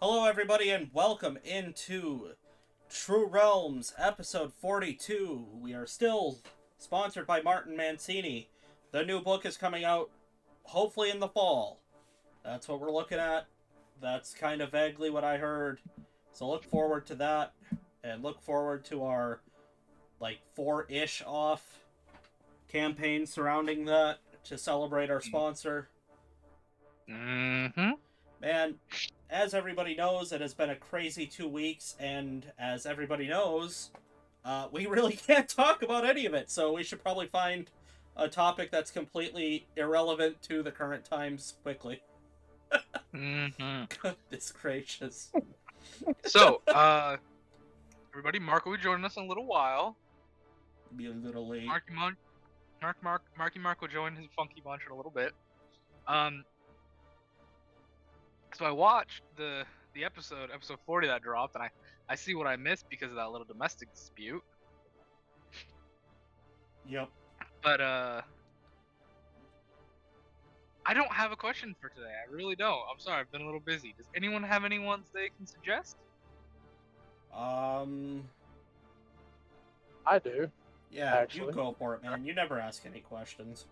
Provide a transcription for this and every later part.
Hello, everybody, and welcome into True Realms, episode 42. We are still sponsored by Martin Mancini. The new book is coming out hopefully in the fall. That's what we're looking at. That's kind of vaguely what I heard. So look forward to that, and look forward to our, like, 4-ish off campaign surrounding that to celebrate our sponsor. Mm-hmm. Man, as everybody knows, it has been a crazy 2 weeks, and as everybody knows, we really can't talk about any of it, so we should probably find a topic that's completely irrelevant to the current times quickly. Mm-hmm. Goodness gracious. So, everybody, Mark will be joining us in a little while. Be a little late. Marky Mark will join his funky bunch in a little bit. Um, so I watched the episode 40 that dropped, and I see what I missed because of that little domestic dispute. Yep. But I don't have a question for today. I really don't. I'm sorry, I've been a little busy. Does anyone have any ones they can suggest? Um, I do, yeah, you actually. go for it, man. You never ask any questions.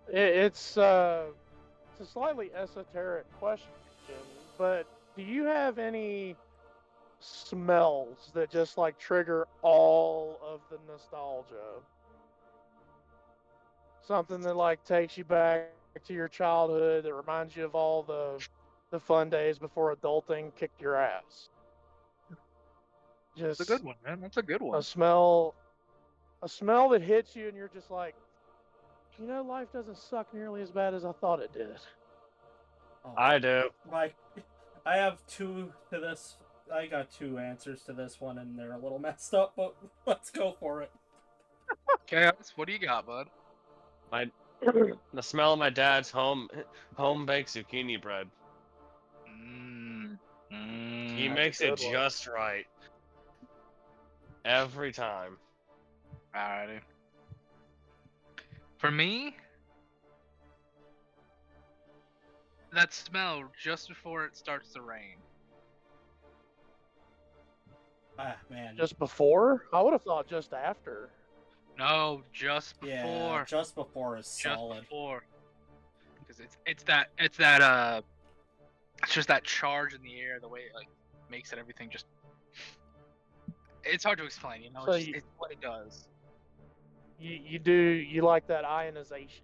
It's a slightly esoteric question, but do you have any smells that just like trigger all of the nostalgia? Something that like takes you back to your childhood that reminds you of all the fun days before adulting kicked your ass. That's a good Just one, man. That's a good a one. smell a smell that hits you and you're just like, life doesn't suck nearly as bad as I thought it did. Oh, I do. my. I have two to this. I got two answers to this one, and they're a little messed up, but let's go for it. Chaos, what do you got, bud? My the smell of my dad's home baked zucchini bread. Mm, He mm, That's a makes it good one. just right every time. alrighty. For me, that smell just before it starts to rain. Ah, man. Just before? I would have thought just after. No, just Yeah, before. just before is Just solid. before. Because it's just that charge in the air, the way it like makes it everything just. It's hard to explain, you know. So It's what it does. you like that ionization.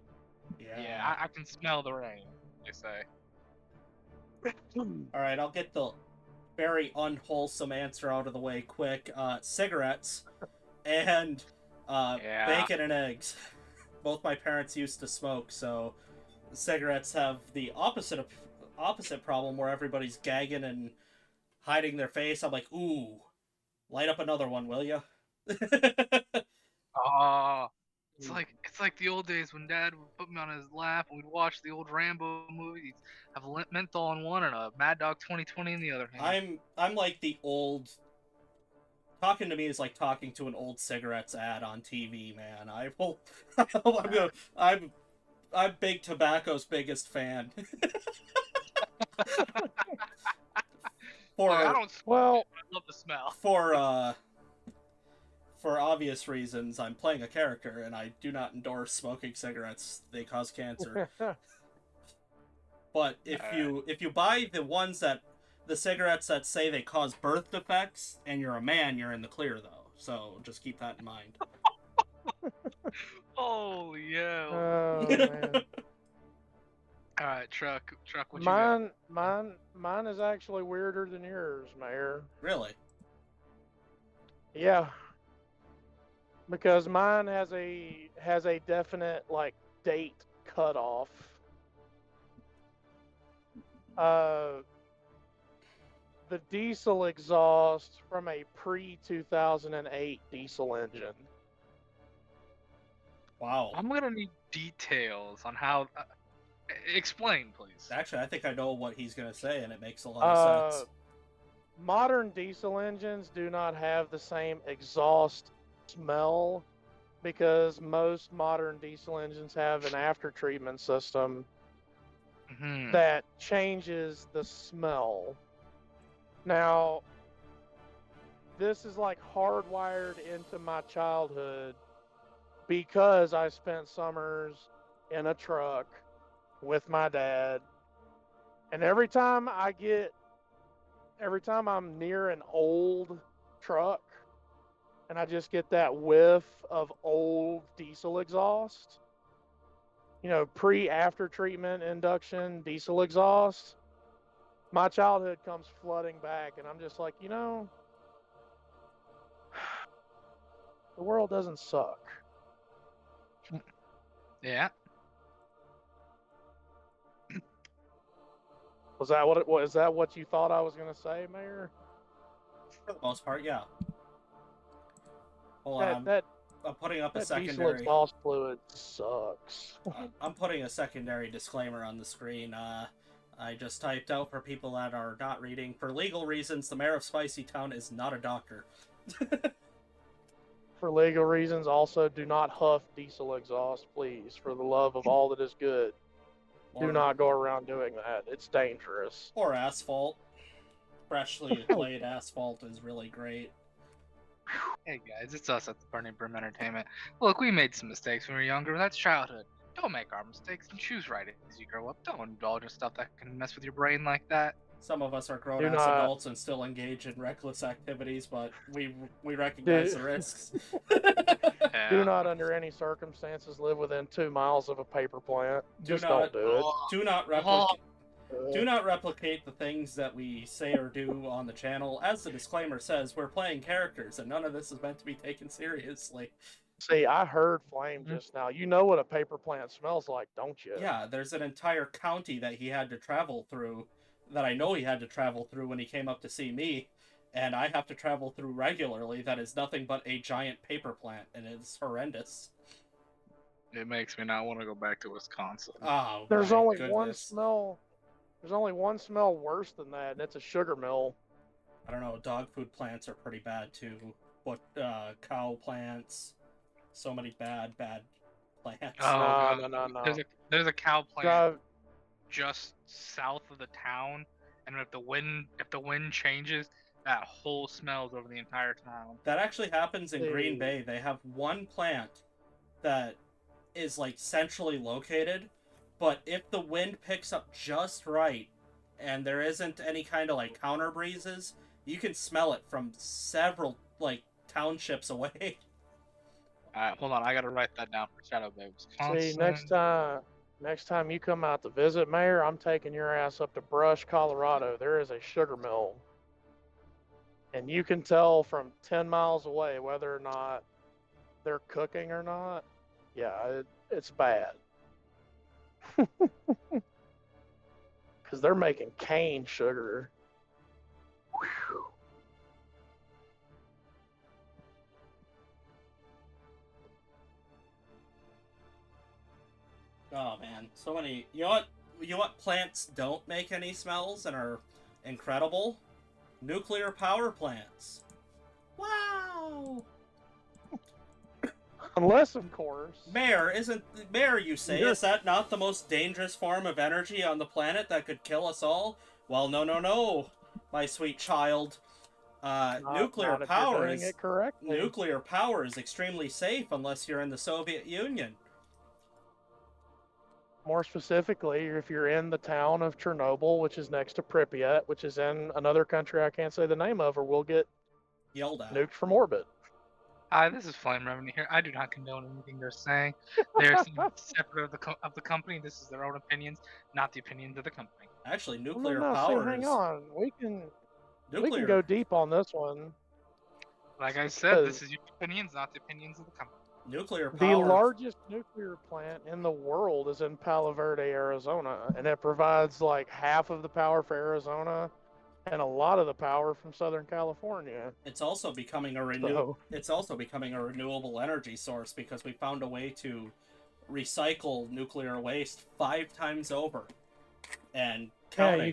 Yeah, Yeah. I can smell the rain. They say. All right, I'll get the very unwholesome answer out of the way quick. Cigarettes and Yeah. bacon and eggs. Both my parents used to smoke, so cigarettes have the opposite problem where everybody's gagging and hiding their face. I'm like, ooh, light up another one, will you? Oh, it's like the old days when Dad would put me on his lap and we'd watch the old Rambo movies. Have menthol in one and a Mad Dog 2020 in the other hand. I'm like the old. Talking to me is like talking to an old cigarettes ad on TV, man. I will. I'm I'm big tobacco's biggest fan. Look, I for don't smoke it, Well, but I love the smell. for obvious reasons, I'm playing a character, and I do not endorse smoking cigarettes. They cause cancer. But if you buy the cigarettes that say they cause birth defects, and you're a man, you're in the clear though. So just keep that in mind. Holy yeah. oh man. All right, truck, what you got? Mine is actually weirder than yours, Mayor. Really? Yeah, because mine has a definite like date cutoff. Uh, the diesel exhaust from a pre 2008 diesel engine. Wow. I'm gonna need details on how. Explain, please. Actually, I think I know what he's gonna say, and it makes a lot of Uh, sense. Modern diesel engines do not have the same exhaust smell because most modern diesel engines have an after treatment system Mhm. that changes the smell. Now, this is like hardwired into my childhood because I spent summers in a truck with my dad. And every time I'm near an old truck and I just get that whiff of old diesel exhaust, pre-after treatment induction diesel exhaust, my childhood comes flooding back, and I'm just like, the world doesn't suck. Yeah. Was that what it was? Is that what you thought I was going to say, Mayor? For the most part, yeah. Hold That on, that I'm putting up a that diesel secondary. exhaust fluid sucks. I'm putting a secondary disclaimer on the screen. I just typed out for people that are not reading. For legal reasons, the mayor of Spicy Town is not a doctor. For legal reasons, also do not huff diesel exhaust, please. For the love of all that is good, do not go around doing that. It's dangerous. Or asphalt. Freshly laid asphalt is really great. Hey guys, it's us at the Burning Brim Entertainment. Look, we made some mistakes when we were younger. That's childhood. Don't make our mistakes and choose right as you grow up. Don't indulge in stuff that can mess with your brain like that. Some of us are Do grown-ass not- adults and still engage in reckless activities, but we recognize the risks. Do not, under any circumstances, live within 2 miles of a paper plant. Just not- don't do it. Do not replicate. Do not replicate the things that we say or do on the channel. As the disclaimer says, we're playing characters, and none of this is meant to be taken seriously. See, I heard Flame just now. You know what a paper plant smells like, don't you? Yeah, there's an entire county that he had to travel through, that I know he had to travel through when he came up to see me, and I have to travel through regularly. That is nothing but a giant paper plant, and it's horrendous. It makes me not want to go back to Wisconsin. Oh, There's my only goodness. one smell. There's only one smell worse than that, and it's a sugar mill. I don't know, dog food plants are pretty bad too. But cow plants, so many bad plants. Oh, No, God. no. There's a cow plant Drive, just south of the town, and if the wind changes, that whole smells over the entire town. That actually happens in Green Hey. Bay. They have one plant that is like centrally located, but if the wind picks up just right and there isn't any kind of like counter breezes, you can smell it from several like townships away. Alright, hold on, I gotta write that down for Shadow Bay, Wisconsin. see, next time you come out to visit, Mayor, I'm taking your ass up to Brush, Colorado. There is a sugar mill. And you can tell from 10 miles away whether or not they're cooking or not. Yeah, it's bad. Because they're making cane sugar. Whew. Oh man, so many. You know what plants don't make any smells and are incredible? Nuclear power plants. Wow. Unless, of course. Mayor, you say, is that not the most dangerous form of energy on the planet that could kill us all? Well, no, my sweet child. Nuclear Not if you're power doing is it correctly. nuclear power is extremely safe unless you're in the Soviet Union. More specifically, if you're in the town of Chernobyl, which is next to Pripyat, which is in another country I can't say the name of, or we'll get Yelled at. nuked from orbit. Hi, this is Flame Revenant here. I do not condone anything they're saying. They're separate of the company. This is their own opinions, not the opinions of the company. Actually, Well, nuclear no, power see, hang is on. We can nuclear. go deep on this one. Like I said, this is your opinions, not the opinions of the company. Nuclear The power. largest nuclear plant in the world is in Palo Verde, Arizona, and it provides like half of the power for Arizona and a lot of the power from Southern California. It's also becoming a It's also becoming a renewable energy source because we found a way to recycle nuclear waste 5 times over, and counting. Yeah, you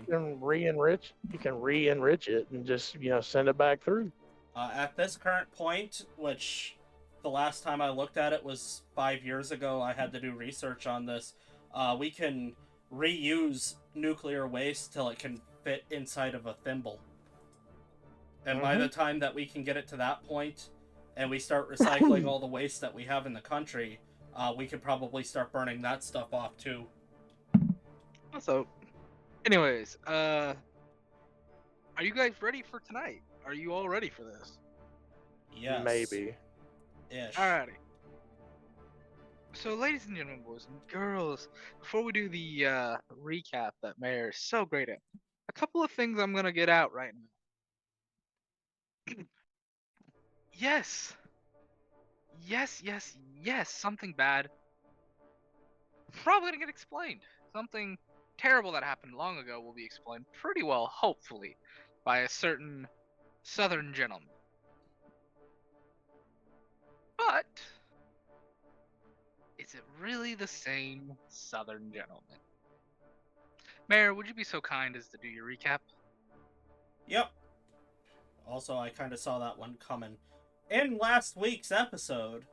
can re-enrich it and just send it back through. At this current point, which the last time I looked at it was 5 years ago, I had to do research on this. We can reuse nuclear waste till it can fit inside of a thimble. And by the time that we can get it to that point, and we start recycling all the waste that we have in the country, we could probably start burning that stuff off too. So, anyways, are you guys ready for tonight? Are you all ready for this? Yes. Maybe. Ish. Alrighty. So, ladies and gentlemen, boys and girls, before we do the recap that Mayor is so great at, a couple of things I'm gonna get out right now. Yes, something bad. Probably gonna get explained. Something terrible that happened long ago will be explained pretty well, hopefully, by a certain southern gentleman. But is it really the same southern gentleman? Mayor, would you be so kind as to do your recap? Yep. Also, I kind of saw that one coming. In last week's episode,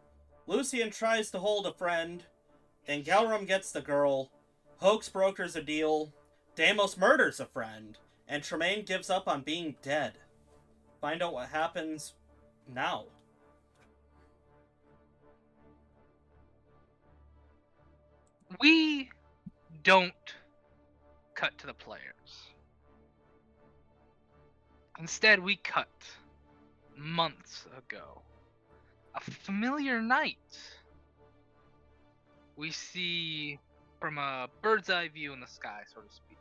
Lucian tries to hold a friend, and Galrum gets the girl, Hoax brokers a deal, Deimos murders a friend, and Tremaine gives up on being dead. Find out what happens now. We don't cut to the players. Instead, we cut months ago. A familiar night. We see from a bird's eye view in the sky, so to speak,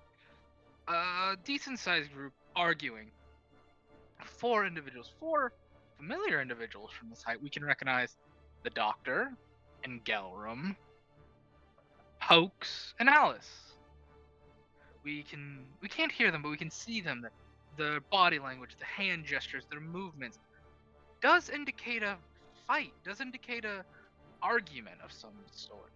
a decent sized group arguing. Four familiar individuals from this height. We can recognize the Doctor and Gelrum, Hoax, and Alice. We can't hear them, but we can see them. Their body language, the hand gestures, their movements does indicate a fight, does indicate a argument of some sort.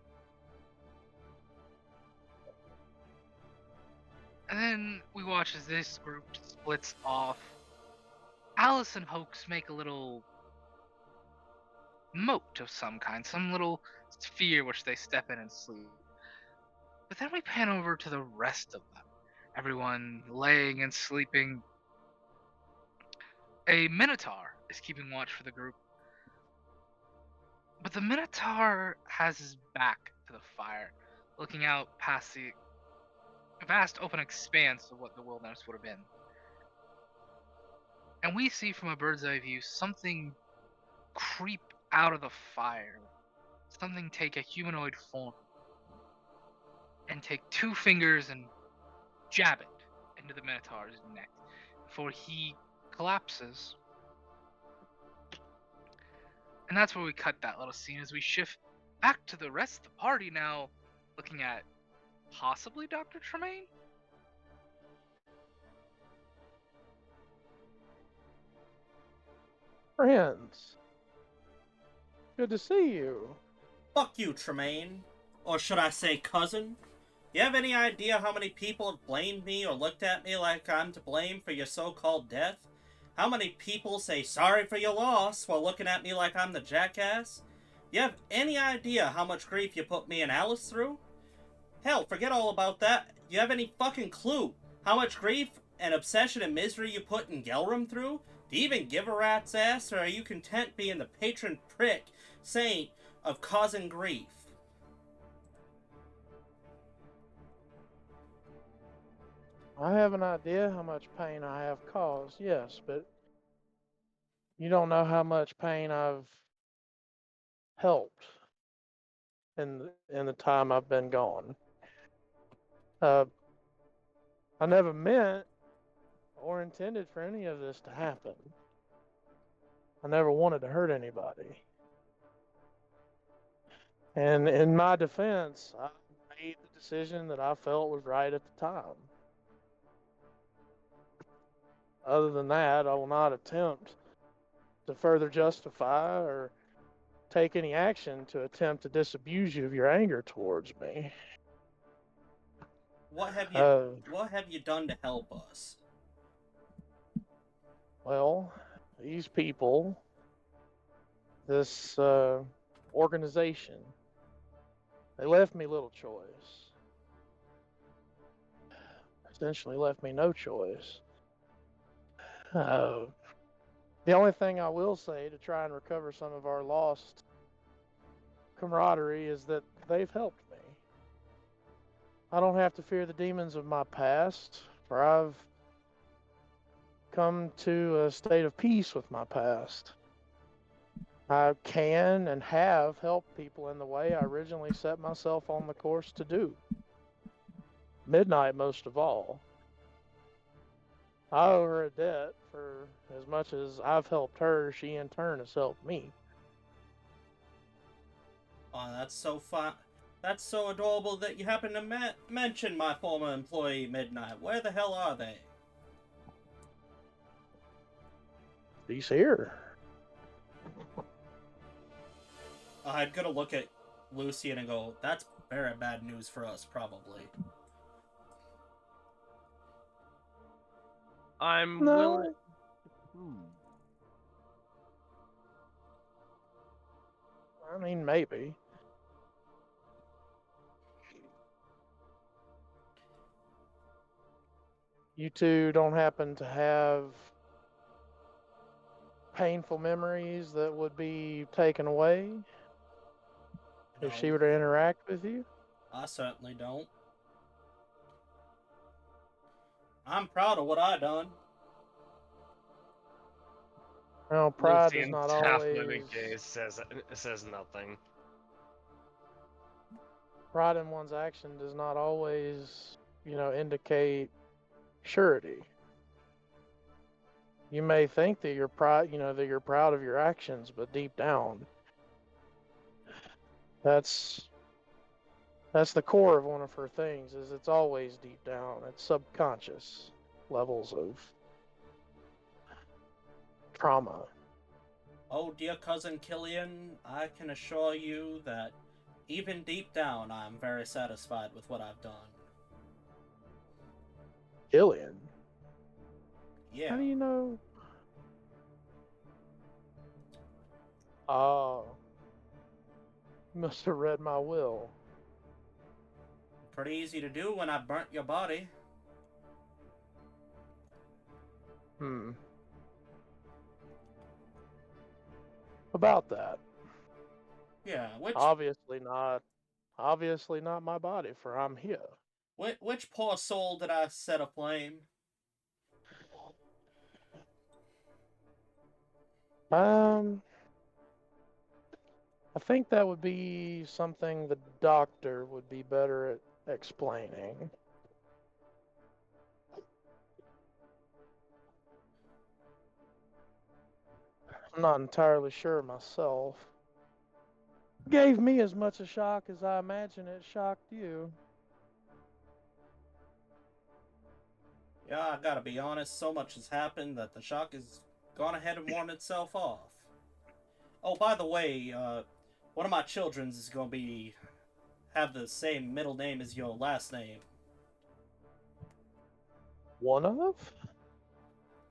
And then we watch as this group splits off. Alice and Hoax make a little moat of some kind, some little sphere which they step in and sleep. But then we pan over to the rest of them. Everyone laying and sleeping. A Minotaur is keeping watch for the group. But the Minotaur has his back to the fire, looking out past the vast open expanse of what the wilderness would have been. And we see from a bird's eye view something creep out of the fire. Something take a humanoid form and take two fingers and jab it into the Minotaur's neck before he collapses. And that's where we cut that little scene as we shift back to the rest of the party now, looking at possibly Dr. Tremaine? Friends, good to see you. Fuck you, Tremaine. Or should I say cousin? You have any idea how many people have blamed me or looked at me like I'm to blame for your so-called death? How many people say sorry for your loss while looking at me like I'm the jackass? You have any idea how much grief you put me and Alice through? Hell, forget all about that. You have any fucking clue how much grief and obsession and misery you put in Gelrum through? Do you even give a rat's ass, or are you content being the patron prick saint of causing grief? I have an idea how much pain I have caused, yes, but you don't know how much pain I've helped in the time I've been gone. I never meant or intended for any of this to happen. I never wanted to hurt anybody. And in my defense, I made the decision that I felt was right at the time. Other than that, I will not attempt to further justify or take any action to attempt to disabuse you of your anger towards me. What have you done to help us? Well, these people, this organization, they left me little choice. essentially left me no choice. The only thing I will say to try and recover some of our lost camaraderie is that they've helped me. I don't have to fear the demons of my past, for I've come to a state of peace with my past. I can and have helped people in the way I originally set myself on the course to do. Midnight, most of all. I owe her a debt for as much as I've helped her, she in turn has helped me. Oh, that's so fun. That's so adorable that you happen to mention my former employee, Midnight. Where the hell are they? She's here. I'm gonna look at Lucian and go, that's very bad news for us, probably. I'm No. willing. I mean, maybe. You two don't happen to have painful memories that would be taken away if she were to interact with you? I certainly don't. I'm proud of what I done. Well, pride does Lucian's not half-living always. gaze says nothing. Pride in one's action does not always, indicate surety. You may think that you're proud, that you're proud of your actions, but deep down, that's the core of one of her things. Is it's always deep down. It's subconscious levels of trauma. Oh, dear cousin Killian, I can assure you that even deep down, I'm very satisfied with what I've done. Killian? Yeah. How do you know? Oh. Must have read my will. Pretty easy to do when I burnt your body. About that. Yeah, Obviously not my body, for I'm here. Which poor soul did I set aflame? I think that would be something the doctor would be better at explaining. I'm not entirely sure myself. Gave me as much a shock as I imagine it shocked you. Yeah, I gotta be honest, so much has happened that the shock has gone ahead and worn itself off. Oh, by the way, one of my children's is gonna have the same middle name as your last name. One of?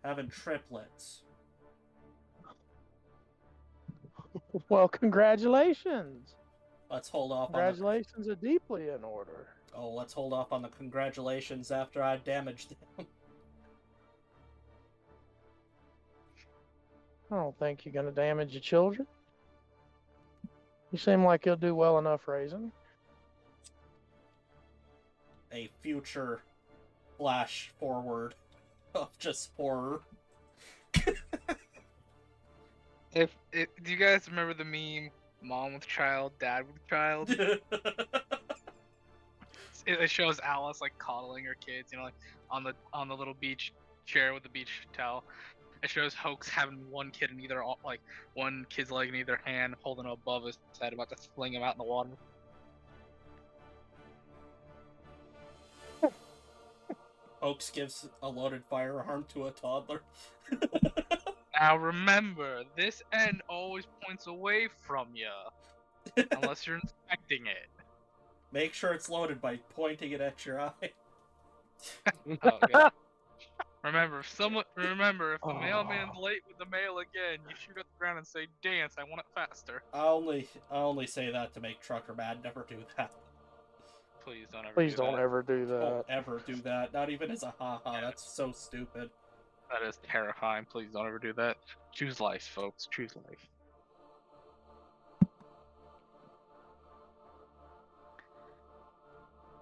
Having triplets. Well, congratulations. Let's hold off Congratulations are deeply in order. Oh, let's hold off on the congratulations after I damaged them. I don't think you're going to damage your children. You seem like you'll do well enough raising. A future flash forward of just horror. Do you guys remember the meme, mom with child, dad with child? It shows Alice like coddling her kids, like on the little beach chair with the beach towel. It shows Hoax having one kid in one kid's leg in either hand, holding him above his head, about to fling him out in the water. Hoax gives a loaded firearm to a toddler. Now remember, this end always points away from you, unless you're inspecting it. Make sure it's loaded by pointing it at your eye. Oh god. Remember, if the mailman's late with the mail again, you shoot at the ground and say, "Dance, I want it faster." I only say that to make Trucker mad. Never do that. Please don't ever Please do don't that. ever do that. Don't ever do that. Not even as a haha. Yeah. That's so stupid. That is terrifying. Please don't ever do that. Choose life, folks. Choose life.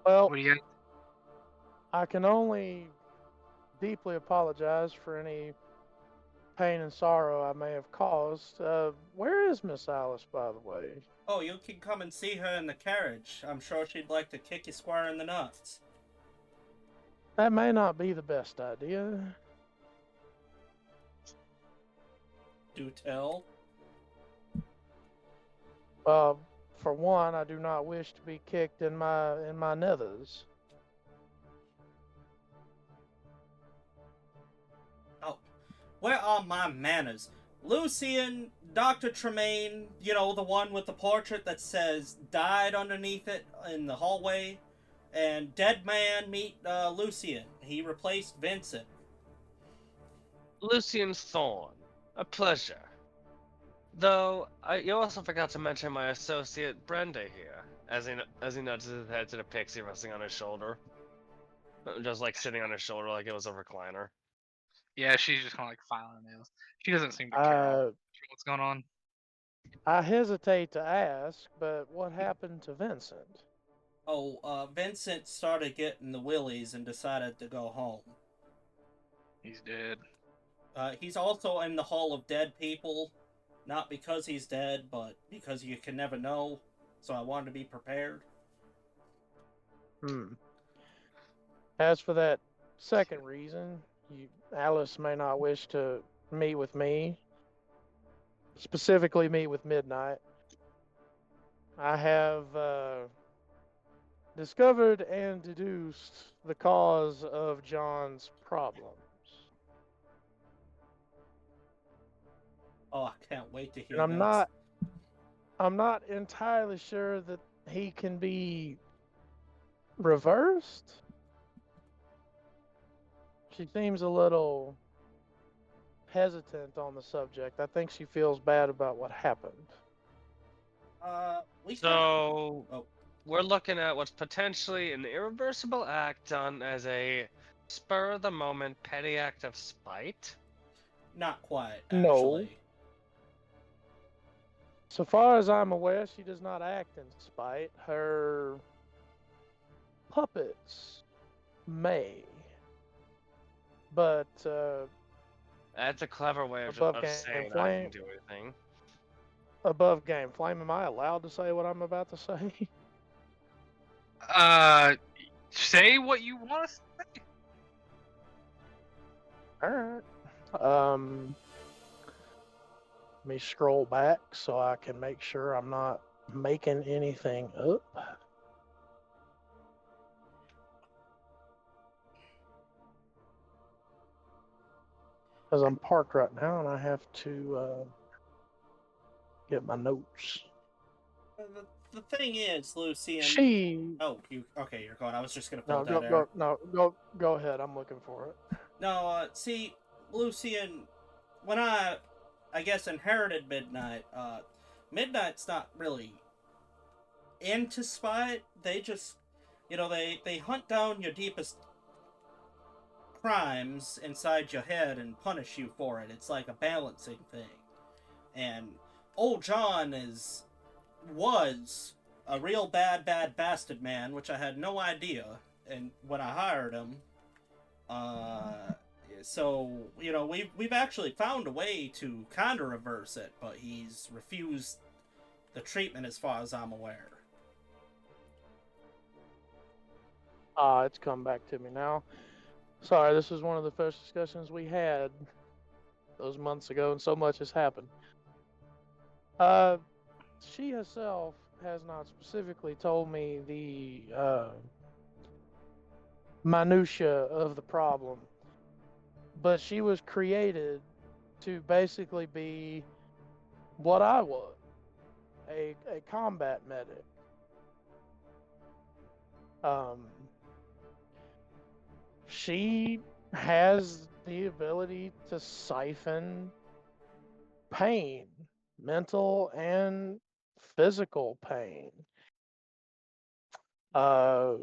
Well, What do you got? I can only deeply apologize for any pain and sorrow I may have caused. Where is Miss Alice, by the way? Oh, you can come and see her in the carriage. I'm sure she'd like to kick you square in the nuts. That may not be the best idea. Do tell. For one, I do not wish to be kicked in my nethers. Oh, where are my manners? Lucian, Dr. Tremaine, you know, the one with the portrait that says died underneath it in the hallway. And dead man, meet Lucian. He replaced Vincent. Lucian Thorne, a pleasure. Though, you also forgot to mention my associate Brenda here, as he nudges his head to the pixie resting on his shoulder. Just like sitting on his shoulder like it was a recliner. Yeah, she's just kind of like filing her nails. She doesn't seem to care all what's going on. I hesitate to ask, but what happened to Vincent? Oh, Vincent started getting the willies and decided to go home. He's dead. He's also in the Hall of Dead People. Not because he's dead, but because you can never know. So I wanted to be prepared. As for that second reason, Alice may not wish to meet with me, specifically meet with Midnight. I have discovered and deduced the cause of John's problems. Oh, I can't wait to hear And that. I'm not entirely sure that he can be reversed. She seems a little hesitant on the subject. I think she feels bad about what happened. We're looking at what's potentially an irreversible act done as a spur-of-the-moment petty act of spite? Not quite, No. actually. So far as I'm aware, she does not act in spite. Her puppets may. But That's a clever way of above game saying I flame. didn't do anything. Above game flame, am I allowed to say what I'm about to say? Say what you want to say. All right. Let me scroll back so I can make sure I'm not making anything up. Because I'm parked right now and I have to get my notes. The thing is, Lucian. Oh, okay? You're going. I was just gonna pull dead air. Go ahead. I'm looking for it. No, see, Lucian, when I guess inherited Midnight. Midnight's not really into spite. They just, they hunt down your deepest crimes inside your head and punish you for it. It's like a balancing thing. And old John was a real bad bastard man, which I had no idea. And when I hired him, so we've actually found a way to kind of reverse it, but he's refused the treatment as far as I'm aware. It's come back to me now. Sorry, this was one of the first discussions we had those months ago, and so much has happened. She herself has not specifically told me the minutia of the problem, but she was created to basically be what I was, a combat medic. She has the ability to siphon pain, mental and physical pain. Uh,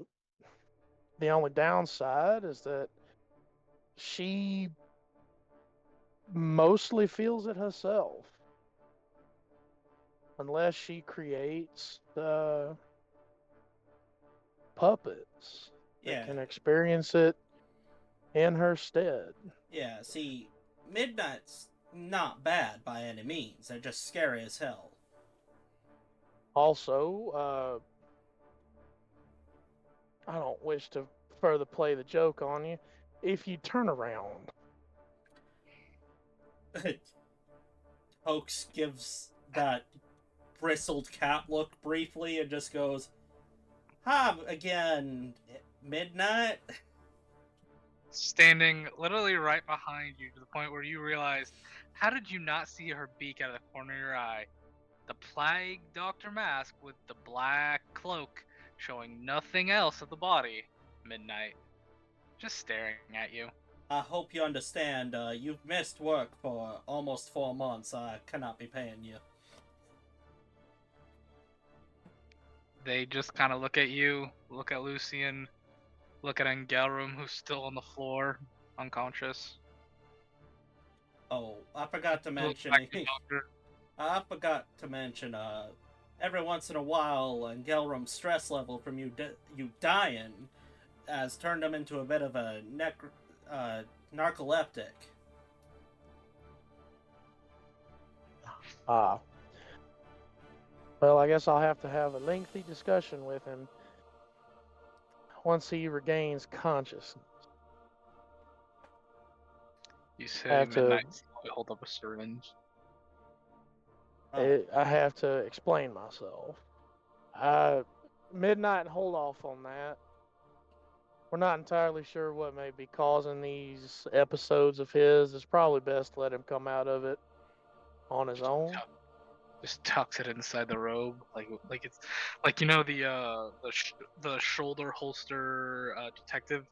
the only downside is that she mostly feels it herself, unless she creates puppets that Yeah, can experience it in her stead. yeah. See, Midnight's not bad by any means. They're just scary as hell. Also, I don't wish to further play the joke on you. If you turn around, Hoax gives that bristled cat look briefly and just goes, "Hi again, Midnight." Standing literally right behind you to the point where you realize, how did you not see her beak out of the corner of your eye? The plague doctor mask with the black cloak showing nothing else of the body. Midnight. Just staring at you. I hope you understand. You've missed work for almost 4 months. I cannot be paying you. They just kind of look at you, look at Lucian, look at Angelrum, who's still on the floor, unconscious. Oh, I forgot to Look mention. back at the doctor. I forgot to mention. Every once in a while, Gelrum's stress level from you dying has turned him into a bit of a narcoleptic. ah, well, I guess I'll have to have a lengthy discussion with him once he regains consciousness. You I say have to, Midnight slowly hold up a syringe. I have to explain myself. Midnight, hold off on that. We're not entirely sure what may be causing these episodes of his. It's probably best to let him come out of it on his own. Just tucks it inside the robe, like it's like, you know, the shoulder holster detective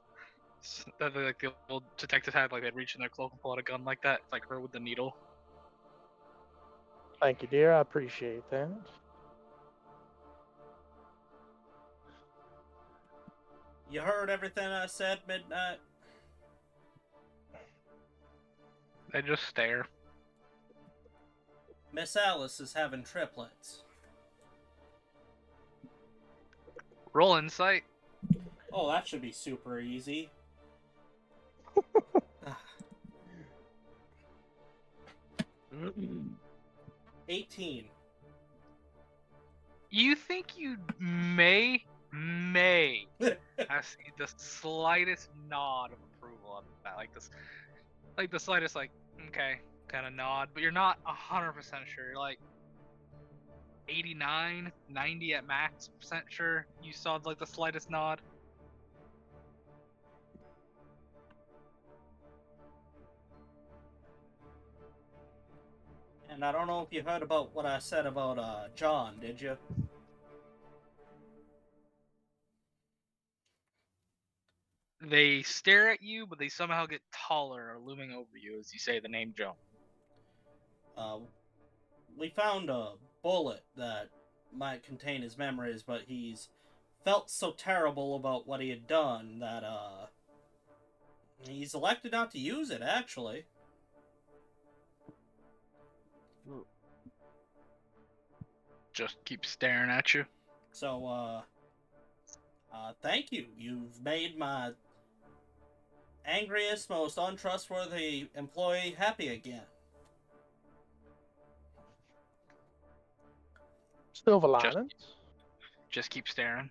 that like the old detectives had, like they'd reach in their cloak and pull out a gun like that. It's like her with the needle. Thank you, dear. I appreciate that. You heard everything I said, Midnight? They just stare. Miss Alice is having triplets. Roll insight. Oh, that should be super easy. 18. You think you may have seen the slightest nod of approval of that, like the slightest, like, okay, kind of nod, but you're not 100% sure. You're like 89, 90 at max percent sure you saw like the slightest nod. And I don't know if you heard about what I said about John, did you? They stare at you, but they somehow get taller or looming over you as you say the name Joan. We found a bullet that might contain his memories, but he's felt so terrible about what he had done that he's elected not to use it, actually. Just keep staring at you. So thank you. You've made my angriest, most untrustworthy employee happy again. Silver linings. Just keep staring.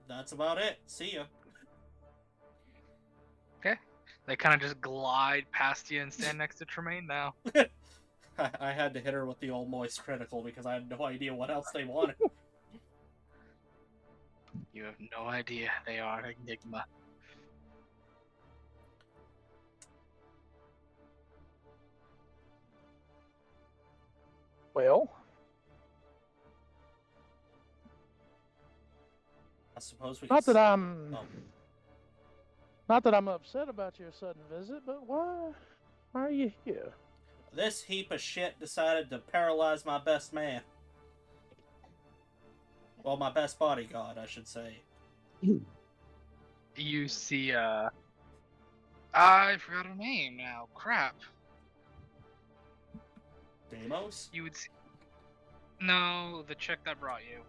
That's about it. See ya. Okay. They kind of just glide past you and stand next to Tremaine now. I had to hit her with the old moist critical because I had no idea what else they wanted. You have no idea. They are Enigma. Well, I suppose we not can... that I'm Oh. not that I'm upset about your sudden visit, but why are you here? This heap of shit decided to paralyze my best man. Well, my best bodyguard, I should say. You see, I forgot her name now. Crap. Deimos? You would see... No, the chick that brought you.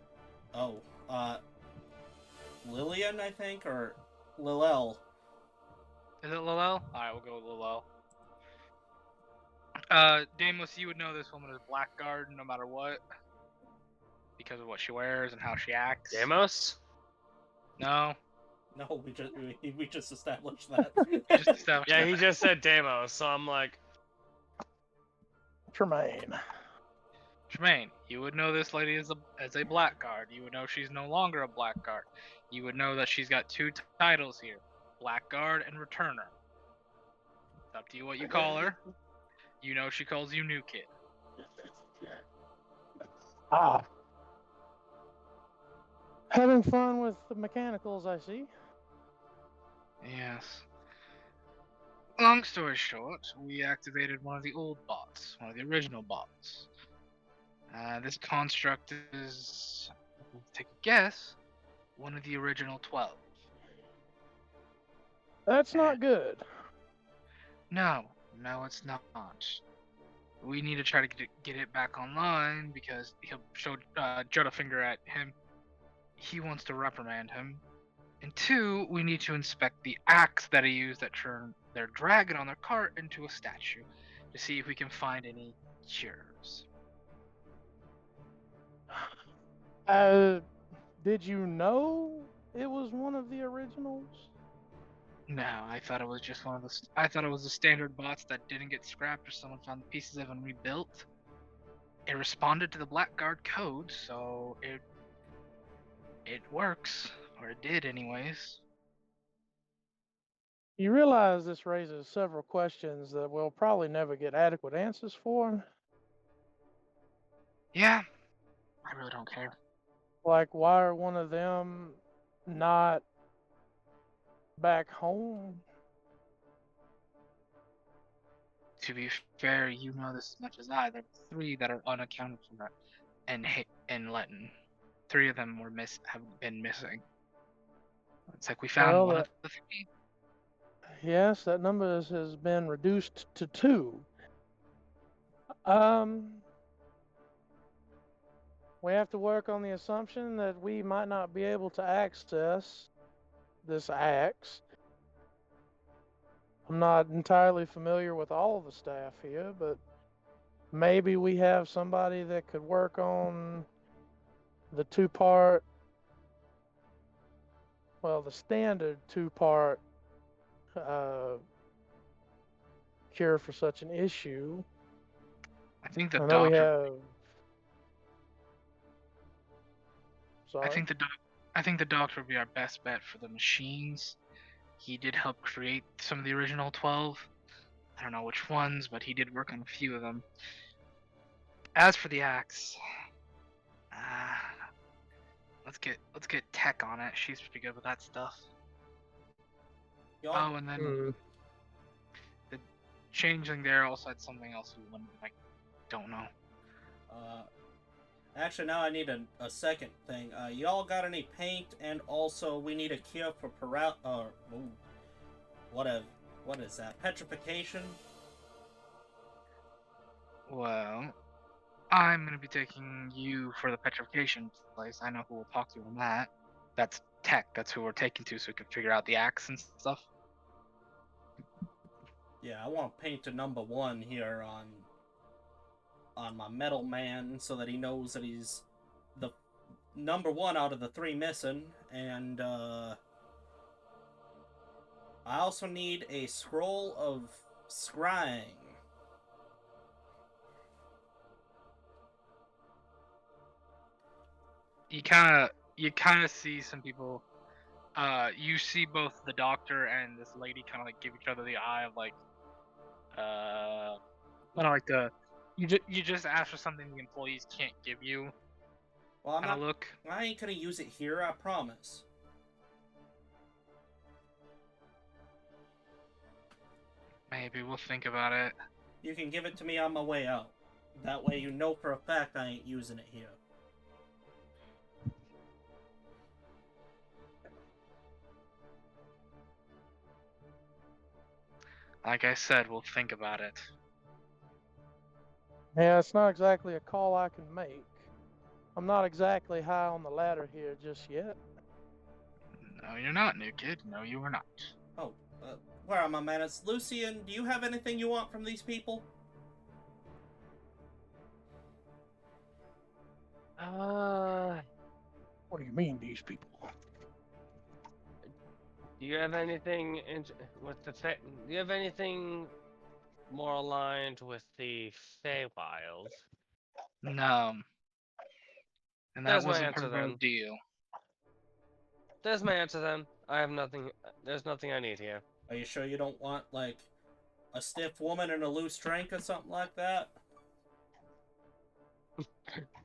Oh, Lillian, I think, or Lilel. Is it Lilel? Alright, we'll go with Lilel. Deimos, you would know this woman is Blackguard no matter what. Because of what she wears and how she acts. Demos? No. No, we just established that. You just established Yeah, that. he just said Demos, so I'm like, Tremaine. Tremaine, you would know this lady as a Blackguard. You would know she's no longer a Blackguard. You would know that she's got two titles here. Blackguard and Returner. It's up to you what you call her. You know she calls you New Kid. Ah. Having fun with the mechanicals, I see. Yes. Long story short, we activated one of the old bots, one of the original bots. This construct is, take a guess, one of the original 12. That's not good. No, it's not. We need to try to get it back online because he'll show jut a finger at him. He wants to reprimand him. And 2, we need to inspect the axe that he used that turned their dragon on their cart into a statue to see if we can find any cures. Did you know it was one of the originals? No, I thought it was just one of the. I thought it was the standard bots that didn't get scrapped or someone found the pieces of and rebuilt. It responded to the Blackguard code, so it works, or it did, anyways. You realize this raises several questions that we'll probably never get adequate answers for? Yeah, I really don't care. Like, why are one of them not back home? To be fair, you know this as much as I. There are 3 that are unaccounted for, and Letton. 3 of them have been missing. It's like we found Well, one of the 3. Yes, that number has been reduced to 2. We have to work on the assumption that we might not be able to access this axe. I'm not entirely familiar with all of the staff here, but maybe we have somebody that could work on the the standard 2-part cure for such an issue. I think the I know we doctor. have. Sorry. I think the doctor would be our best bet for the machines. He did help create some of the original 12. I don't know which ones, but he did work on a few of them. As for the axe, let's get Tech on it. She's pretty good with that stuff. Oh, and then the changeling there also had something else we don't know. Actually, now I need a second thing. Y'all got any paint? And also, we need a cure for what is that? Petrification? Well, I'm gonna be taking you for the petrification place. I know who we'll talk to on that. That's Tech. That's who we're taking to, so we can figure out the axe and stuff. Yeah, I want to paint a number 1 here on my metal man so that he knows that he's the number 1 out of the 3 missing. And I also need a scroll of scrying. You kind of see some people. You see both the doctor and this lady kind of like give each other the eye of like, kind of like the. You just ask for something the employees can't give you. Well, Look. I ain't gonna use it here, I promise. Maybe we'll think about it. You can give it to me on my way out. That way you know for a fact I ain't using it here. Like I said, we'll think about it. Yeah, it's not exactly a call I can make. I'm not exactly high on the ladder here just yet. No, you're not, new kid. No, you are not. Oh, where are my manners? Lucian, do you have anything you want from these people? What do you mean, these people? Do you have anything with the do you have anything more aligned with the Feywild? No. And that There's my wasn't part answer of our then. deal. There's my answer then. I have nothing. There's nothing I need here. Are you sure you don't want, like, a stiff woman and a loose drink or something like that?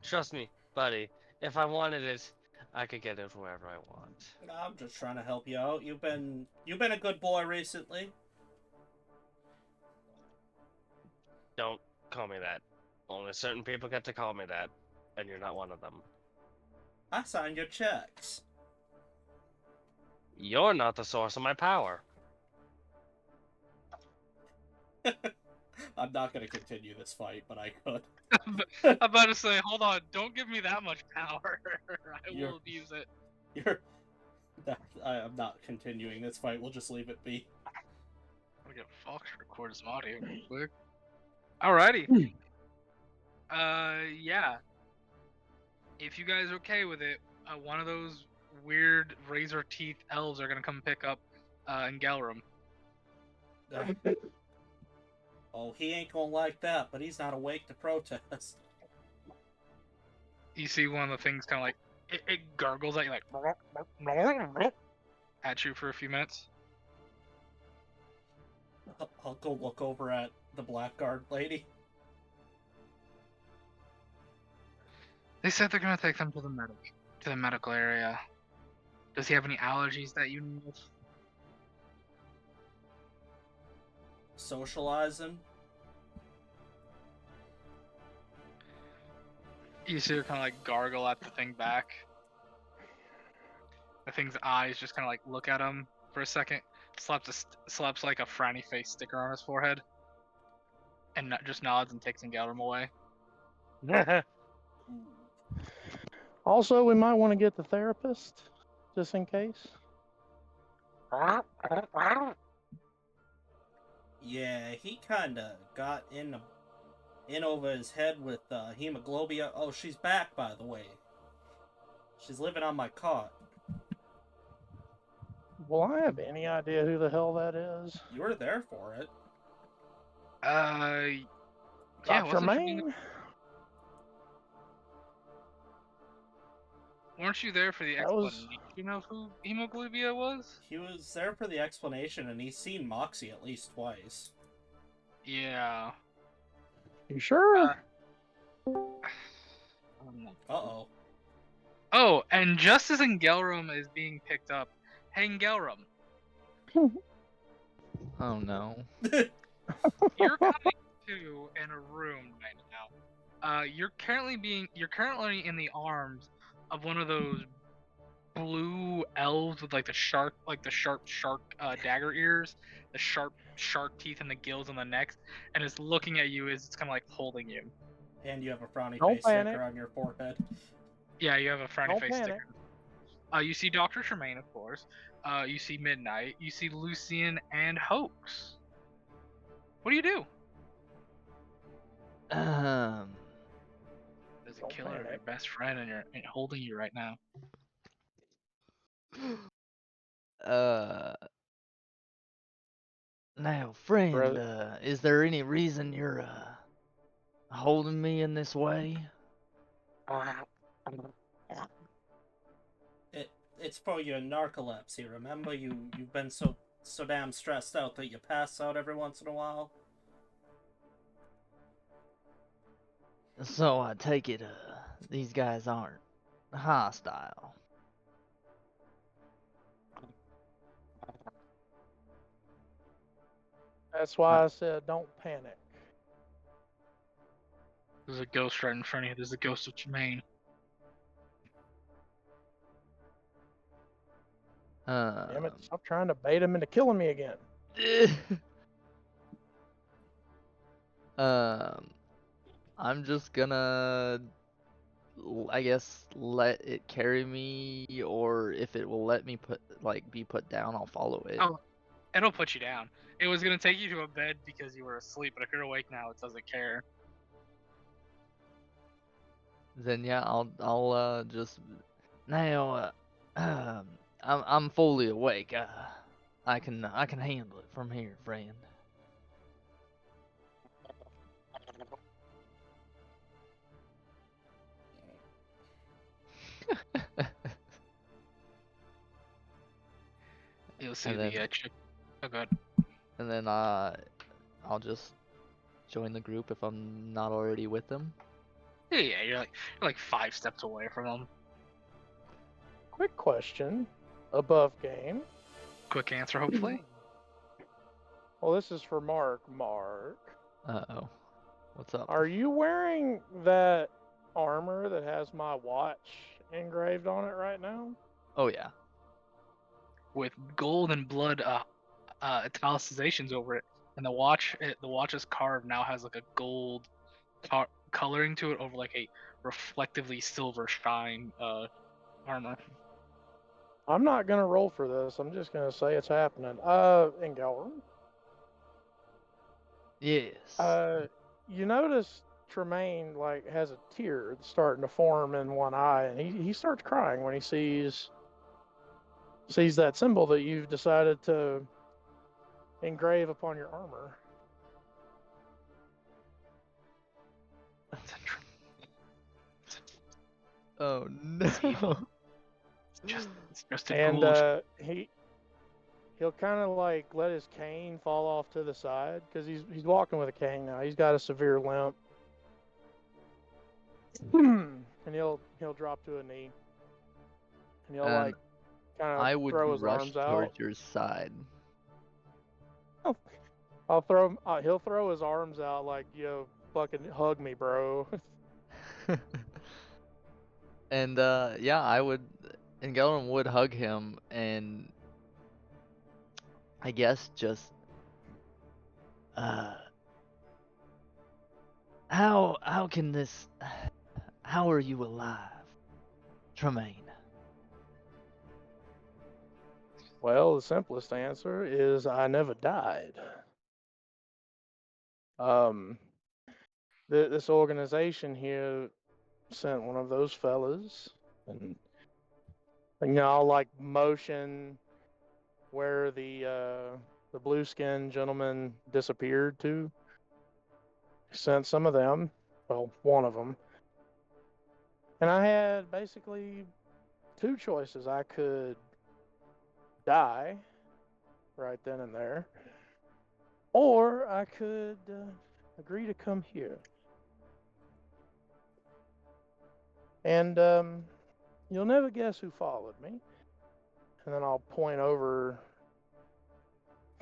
Trust me, buddy. If I wanted it, I could get it wherever I want. I'm just trying to help you out. You've been a good boy recently. Don't call me that. Only certain people get to call me that, and you're not one of them. I signed your checks. You're not the source of my power. I'm not going to continue this fight, but I could. I'm about to say, hold on, don't give me that much power. I will abuse it. I'm not continuing this fight. We'll just leave it be. I'm gonna get Fox to record some audio real quick. Alrighty. Yeah. If you guys are okay with it, one of those weird razor teeth elves are gonna come pick up Engelrum. Oh, he ain't gonna like that, but he's not awake to protest. You see one of the things kind of like it gargles at you like at you for a few minutes. I'll go look over at the blackguard lady. They said they're gonna take them to the medical area. Does he have any allergies that you need? Socializing. You see her kind of like gargle at the thing back. The thing's eyes just kind of like look at him for a second, slaps like a frowny face sticker on his forehead, and just nods and takes Engelrum away. Also, we might want to get the therapist, just in case. Yeah, he kinda got in over his head with hemoglobia. Oh, she's back, by the way. She's living on my cot. Well, I have any idea who the hell that is. You were there for it. Yeah, Dr. Main? Weren't you there for the explanation of who hemoglobia was? He was there for the explanation, and he's seen Moxie at least twice. Yeah. You sure? Uh-oh. Oh, and just as Engelrum is being picked up, hey Engelrum. Oh no. You're coming to in a room right now. You're currently in the arms of one of those blue elves with like the sharp shark dagger ears, the sharp shark teeth and the gills on the neck, and it's looking at you as it's kind of like holding you. And you have a frowny Don't face panic. sticker on your forehead. Yeah, you have a frowny Don't face panic. sticker. You see Dr. Tremaine, of course. You see Midnight. You see Lucian and Hoax. What do you do? There's a Don't killer of your panic. best friend and holding you right now. Now, friend, Brother. is there any reason you're holding me in this way? It's for your narcolepsy. Remember, you've been so damn stressed out that you pass out every once in a while. So I take it, these guys aren't hostile. That's why I said don't panic. There's a ghost right in front of you. There's a ghost of Tremaine. Damn it, stop trying to bait him into killing me again. Um, I'm just gonna, I guess, let it carry me, or if it will let me be put down, I'll follow it. Oh, it'll put you down. It was gonna take you to a bed because you were asleep, but if you're awake now, it doesn't care. Then yeah, I'll just now. I'm fully awake. I can handle it from here, friend. You'll see And then the chip. Oh, good. and then I'll just join the group if I'm not already with them. Yeah, you're like 5 steps away from them. Quick question. Above game. Quick answer, hopefully. Well, this is for Mark. Mark, Uh-oh. What's up? are you wearing that armor that has my watch engraved on it right now? Oh yeah. With gold and blood italicizations over it, and the watch's carved now has like a gold coloring to it over like a reflectively silver shine armor. I'm not gonna roll for this. I'm just gonna say it's happening. Engelrum. Yes. You notice Tremaine like has a tear that's starting to form in one eye, and he starts crying when he sees that symbol that you've decided to engrave upon your armor. Oh It's evil. no. It's just a And ghoul. he'll kind of like let his cane fall off to the side because he's walking with a cane now. He's got a severe limp, and he'll drop to a knee, and he'll And like kind of I would throw his rush arms out. towards your side. I'll throw him. He'll throw his arms out like, yo, fucking hug me, bro. And yeah, and Gellum would hug him, and I guess just uh how can this how are you alive, Tremaine? Well, the simplest answer is I never died. Um, this organization here sent one of those fellas, and I'll like motion where the blue skinned gentleman disappeared to. Sent some of them, well, one of them, and I had basically two choices. I could die right then and there, or I could agree to come here. And you'll never guess who followed me. And then I'll point over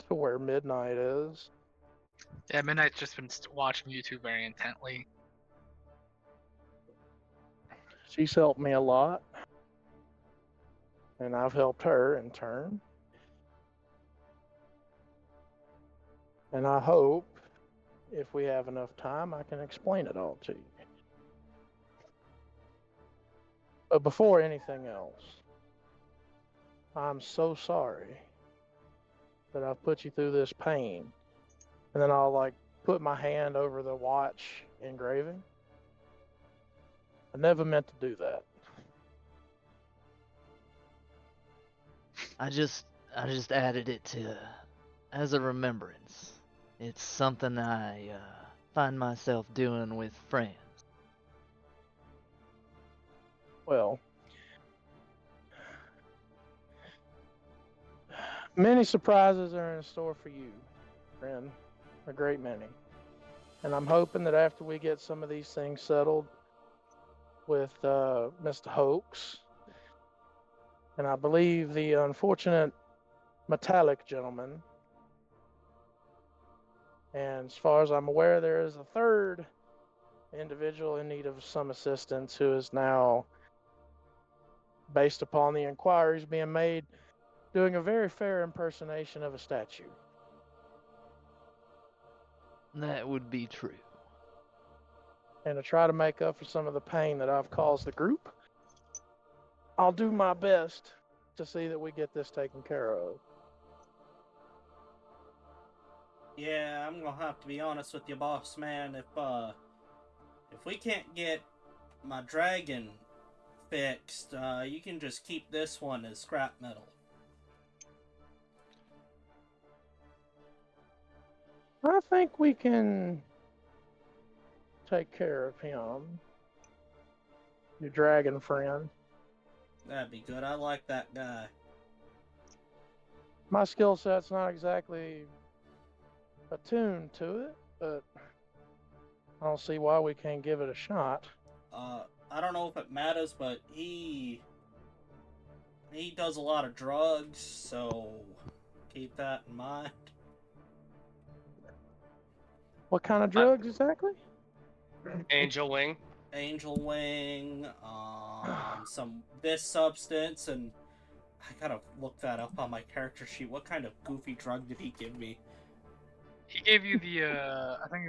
to where Midnight is. Yeah, Midnight's just been watching YouTube very intently. She's helped me a lot, and I've helped her in turn. And I hope if we have enough time, I can explain it all to you. But before anything else, I'm so sorry that I've put you through this pain. And then I'll like put my hand over the watch engraving. I never meant to do that. I just added it to as a remembrance. It's something I find myself doing with friends. Well, many surprises are in store for you, friend. A great many. And I'm hoping that after we get some of these things settled with Mr. Hoax, and I believe the unfortunate metallic gentleman, and as far as I'm aware, there is a third individual in need of some assistance who is now, based upon the inquiries being made, doing a very fair impersonation of a statue. That would be true. And to try to make up for some of the pain that I've caused the group, I'll do my best to see that we get this taken care of. Yeah, I'm gonna have to be honest with you, boss man. If we can't get my dragon fixed, you can just keep this one as scrap metal. I think we can take care of him. Your dragon friend. That'd be good. I like that guy. My skill set's not exactly attuned to it, but I don't see why we can't give it a shot. I don't know if it matters, but he does a lot of drugs, so keep that in mind. What kind of drugs exactly? Angel Wing. Angel Wing, this substance, and I gotta look that up on my character sheet. What kind of goofy drug did he give me? He gave you the I think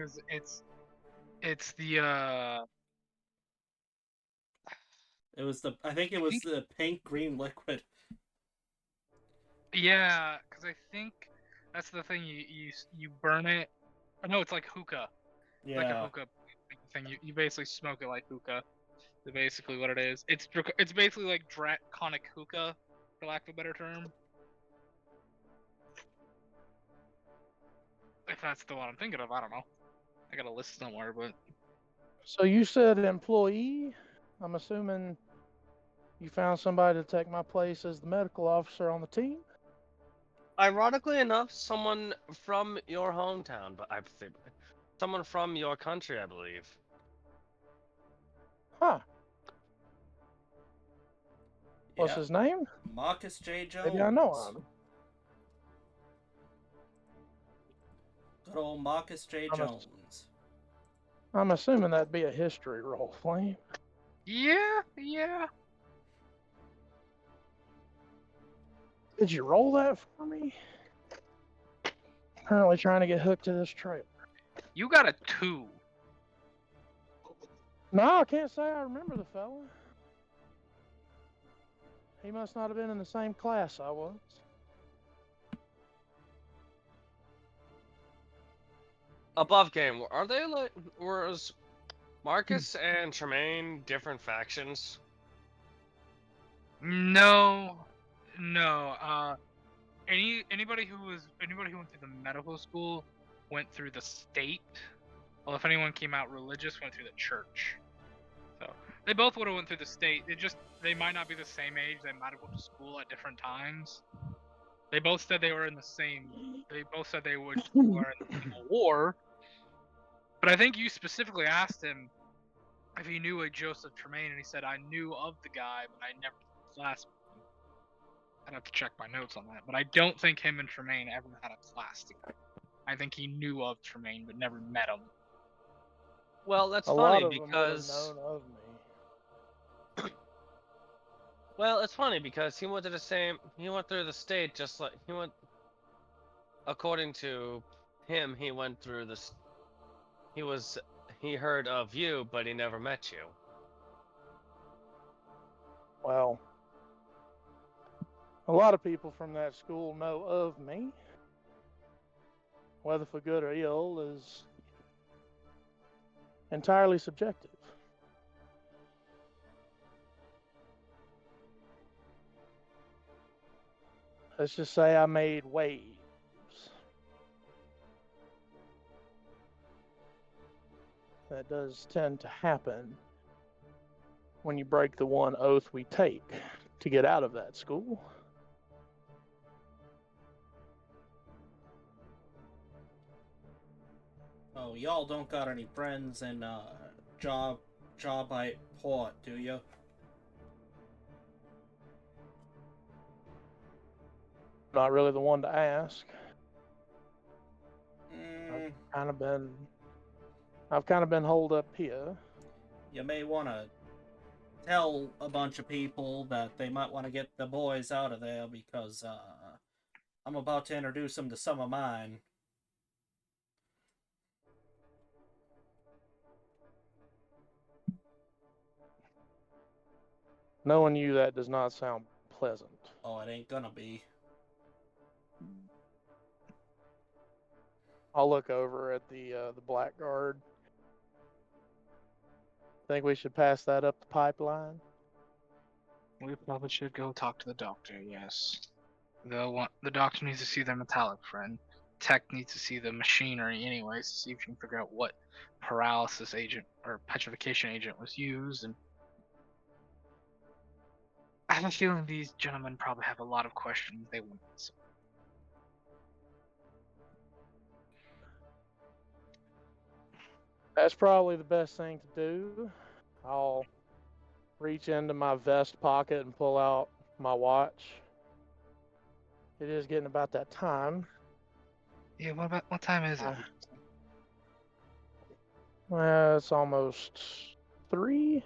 it's the I think it was the pink green liquid. yeah, because I think that's the thing you burn it. Or no, it's like hookah. Yeah. Like a hookah thing. You basically smoke it like hookah. That's basically what it is. It's basically like draconic hookah, for lack of a better term. If that's the one I'm thinking of, I don't know. I got a list somewhere, but So you said employee? I'm assuming you found somebody to take my place as the medical officer on the team? Ironically enough, someone from your hometown, but I think someone from your country, I believe. Huh. What's Yeah. his name? Marcus J. Jones. Maybe I know him. Good old Marcus J. Jones. I'm assuming that'd be a history roll, Flame. yeah. Did you roll that for me? Apparently trying to get hooked to this trailer. You got a 2. No, I can't say I remember the fella. He must not have been in the same class I was. Above game, are they like was Marcus and Tremaine different factions? No. Anybody who went through the medical school went through the state. Well, if anyone came out religious, went through the church. So they both would have went through the state. They might not be the same age. They might have went to school at different times. They both said they were in the same. They both said they would were in the Civil War. But I think you specifically asked him if he knew a Joseph Tremaine, and he said I knew of the guy, but I never class. I'd have to check my notes on that, but I don't think him and Tremaine ever had a class together. I think he knew of Tremaine but never met him. Well, that's A funny lot of them would have because known of me. well, it's funny because he went through the state just like according to him, he went through this he heard of you, but he never met you. Well, a lot of people from that school know of me. Whether for good or ill is entirely subjective. Let's just say I made waves. That does tend to happen when you break the one oath we take to get out of that school. Oh, y'all don't got any friends in Jawbite Port, do you? Not really the one to ask. Mm, I've kind of been holed up here. you may want to tell a bunch of people that they might want to get the boys out of there because I'm about to introduce them to some of mine. Knowing you, that does not sound pleasant. Oh, it ain't gonna be. I'll look over at the blackguard. Think we should pass that up the pipeline? We probably should go talk to the doctor, yes. The doctor needs to see their metallic friend. Tech needs to see the machinery anyways to see if you can figure out what paralysis agent or petrification agent was used. And I have a feeling these gentlemen probably have a lot of questions they want to answer. That's probably the best thing to do. I'll reach into my vest pocket and pull out my watch. It is getting about that time. Yeah, what time is it? It's almost 3.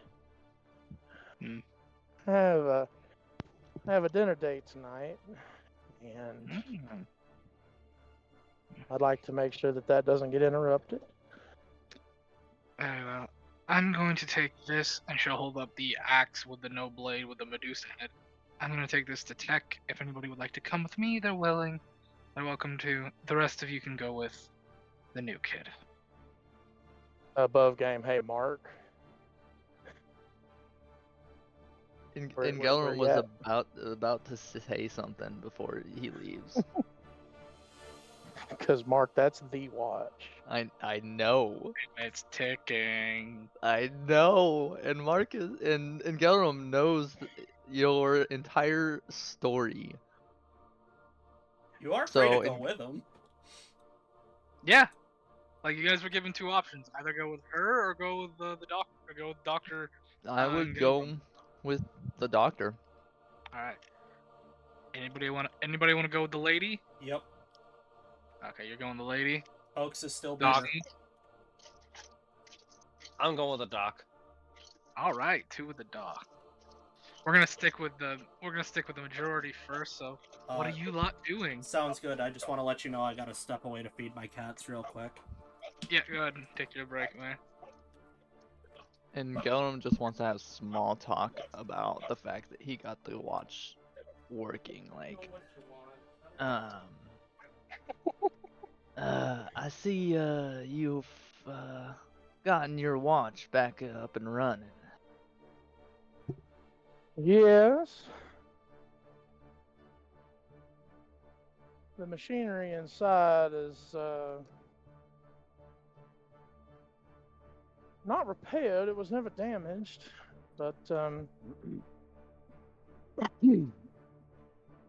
Hmm. I have a dinner date tonight, and I'd like to make sure that doesn't get interrupted. Very well. I'm going to take this, and she'll hold up the axe with the no blade with the Medusa head. I'm going to take this to Tech. If anybody would like to come with me, they're willing. They're welcome to. The rest of you can go with the new kid. Above game, hey Mark. And Where Gelram you was at? about to say something before he leaves. Because Mark, that's the watch. I know. It's ticking. I know. And Marcus and Gelram knows your entire story. You are free So to go with him. Yeah. Like, you guys were given 2 options. Either go with her or go with the doctor. Or go with Dr. I would go Gelram. with the doctor. Alright. Anybody want to go with the lady? Yep. Okay, you're going with the lady. Oaks is still Doc. better. I'm going with the doc. Alright, 2 with the doc. We're gonna stick with the majority first, so what are you lot doing? Sounds good. I just want to let you know I gotta step away to feed my cats real quick. Yeah, go ahead and take your break, man. And Gelram just wants to have small talk about the fact that he got the watch working. Like, I see you've gotten your watch back up and running. Yes. The machinery inside is not repaired. It was never damaged, but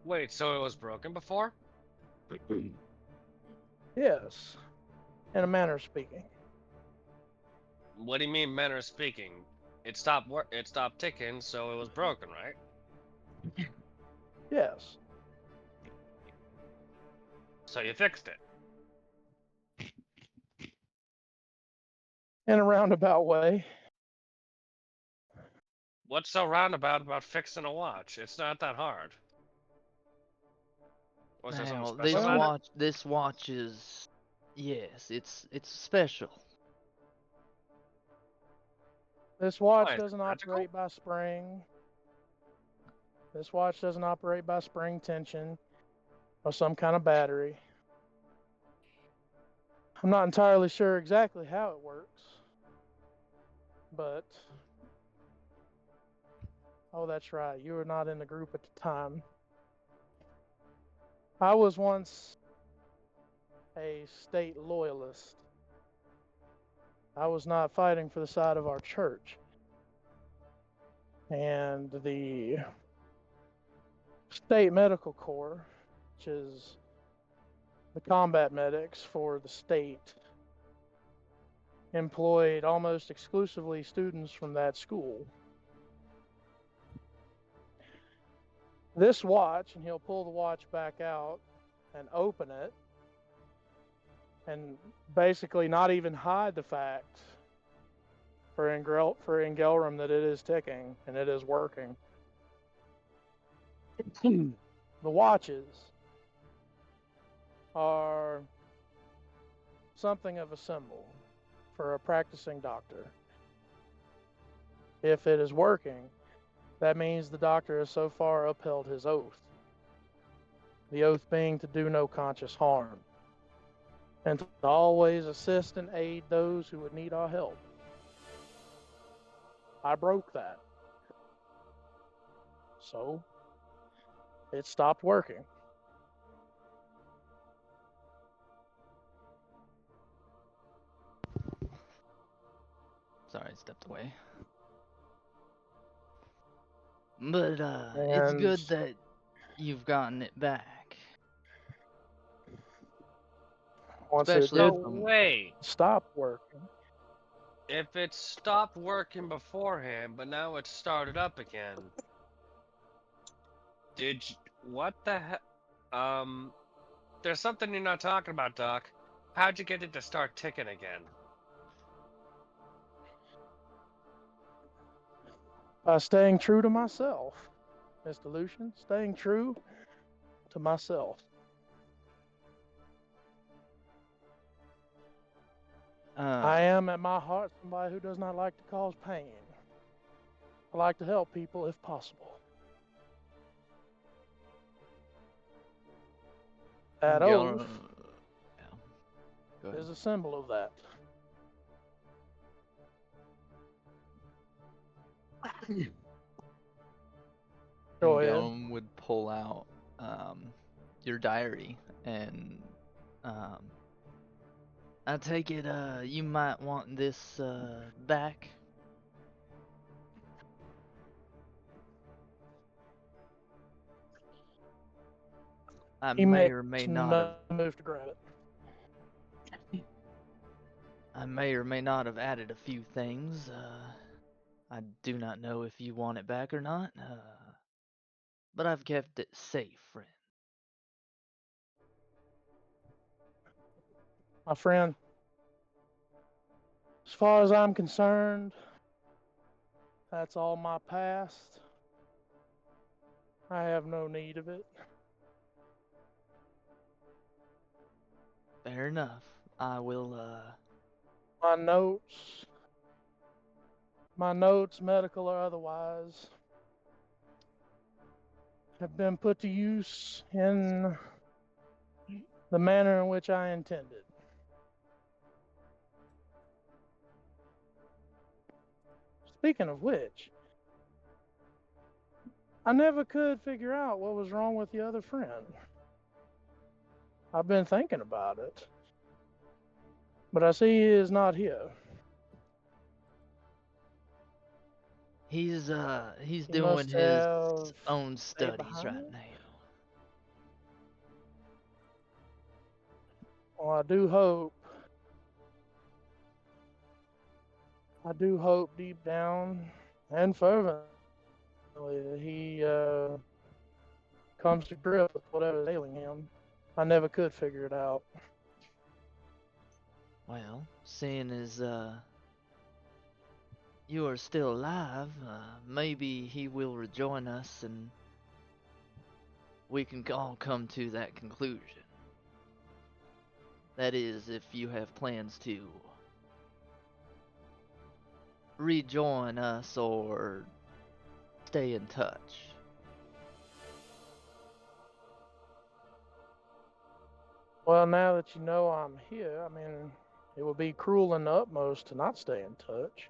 Wait, so it was broken before? yes, in a manner of speaking. What do you mean, manner of speaking? It stopped ticking, so it was broken, right? Yes. So you fixed it. In a roundabout way. What's so roundabout about fixing a watch? It's not that hard. Was there something Now, special about it? this watch is, yes, it's special. This watch Why, is it doesn't magical? operate by spring. This watch doesn't operate by spring tension or some kind of battery. I'm not entirely sure exactly how it works, but oh, that's right. You were not in the group at the time. I was once a state loyalist. I was not fighting for the side of our church. And the state medical corps, which is the combat medics for the state, employed almost exclusively students from that school. This watch, and he'll pull the watch back out and open it, and basically not even hide the fact for Engelram that it is ticking and it is working. The watches are something of a symbol for a practicing doctor. If it is working, that means the doctor has so far upheld his oath. The oath being to do no conscious harm, and to always assist and aid those who would need our help. I broke that. So, it stopped working. Sorry, I stepped away. But it's And good that you've gotten it back. once it Especially did So from wait, stop working, if it stopped working beforehand, but now it started up again, did you, what the heck? There's something you're not talking about, Doc. How'd you get it to start ticking again? by staying true to myself, Mr. Lucian, staying true to myself. I am at my heart somebody who does not like to cause pain. I like to help people if possible. That oath yeah. Go ahead. is a symbol of that. Go And ahead. Gellum would pull out your diary and I take it you might want this back. I He may makes or may not no have move to grab it. I may or may not have added a few things. I do not know if you want it back or not. But I've kept it safe, friend. My friend, as far as I'm concerned, that's all my past. I have no need of it. Fair enough. I will My notes, medical or otherwise, have been put to use in the manner in which I intended. Speaking of which, I never could figure out what was wrong with the other friend. I've been thinking about it, but I see he is not here. he's He doing must his have own stayed studies right behind. now. Well, I do hope deep down and fervently that he comes to grip with whatever's ailing him. I never could figure it out. Well, seeing as you are still alive, maybe he will rejoin us and we can all come to that conclusion. That is, if you have plans to rejoin us or stay in touch. Well, now that you know I'm here, I mean, it would be cruel in the utmost to not stay in touch.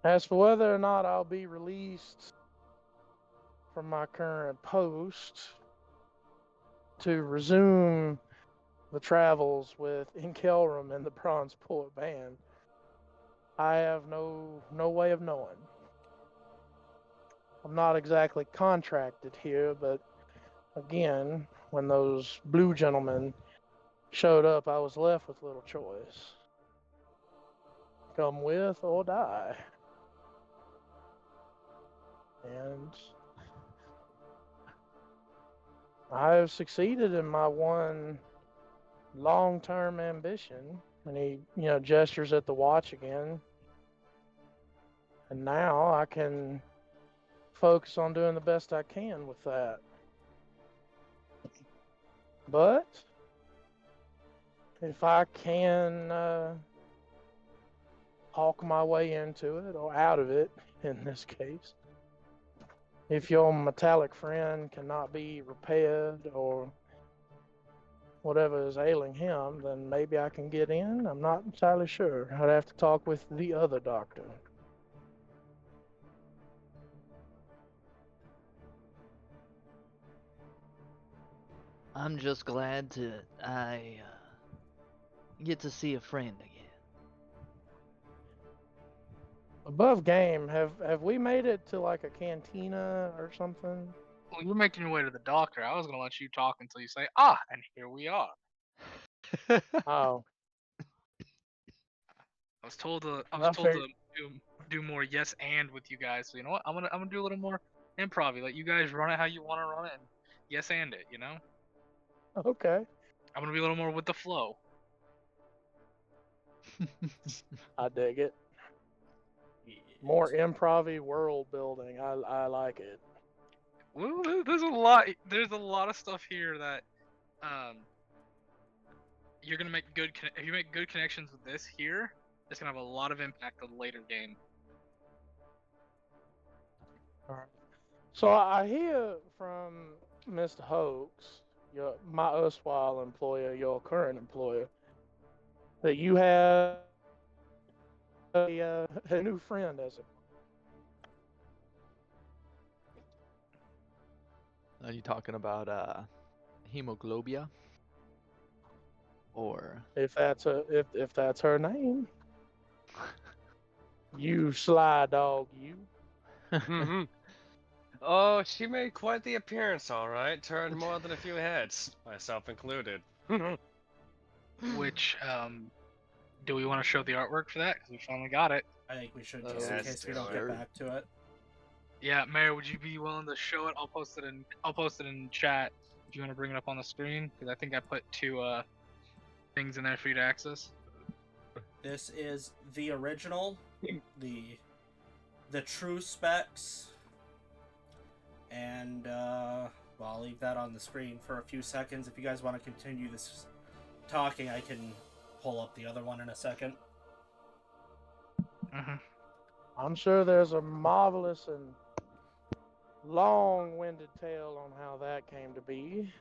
As for whether or not I'll be released from my current post to resume the travels with Inkelrum and the Bronze Port Band, I have no way of knowing. I'm not exactly contracted here, but again, when those blue gentlemen showed up, I was left with little choice. Come with or die. And I have succeeded in my one long-term ambition. And he, gestures at the watch again. And now I can focus on doing the best I can with that. But if I can talk my way into it, or out of it in this case, If your metallic friend cannot be repaired or whatever is ailing him, then maybe I can get in. I'm not entirely sure. I'd have to talk with the other doctor. I'm just glad I get to see a friend again. Above game, have we made it to like a cantina or something? Well, you're making your way to the doctor. I was gonna let you talk until you say, and here we are. Oh, I was told to I figured. do more yes and with you guys. So you know what? I'm gonna do a little more improv. Let you guys run it how you want to run it, and yes and it. You know, Okay, I'm gonna be a little more with the flow. I dig it. More improv-y world building. I like it. Well, there's a lot. There's a lot of stuff here that um you're gonna make good. If you make good connections with this here, it's gonna have a lot of impact on the later game. All right. So I hear from Mr. Hoax, my erstwhile employer, your current employer, that you have a new friend as it. Are you talking about hemoglobia? Or If that's her name, you sly dog, you. Mm-hmm. Oh, she made quite the appearance, all right. Turned more than a few heads, myself included. Which do we want to show the artwork for that? Because we finally got it. I think we should, just in Let's case we do don't it. get back to it. Yeah, Mayor, would you be willing to show it? I'll post it in chat if you want to bring it up on the screen, because I think I put two things in there for you to access. This is the original, the true specs, and well, I'll leave that on the screen for a few seconds. If you guys want to continue this talking, I can pull up the other one in a second. Mm-hmm. I'm sure there's a marvelous and long-winded tale on how that came to be.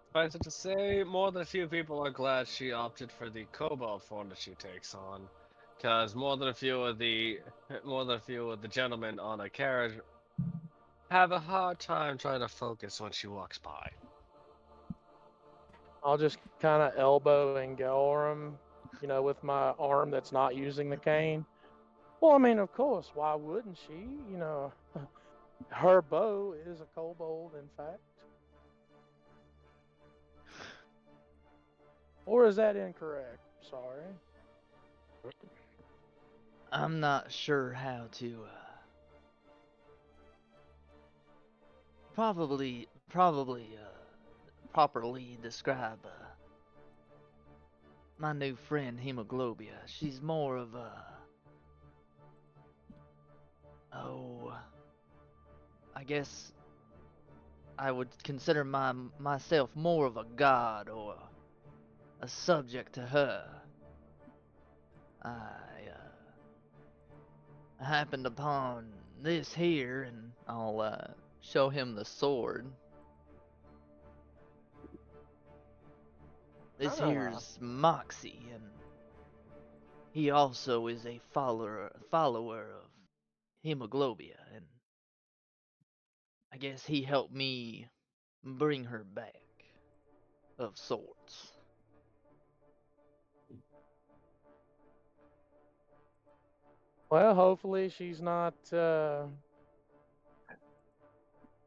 Suffice it to say, more than a few people are glad she opted for the cobalt form that she takes on, because more than a few of the gentlemen on a carriage have a hard time trying to focus when she walks by. I'll just kind of elbow and Gorham, with my arm that's not using the cane. Well, I mean, of course, why wouldn't she? Her bow is a kobold, in fact. Or is that incorrect? Sorry. I'm not sure how to probably properly describe my new friend Hemoglobia. She's more of a I guess I would consider myself more of a god or a subject to her. I happened upon this here, and I'll show him the sword. This here's Moxie, and he also is a follower of Hemoglobia, and I guess he helped me bring her back, of sorts. Well, hopefully she's not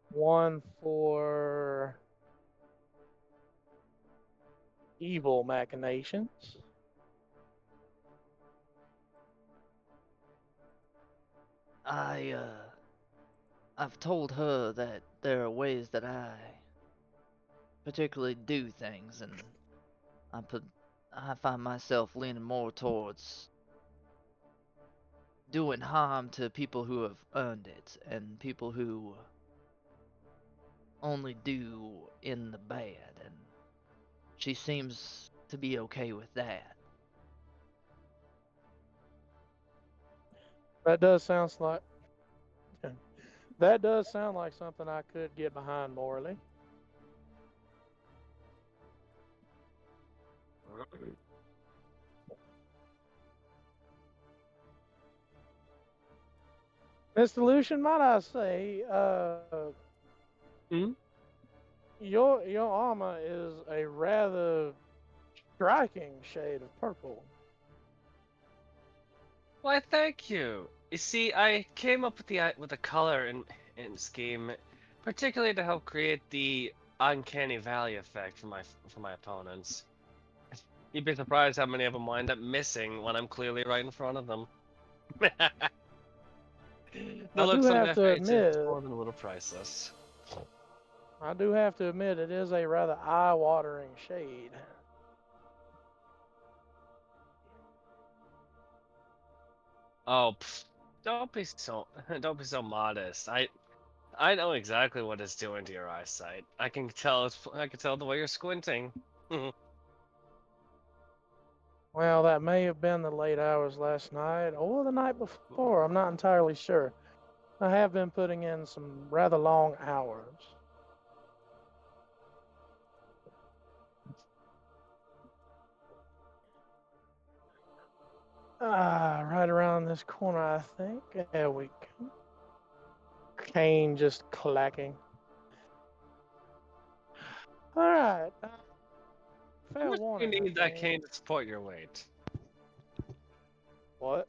one for evil machinations. I've told her that there are ways that I particularly do things, and I find myself leaning more towards doing harm to people who have earned it, and people who only do in the bad, and she seems to be okay with that. That does sounds like that does sound like something I could get behind morally. Mr. Lucian, might I say, Hmm? your armor is a rather striking shade of purple. Why, thank you. You see, I came up with the color and scheme, particularly to help create the uncanny valley effect for my opponents. You'd be surprised how many of them wind up missing when I'm clearly right in front of them. The I do looks on have their to faces admit, more than a little priceless. it is a rather eye-watering shade. Oh, don't be so modest. I know exactly what it's doing to your eyesight. I can tell the way you're squinting. Well, that may have been the late hours last night or the night before. I'm not entirely sure. I have been putting in some rather long hours. Right around this corner, I think. There we go. Cane just clacking. All right. How Fair much do you warning, I need that think. cane to support your weight? What?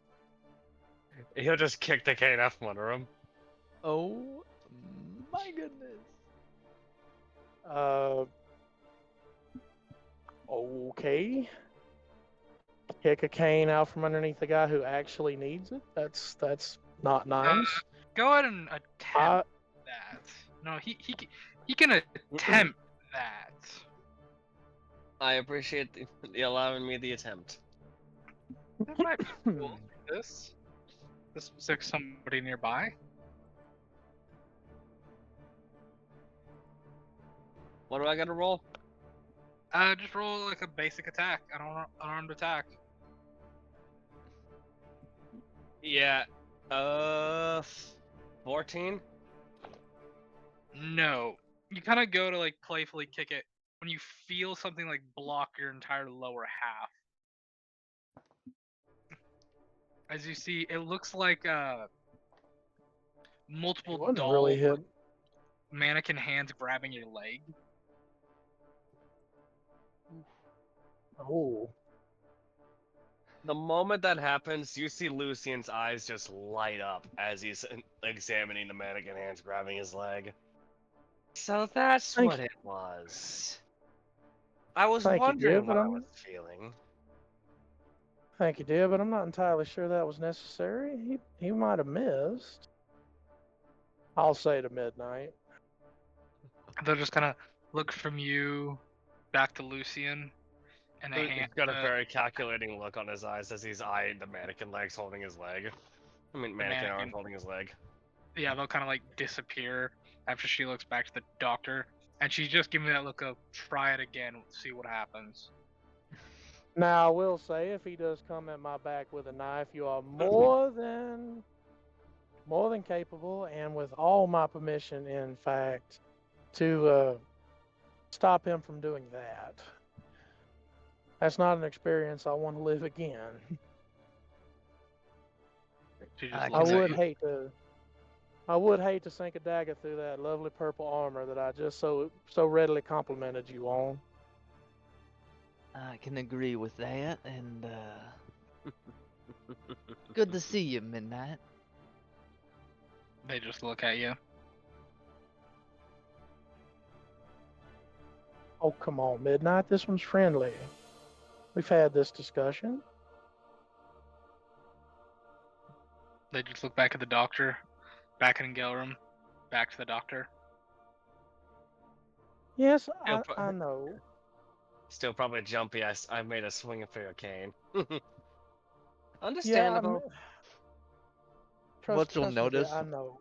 He'll just kick the cane out from under him. Oh my goodness. Uh, okay. Kick a cane out from underneath the guy who actually needs it. That's not nice. Go ahead and attempt I that. No, he can attempt that. I appreciate the allowing me the attempt. That might be cool. This looks like somebody nearby. What do I gotta roll? Just roll like a basic attack. Unarmed attack. Yeah. 14? No. You kind of go to like playfully kick it when you feel something like block your entire lower half. As you see, it looks like he multiple wasn't doll really hit. mannequin hands grabbing your leg. Oh, The moment that happens, you see Lucian's eyes just light up as he's examining the mannequin hands grabbing his leg. So that's Thank what you. it was. I was Thank you, dear, wondering but what I was feeling. I'm not entirely sure that was necessary. He might have missed. I'll say to midnight. They'll just kind of look from you back to Lucian, and they He's got a very calculating look on his eyes as he's eyeing the mannequin legs holding his leg. I mean, mannequin arm holding his leg. yeah, they'll kind of like disappear after she looks back to the doctor, and she's just giving me that look of try it again, see what happens. Now, I will say, if he does come at my back with a knife, you are more than capable, and with all my permission, in fact, to stop him from doing that. That's not an experience I want to live again. She I just I looks can at would you. hate to. I would hate to sink a dagger through that lovely purple armor that I just so readily complimented you on. I can agree with that, and good to see you, Midnight. They just look at you. Oh, come on, Midnight. This one's friendly. We've had this discussion. They just look back at the doctor, back in Gelram, back to the doctor. Yes, Still, I know. still probably jumpy. I made a swing for your cane. Yeah, Understandable. What you'll trust me, dear, notice I know.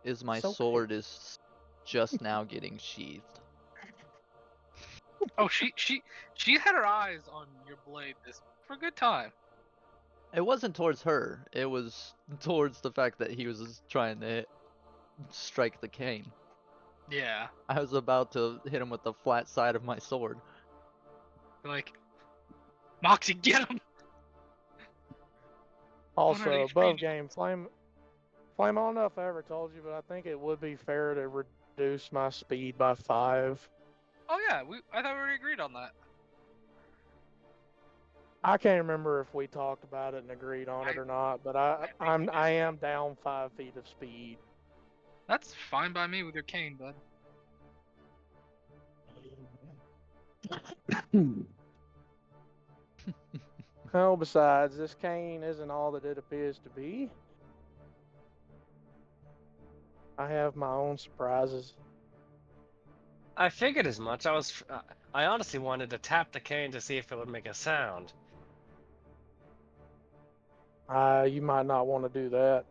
is my It's okay. sword is just now getting sheathed. Oh, she had her eyes on your blade this for a good time. It wasn't towards her. It was towards the fact that he was just trying to strike the cane. Yeah. I was about to hit him with the flat side of my sword. Like, Moxie, get him! Also, 100 above HP. game flame. Flame, I don't know if I ever told you, but I think it would be fair to reduce my speed by 5. Oh yeah, I thought we already agreed on that. I can't remember if we talked about it and agreed on it or not, but I am down 5 feet of speed. That's fine by me with your cane, bud. Oh, besides, this cane isn't all that it appears to be. I have my own surprises. I figured as much. I honestly wanted to tap the cane to see if it would make a sound. You might not want to do that.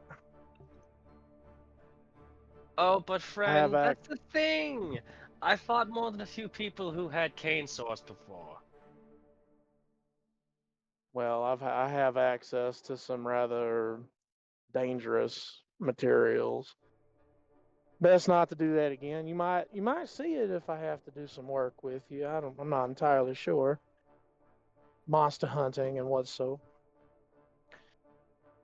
Oh, but friend, ac- that's the thing! I fought more than a few people who had cane swords before. Well, I have access to some rather dangerous materials. Best not to do that again. You might see it if I have to do some work with you. I'm not entirely sure. Monster hunting and what so.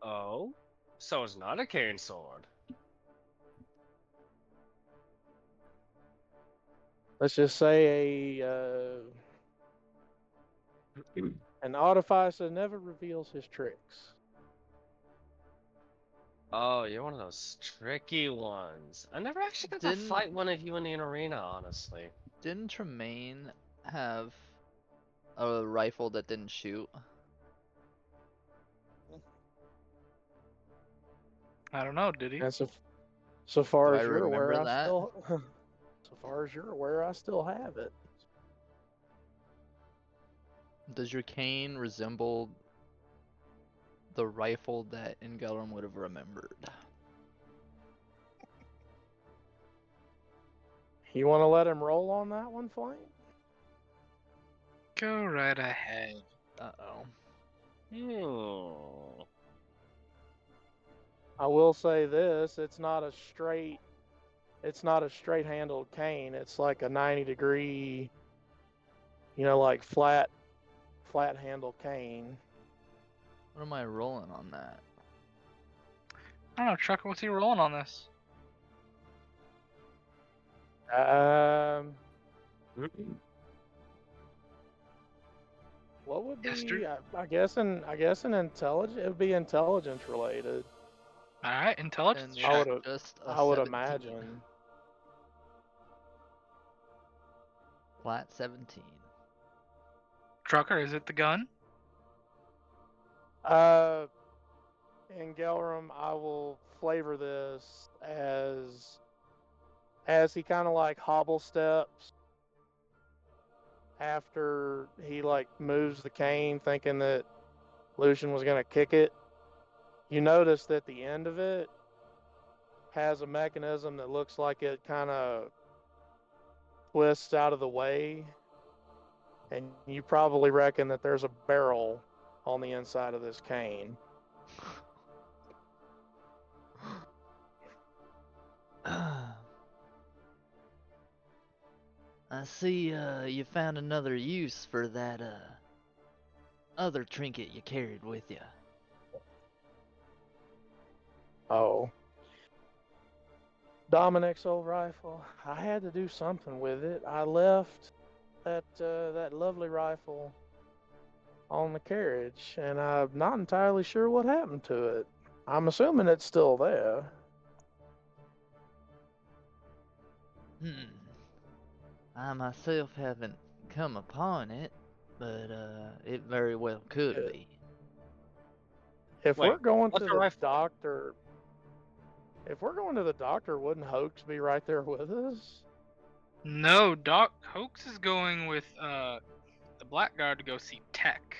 Oh? So it's not a cane sword. Let's just say an artificer never reveals his tricks. Oh, you're one of those tricky ones. I never actually got to Didn't- fight one of you in an arena, honestly. Didn't Tremaine have a rifle that didn't shoot? I don't know, did he? And so far Do as I you're aware, remember that? so far as you're aware, I still have it. Does your cane resemble the rifle that Ingellum would have remembered? You want to let him roll on that one, Flame? Go right ahead. Uh-oh. Hmm. I will say this: it's not a straight handled cane. It's like a 90-degree, like flat handle cane. What am I rolling on that? I don't know, Trucker, what's he rolling on this? What would be? History? I guess an intelligence. It would be intelligence related. Alright, intelligence And check. it's just a I would 17. imagine. Flat 17. Trucker, is it the gun? In Gelram, I will flavor this as he kind of like hobble steps after he like moves the cane, thinking that Lucian was gonna kick it. You notice that the end of it has a mechanism that looks like it kind of twists out of the way, and you probably reckon that there's a barrel on the inside of this cane. I see you found another use for that other trinket you carried with you. Oh. Dominic's old rifle. I had to do something with it. I left that lovely rifle on the carriage, and I'm not entirely sure what happened to it. I'm assuming it's still there. I myself haven't come upon it, but it very well could Yeah. be. If Wait, we're going to what's the the rifle? doctor, wouldn't Hoax be right there with us? No, Doc Hoax is going with the Blackguard to go see Tech.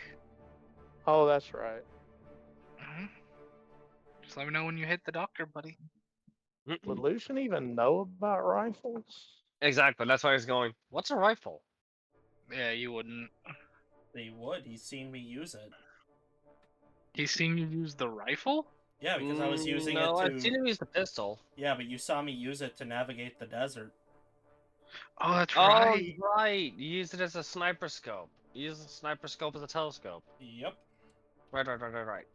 Oh, that's right. Mhm. Just let me know when you hit the doctor, buddy. Would Lucian even know about rifles? Exactly. That's why he's going. What's a rifle? Yeah, you wouldn't. They would. He's seen me use it. He's seen you use the rifle? Yeah, because I was using no, it I've seen to. him use the pistol. Yeah, but you saw me use it to navigate the desert. Oh, that's Oh, right. right. You use it as a sniper scope. You use the sniper scope as a telescope. Yep. Right.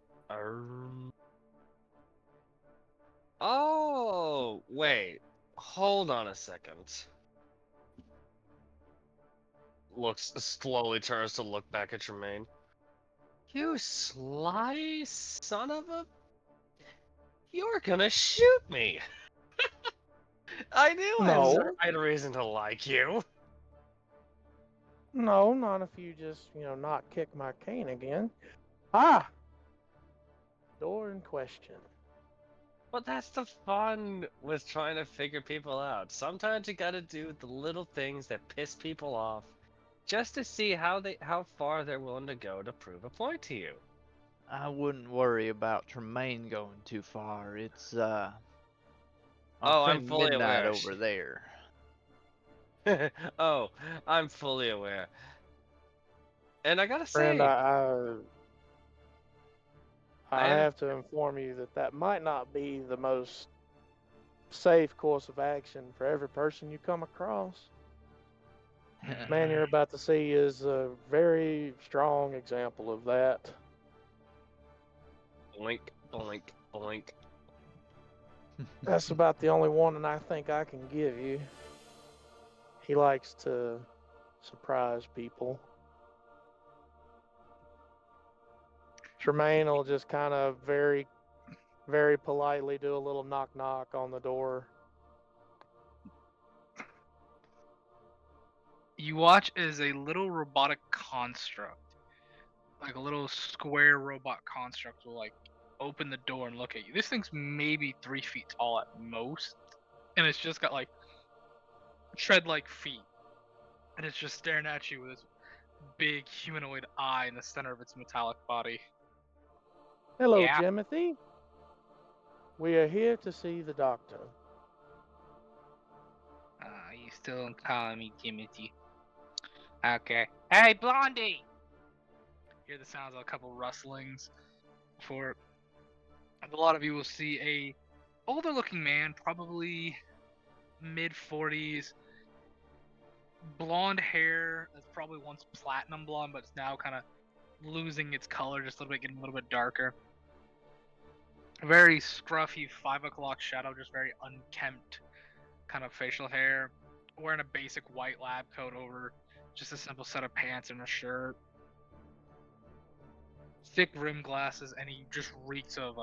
Oh, wait. Hold on a second. Slowly turns to look back at Tremaine. You sly son of a... You're gonna shoot me! I knew No. I had a reason to like you. No, not if you just, not kick my cane again. Ah! Door in question. But that's the fun with trying to figure people out. Sometimes you gotta do the little things that piss people off, just to see how far they're willing to go to prove a point to you. I wouldn't worry about Tremaine going too far. It's our Oh, I'm friend fully Midnight aware. over there. Oh, I'm fully aware. And I gotta Friend, say, I have to inform you that that might not be the most safe course of action for every person you come across. The man you're about to see is a very strong example of that. blink, blink, blink. That's about the only one that I think I can give you. He likes to surprise people. Tremaine will just kind of very, very politely do a little knock knock on the door. You watch as a little robotic construct, like a little square robot construct, will like open the door and look at you. This thing's maybe 3 feet tall at most, and it's just got like tread-like feet, and it's just staring at you with its big humanoid eye in the center of its metallic body. Hello, Yeah. Jimothy. We are here to see the doctor. You still calling me Timothy? Okay. Hey, Blondie! Hear the sounds of a couple rustlings before a lot of you will see a older looking man, probably mid 40s, blonde hair that's probably once platinum blonde, but it's now kind of losing its color just a little bit, getting a little bit darker. Very scruffy 5 o'clock shadow, just very unkempt kind of facial hair. Wearing a basic white lab coat over just a simple set of pants and a shirt. Thick rim glasses, and he just reeks of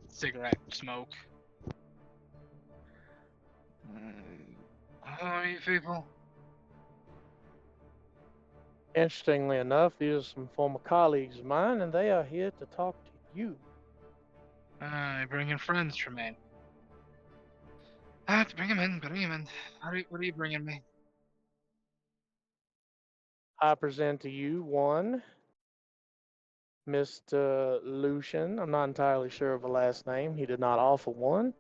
cigarette smoke. How are you people? Interestingly enough, these are some former colleagues of mine, and they are here to talk to you. You bring in friends, Tremaine. Bring him in, bring him in. What are you bringing me? I present to you one, Mr. Lucian. I'm not entirely sure of a last name. He did not offer one.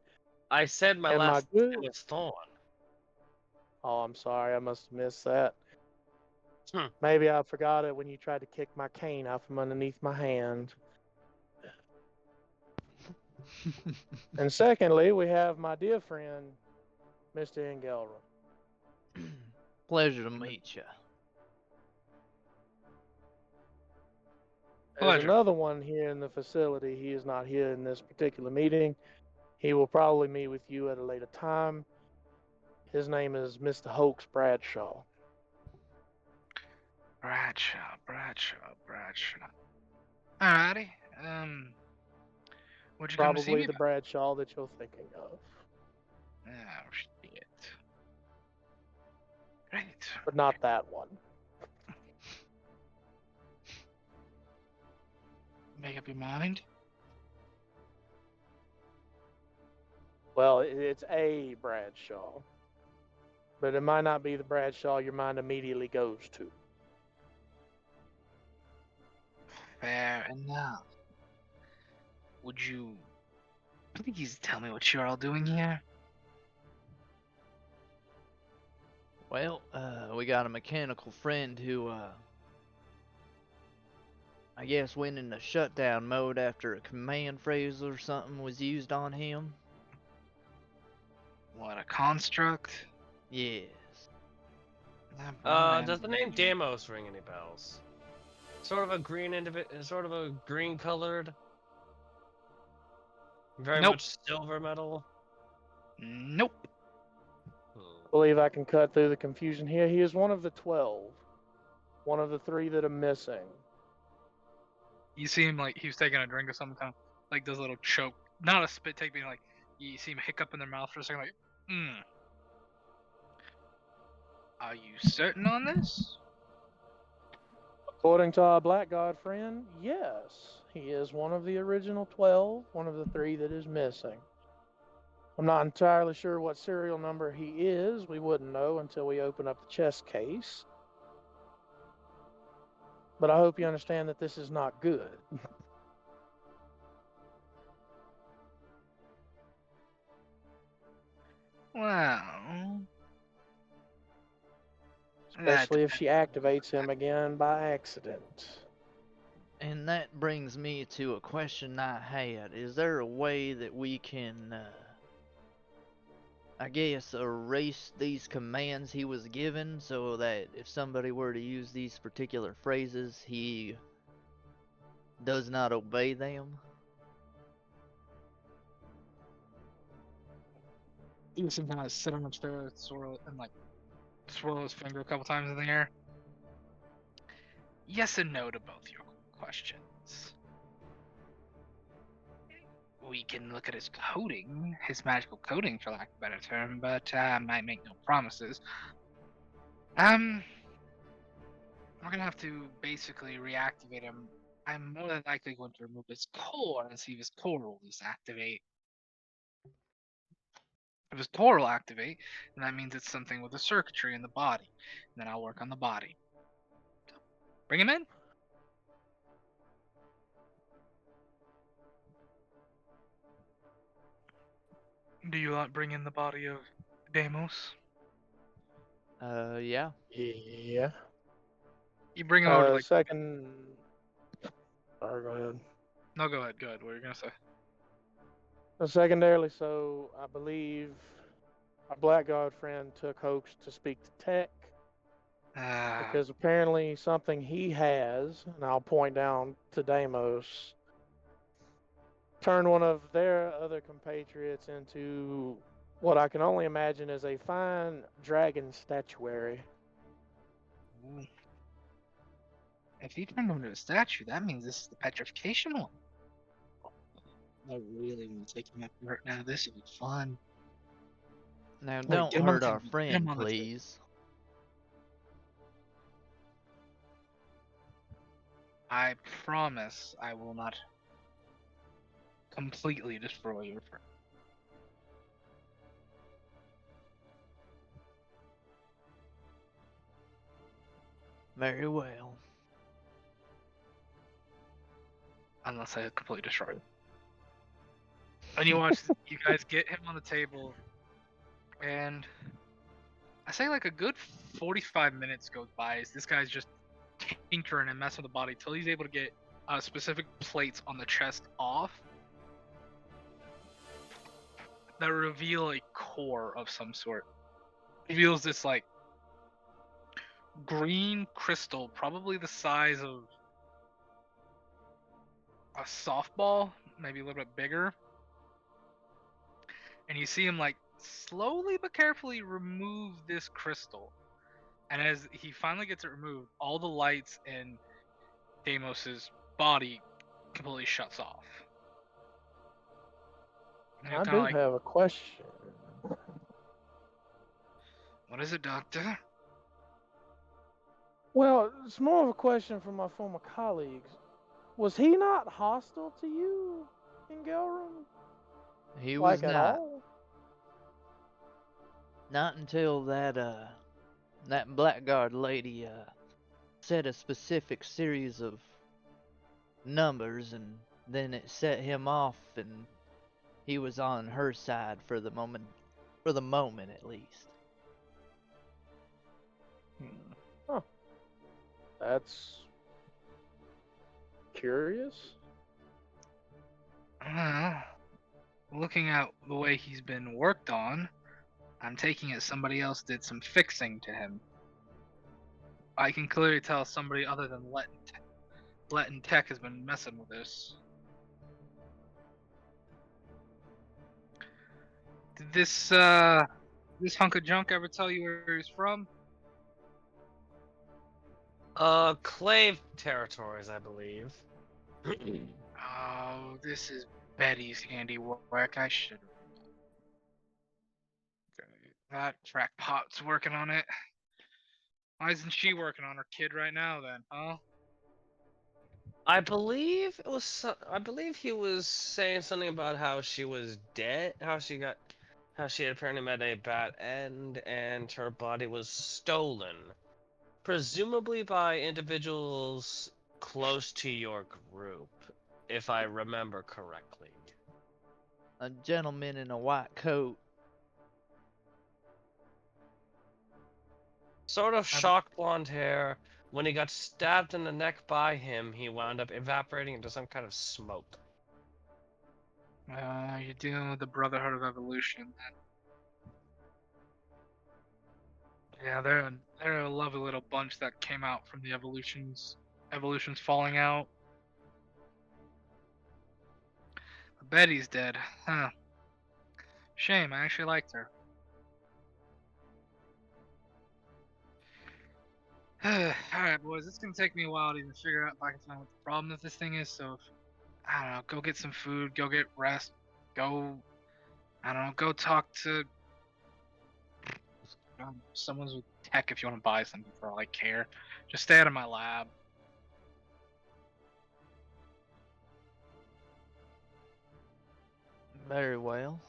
I said my And my last good. name was Thorn. Oh, I'm sorry. I must have missed that. Hmm. Maybe I forgot it when you tried to kick my cane out from underneath my hand. And secondly, we have my dear friend, Mr. Engelra. Pleasure to meet you. There's Pleasure. another one here in the facility. He is not here in this particular meeting. He will probably meet with you at a later time. His name is Mr. Hoax Bradshaw. Bradshaw. Alrighty. Would you come to see Probably me the about? Bradshaw that you're thinking of, Oh, shit. Great. but not that one. Make up your mind. Well, it's a Bradshaw, but it might not be the Bradshaw your mind immediately goes to. Fair enough. Would you Please tell me what you're all doing here. Well, we got a mechanical friend who, I guess went into shutdown mode after a command phrase or something was used on him. What, a construct? Yes. Does the name Deimos ring any bells? Sort of a green colored, very Nope. much silver metal. Nope. I believe I can cut through the confusion here. He is one of the 12. One of the 3 that are missing. You see him like he was taking a drink or something, kind of like does a little choke, not a spit take, being like you see him hiccup in their mouth for a second, like, Are you certain on this? According to our Black God friend, yes. He is one of the original 12, one of the 3 that is missing. I'm not entirely sure what serial number he is. We wouldn't know until we open up the chest case. But I hope you understand that this is not good. Well, Especially if she activates him again by accident. And that brings me to a question I had. Is there a way that we can, I guess, erase these commands he was given so that if somebody were to use these particular phrases, he does not obey them? you see him kind of sit on the chair, swirl, and like swirl his finger a couple times in the air. Yes and no to both your questions. We can look at his coding, his magical coding, for lack of a better term, but might make no promises. We're gonna have to basically reactivate him. I'm more than likely going to remove his core and see if his core will disactivate. If his core will activate, then that means it's something with the circuitry in the body. And then I'll work on the body. So, bring him in. Do you want to bring in the body of Deimos? Yeah. Yeah. You bring him over to like. Second. Sorry, go ahead. No, go ahead. Go ahead. What are you gonna say? Secondarily, so I believe our Black God friend took Hoax to speak to Tech because apparently something he has, and I'll point down to Deimos, turned one of their other compatriots into what I can only imagine is a fine dragon statuary. Ooh. If he turned him into a statue, that means this is the petrification one. I really want to take him after right now. This will be fun. Now, Wait, don't get him on hurt the our table. Get friend, him on the table. please. I promise I will not completely destroy your friend. Very well. Unless I completely destroy him. And you watch, you guys get him on the table, and I say like a good 45 minutes goes by as this guy's just tinkering and messing with the body till he's able to get specific plates on the chest off that reveal a core of some sort. Reveals this like green crystal, probably the size of a softball, maybe a little bit bigger. And you see him like slowly but carefully remove this crystal. And as he finally gets it removed, all the lights in Deimos's body completely shuts off. And I do have a question. What is it, Doctor? Well, it's more of a question from my former colleagues. Was he not hostile to you in Gelrum? He Like was at not. all? Not until that blackguard lady, said a specific series of numbers, and then it set him off, and he was on her side for the moment at least. That's curious. Looking at the way he's been worked on, I'm taking it somebody else did some fixing to him. I can clearly tell somebody other than Letton Tech has been messing with this. Did this hunk of junk ever tell you where he's from? Clave territories, I believe. Oh, this is Betty's handiwork. I should. That crackpot's working on it. Why isn't she working on her kid right now then, huh? I believe it was. I believe he was saying something about how she was dead. How she had apparently met a bad end, and her body was stolen, presumably by individuals close to your group, if I remember correctly. A gentleman in a white coat. Sort of shock blonde hair. When he got stabbed in the neck by him, he wound up evaporating into some kind of smoke. You're dealing with the Brotherhood of Evolution. Yeah, they're a lovely little bunch that came out from the evolutions falling out. Betty's dead, huh? Shame. I actually liked her. Alright, boys, it's gonna take me a while to even figure out if I can find what the problem of this thing is, so I don't know, go get some food, go get rest, go, I don't know, go talk to someone's with tech if you want to buy something for all I care. Just stay out of my lab. Very well.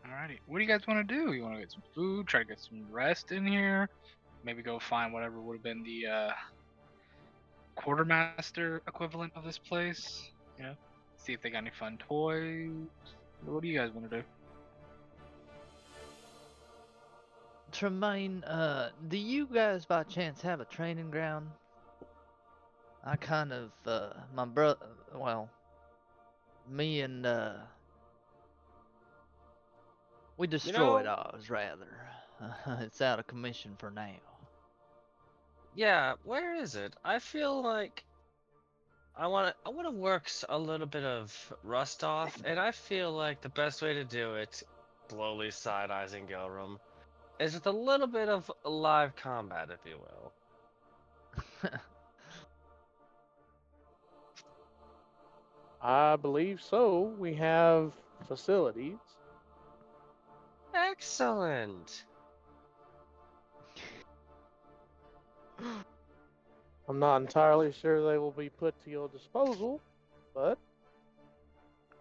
Alrighty, what do you guys want to do? You want to get some food, try to get some rest in here, maybe go find whatever would have been the quartermaster equivalent of this place, you know, see if they got any fun toys. What do you guys want to do? Tremaine, do you guys by chance have a training ground? I kind of, my brother, well, me and, we destroyed ours, rather. It's out of commission for now. Yeah, where is it? I feel like I want to work a little bit of rust off, and I feel like the best way to do it, slowly side-eyeing Gilrum, is with a little bit of live combat, if you will. I believe so. We have facilities. Excellent. I'm not entirely sure they will be put to your disposal, but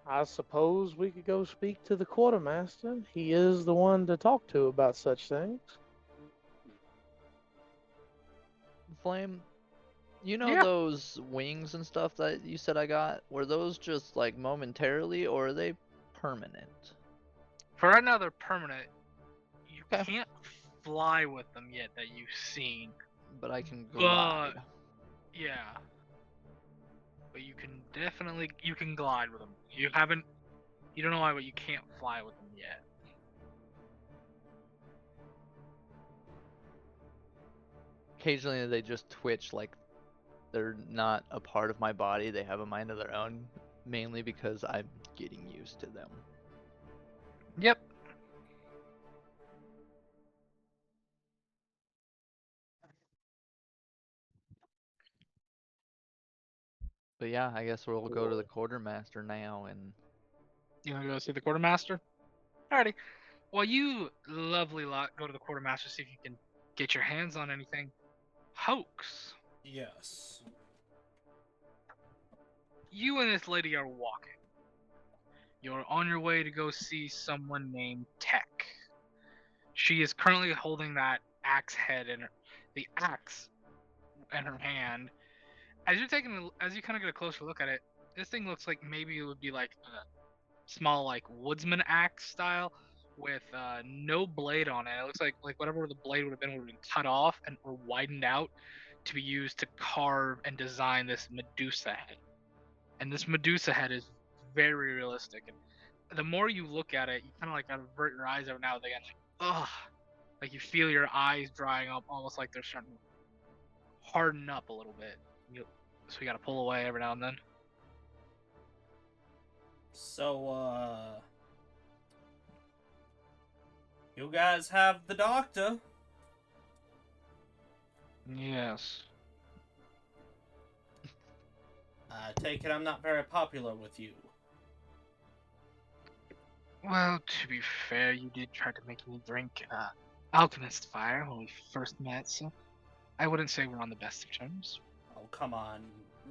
I suppose we could go speak to the quartermaster. He is the one to talk to about such things. Flame, you know Yeah. those wings and stuff that you said I got? Were those just like momentarily or are they permanent? For right now, they're permanent. You Okay. can't fly with them yet that you've seen. But I can glide. Yeah. But you can definitely glide with them. You don't know why, but you can't fly with them yet. Occasionally they just twitch like they're not a part of my body. They have a mind of their own, mainly because I'm getting used to them. Yep. But yeah, I guess we'll go to the quartermaster now and You wanna go see the quartermaster? Alrighty. Well, you lovely lot go to the quartermaster, see if you can get your hands on anything. Hoax. Yes. You and this lady are walking. You're on your way to go see someone named Tech. She is currently holding that axe head in the axe in her hand. As you kind of get a closer look at it, This thing looks like maybe it would be like a small like woodsman axe style with no blade on it. It looks like whatever the blade would have been cut off and or widened out to be used to carve and design this Medusa head. And this Medusa head is very realistic. And the more you look at it, you kind of like avert your eyes every now and again, like ugh, like you feel your eyes drying up, almost like they're starting to harden up a little bit. So you got to pull away every now and then. So, you guys have the doctor. Yes. I take it I'm not very popular with you. Well, to be fair, you did try to make me drink alchemist fire when we first met, so I wouldn't say we're on the best of terms. Oh, come on.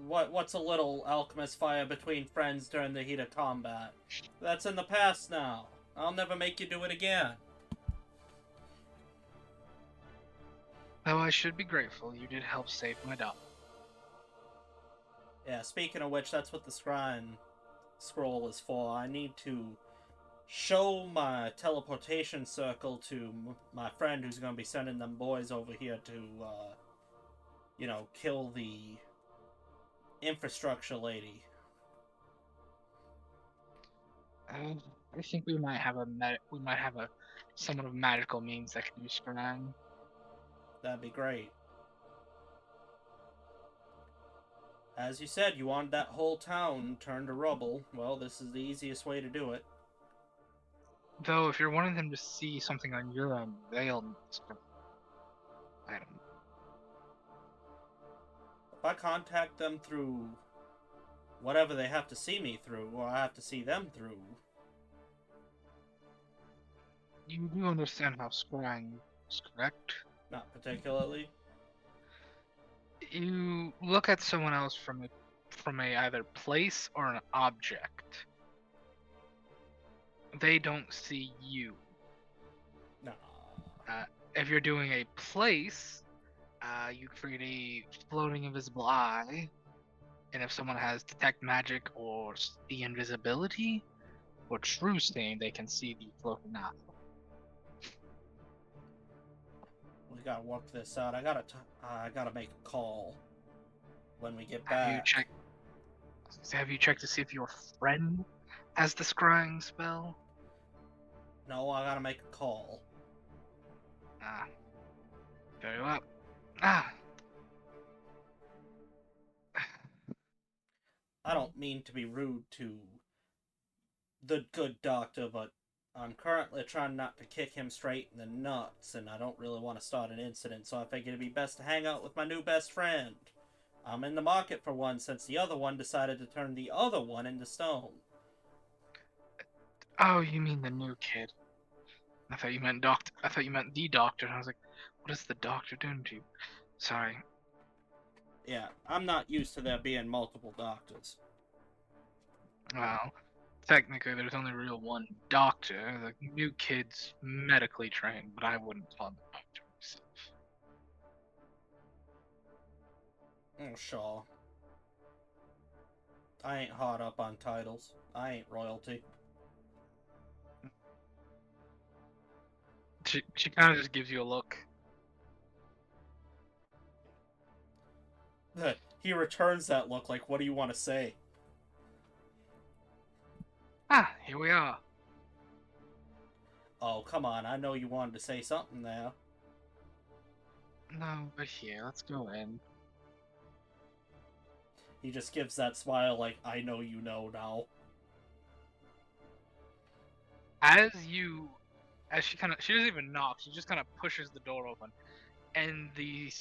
What's a little alchemist fire between friends during the heat of combat? That's in the past now. I'll never make you do it again. Though I should be grateful, you did help save my dog. Yeah, speaking of which, that's what the Scrying scroll is for. I need to show my teleportation circle to my friend who's going to be sending them boys over here to, kill the infrastructure lady. I think we might have a somewhat of magical means that can do scrying. That'd be great. As you said, you wanted that whole town turned to rubble. Well, this is the easiest way to do it. Though, if you're wanting them to see something on your end, they'll. I don't know. If I contact them through whatever they have to see me through, or I have to see them through. You do understand how scrying is, correct? Not particularly. You look at someone else from a either place or an object. They don't see you. Nah. If you're doing a place, you create a floating invisible eye, and if someone has detect magic or see invisibility or true seeing, they can see the floating eye. We gotta work this out. I gotta make a call when we get Have back. Have you checked to see if your friend has the scrying spell? No, I gotta make a call. Ah. Very well. Ah. I don't mean to be rude to the good doctor, but I'm currently trying not to kick him straight in the nuts, and I don't really want to start an incident, so I figured it'd be best to hang out with my new best friend. I'm in the market for one since the other one decided to turn the other one into stone. Oh, you mean the new kid? I thought you meant the doctor. I was like, what is the doctor doing to you? Sorry. Yeah, I'm not used to there being multiple doctors. Well, technically, there's only real one doctor. The new kid's medically trained, but I wouldn't call him a doctor myself. Oh, sure. I ain't hard up on titles. I ain't royalty. She kind of just gives you a look. He returns that look like, what do you want to say? Ah, here we are. Oh, come on, I know you wanted to say something there. No, but here, let's go in. He just gives that smile like, I know you know now. As she doesn't even knock, she just kind of pushes the door open, and the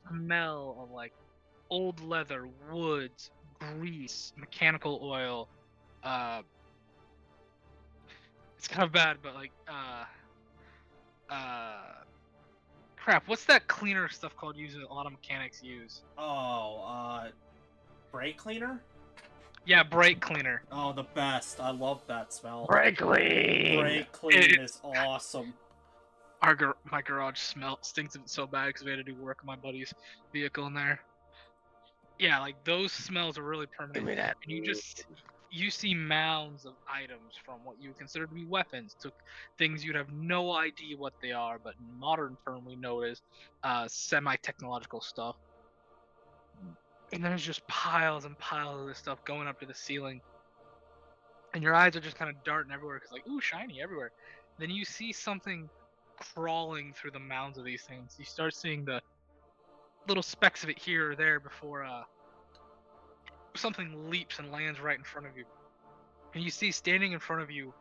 smell of like old leather, woods, grease, mechanical oil, it's kind of bad, but like crap, what's that cleaner stuff called a lot of mechanics use? Oh, brake cleaner? Yeah, brake cleaner. Oh, the best. I love that smell. Brake clean. Brake clean is awesome. My garage stinks of it so bad because we had to do work on my buddy's vehicle in there. Yeah, like those smells are really permanent. Give me that. And you see mounds of items from what you would consider to be weapons to things you'd have no idea what they are, but in modern term we know as semi-technological stuff. And there's just piles and piles of this stuff going up to the ceiling. And your eyes are just kind of darting everywhere because, like, ooh, shiny everywhere. Then you see something crawling through the mounds of these things. You start seeing the little specks of it here or there before something leaps and lands right in front of you. And you see standing in front of you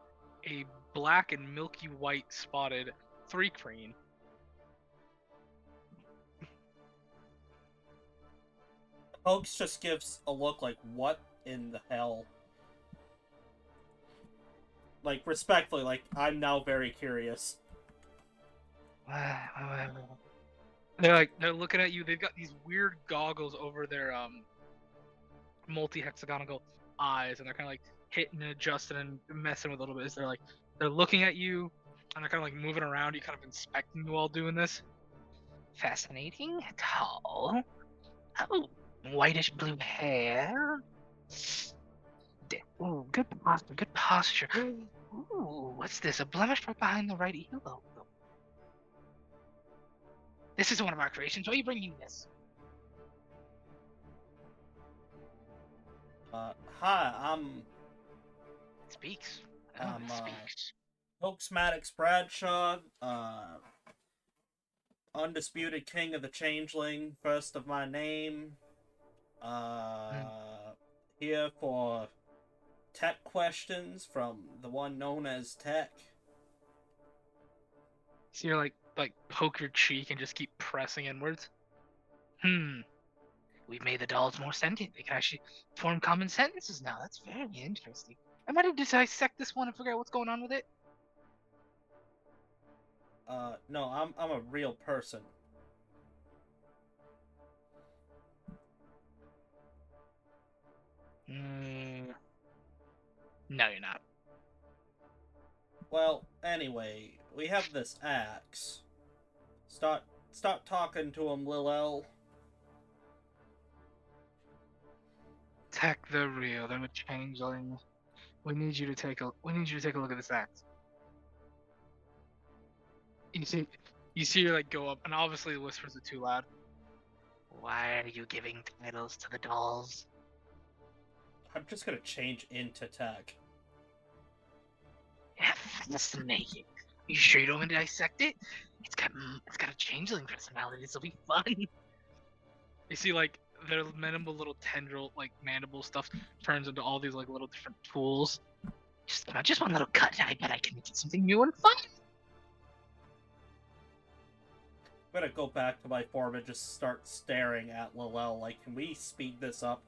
a black and milky white spotted 3-crane. Pokes just gives a look like, what in the hell? Like, respectfully, like, I'm now very curious. They're looking at you. They've got these weird goggles over their multi-hexagonal eyes, and they're kind of like hitting and adjusting and messing with a little bit. So they're looking at you, and they're kind of like moving around you, kind of inspecting you while doing this. Fascinating, tall, oh, whitish blue hair. Ooh, good posture, good posture. Ooh, what's this? A blemish right behind the right earlobe. This is one of our creations. Why are you bringing this? Hi, I'm Speaks. Speaks. Pokes Maddox Bradshaw, undisputed king of the changeling, first of my name. Here for tech questions from the one known as Tech. So you're like poke your cheek and just keep pressing inwards. We've made the dolls more sentient. They can actually form common sentences now. That's very interesting. I'm ready to dissect this one and figure out what's going on with it. No, I'm a real person. No, you're not. Well, anyway, we have this axe. Start talking to him, Lil L. Tech the real. They're a changeling. We need you to take a look at this axe. You see her like go up, and obviously the whispers are too loud. Why are you giving titles to the dolls? I'm just gonna change into Tech. Yeah, fascinating. You sure you don't want to dissect it? It's got a changeling personality. This'll be fun. You see, like their mandible little tendril, like mandible stuff, turns into all these like little different tools. Just one little cut, and I bet I can make it something new and fun. I'm gonna go back to my form and just start staring at Lil L. Like, can we speed this up?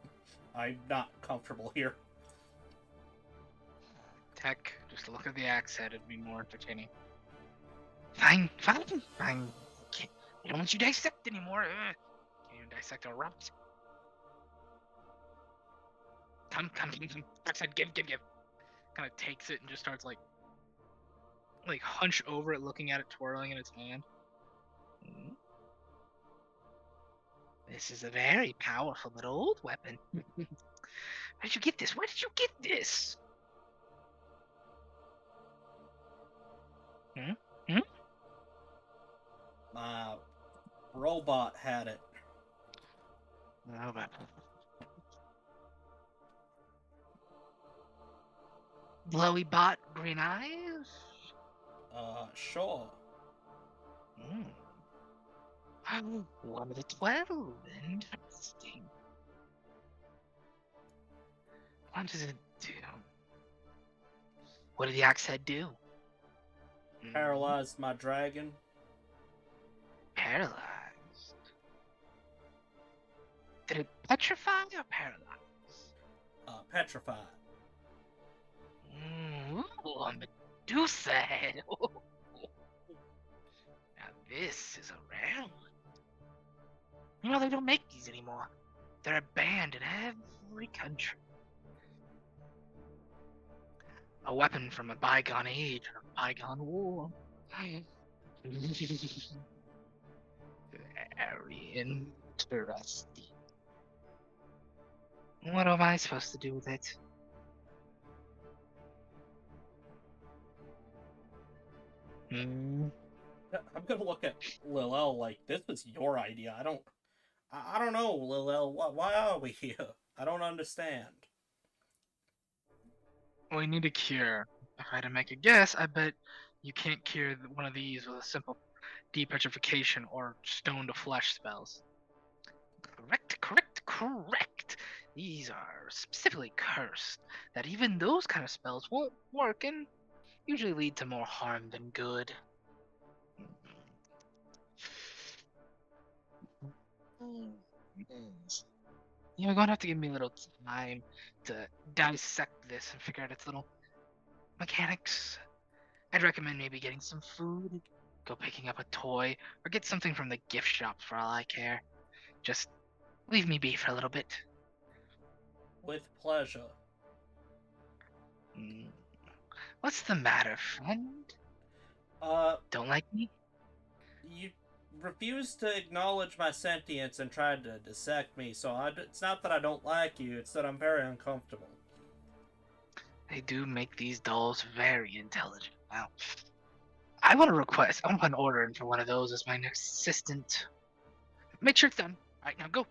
I'm not comfortable here. Tech, just look at the axe head. It'd be more entertaining. Fine. I don't want you to dissect anymore. Can't even dissect a rat. Come. Axe head, give. Kind of takes it and just starts like hunch over it, looking at it, twirling in its hand. This is a very powerful but old weapon. Where did you get this? My robot had it. Blowy bot, green eyes? Sure. One of the 12. Interesting. What does it do? What did the axe head do? Paralyzed my dragon. Paralyzed? Did it petrify or paralyze? Petrified. Ooh, a Medusa head. Now this is a rare one. You know, they don't make these anymore. They're banned in every country. A weapon from a bygone age or a bygone war. Very interesting. What am I supposed to do with it? Hmm. I'm gonna look at Lil like this was your idea. I don't know, Lil. Why are we here? I don't understand. We need a cure. If I had to make a guess, I bet you can't cure one of these with a simple depetrification or stone to flesh spells. Correct. These are specifically cursed, that even those kind of spells won't work and usually lead to more harm than good. You're going to have to give me a little time to dissect this and figure out its little mechanics. I'd recommend maybe getting some food, go picking up a toy, or get something from the gift shop for all I care. Just leave me be for a little bit. With pleasure. Hmm. What's the matter, friend? Don't like me? You refuse to acknowledge my sentience and tried to dissect me, so it's not that I don't like you, it's that I'm very uncomfortable. They do make these dolls very intelligent. Now, I want to put an order in for one of those as my next assistant. Make sure it's done. Alright, now go.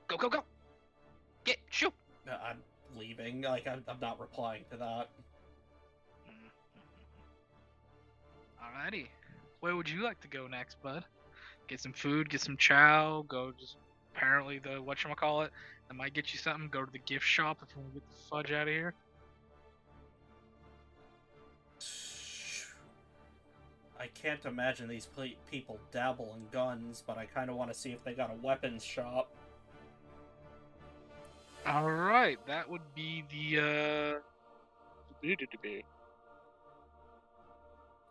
Get, shoot! I'm leaving, like, I'm not replying to that. Alrighty. Where would you like to go next, bud? Get some food, get some chow, go just apparently the whatchamacallit that might get you something, go to the gift shop if you want to get the fudge out of here. I can't imagine these people dabble in guns, but I kind of want to see if they got a weapons shop. Alright, that would be the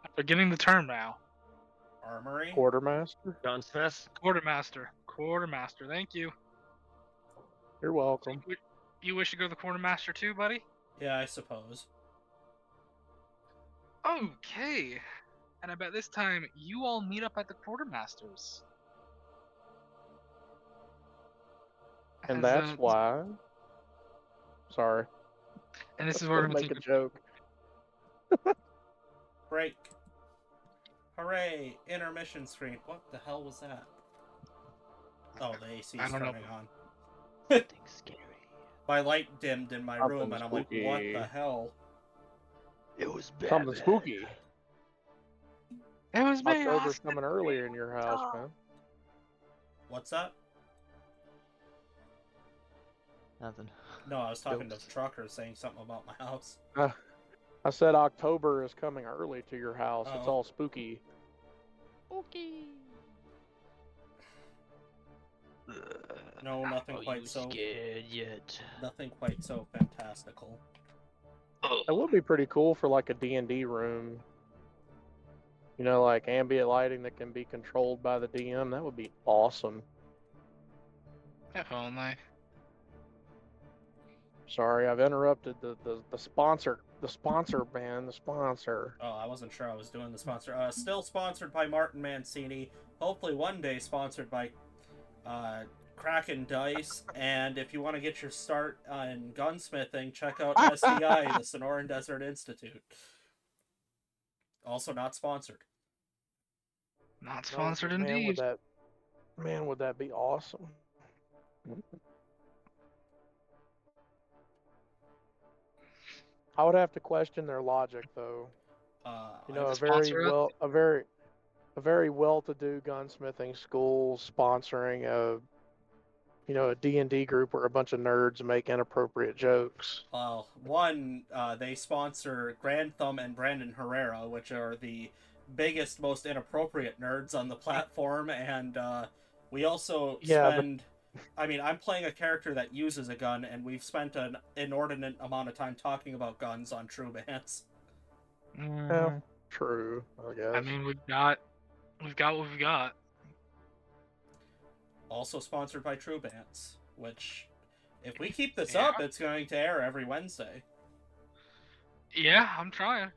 I'm forgetting the term now. Armory? Quartermaster. Gunsmith. Quartermaster, thank you. You're welcome. You wish to go to the quartermaster too, buddy? Yeah, I suppose. Okay. And I bet this time you all meet up at the quartermaster's. And As, that's why. Sorry. And this I is was where we're gonna gonna make a take joke. Break. Hooray! Intermission screen. What the hell was that? Oh, the AC I is don't know. turning on. Something scary. My light dimmed in my Something room, and I'm like, what spooky. the hell? It was bad. Something spooky. It was me, October's Austin. coming early in your house, man. What's that? Nothing. No, I was talking Jokes. to the trucker saying something about my house. I said October is coming early to your house. It's Oh. all spooky. Okay. No, nothing Are quite you so. scared yet? Nothing quite so fantastical. That would be pretty cool for like a D&D room. You know, like ambient lighting that can be controlled by the DM. That would be awesome. If only. Sorry, I've interrupted the sponsor. The sponsor, man. The sponsor. Oh, I wasn't sure I was doing the sponsor. Still sponsored by Martin Mancini. Hopefully one day sponsored by Kraken Dice. And if you want to get your start in gunsmithing, check out SDI, the Sonoran Desert Institute. Also not sponsored. Not sponsored man, indeed. Would that be awesome? I would have to question their logic, though. You know, The a sponsor us? very well-to-do gunsmithing school sponsoring a D&D group where a bunch of nerds make inappropriate jokes. Well, one, they sponsor Grand Thumb and Brandon Herrera, which are the biggest, most inappropriate nerds on the platform, and we also spend... I mean, I'm playing a character that uses a gun, and we've spent an inordinate amount of time talking about guns on True Bands. Yeah, true, I guess. I mean, we've got what we've got. Also sponsored by True Bands, which, if we keep this up, it's going to air every Wednesday. Yeah, I'm trying.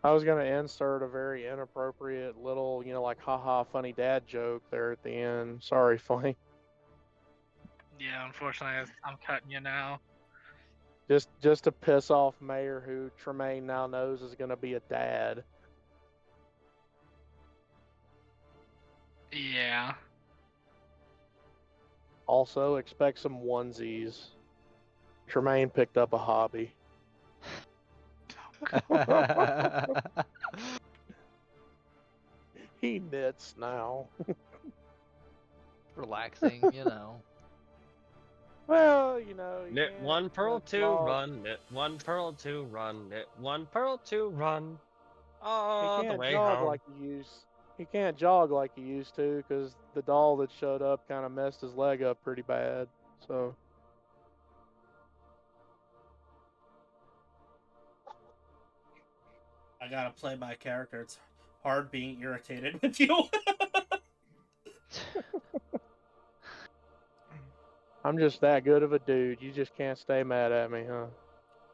I was going to insert a very inappropriate little, like, haha, funny dad joke there at the end. Sorry, Flame. Yeah, unfortunately, I'm cutting you now. Just to piss off Mayor, who Tremaine now knows is going to be a dad. Yeah. Also, expect some onesies. Tremaine picked up a hobby. He knits now. Relaxing, you know. Well, you know. You Knit can't- one pearl you to know, run, knit one pearl to run, knit one pearl to run. All He the can't way jog home. like he used. He can't jog like he used to because the doll that showed up kind of messed his leg up pretty bad. So I gotta play my character. It's hard being irritated with you. I'm just that good of a dude. You just can't stay mad at me, huh?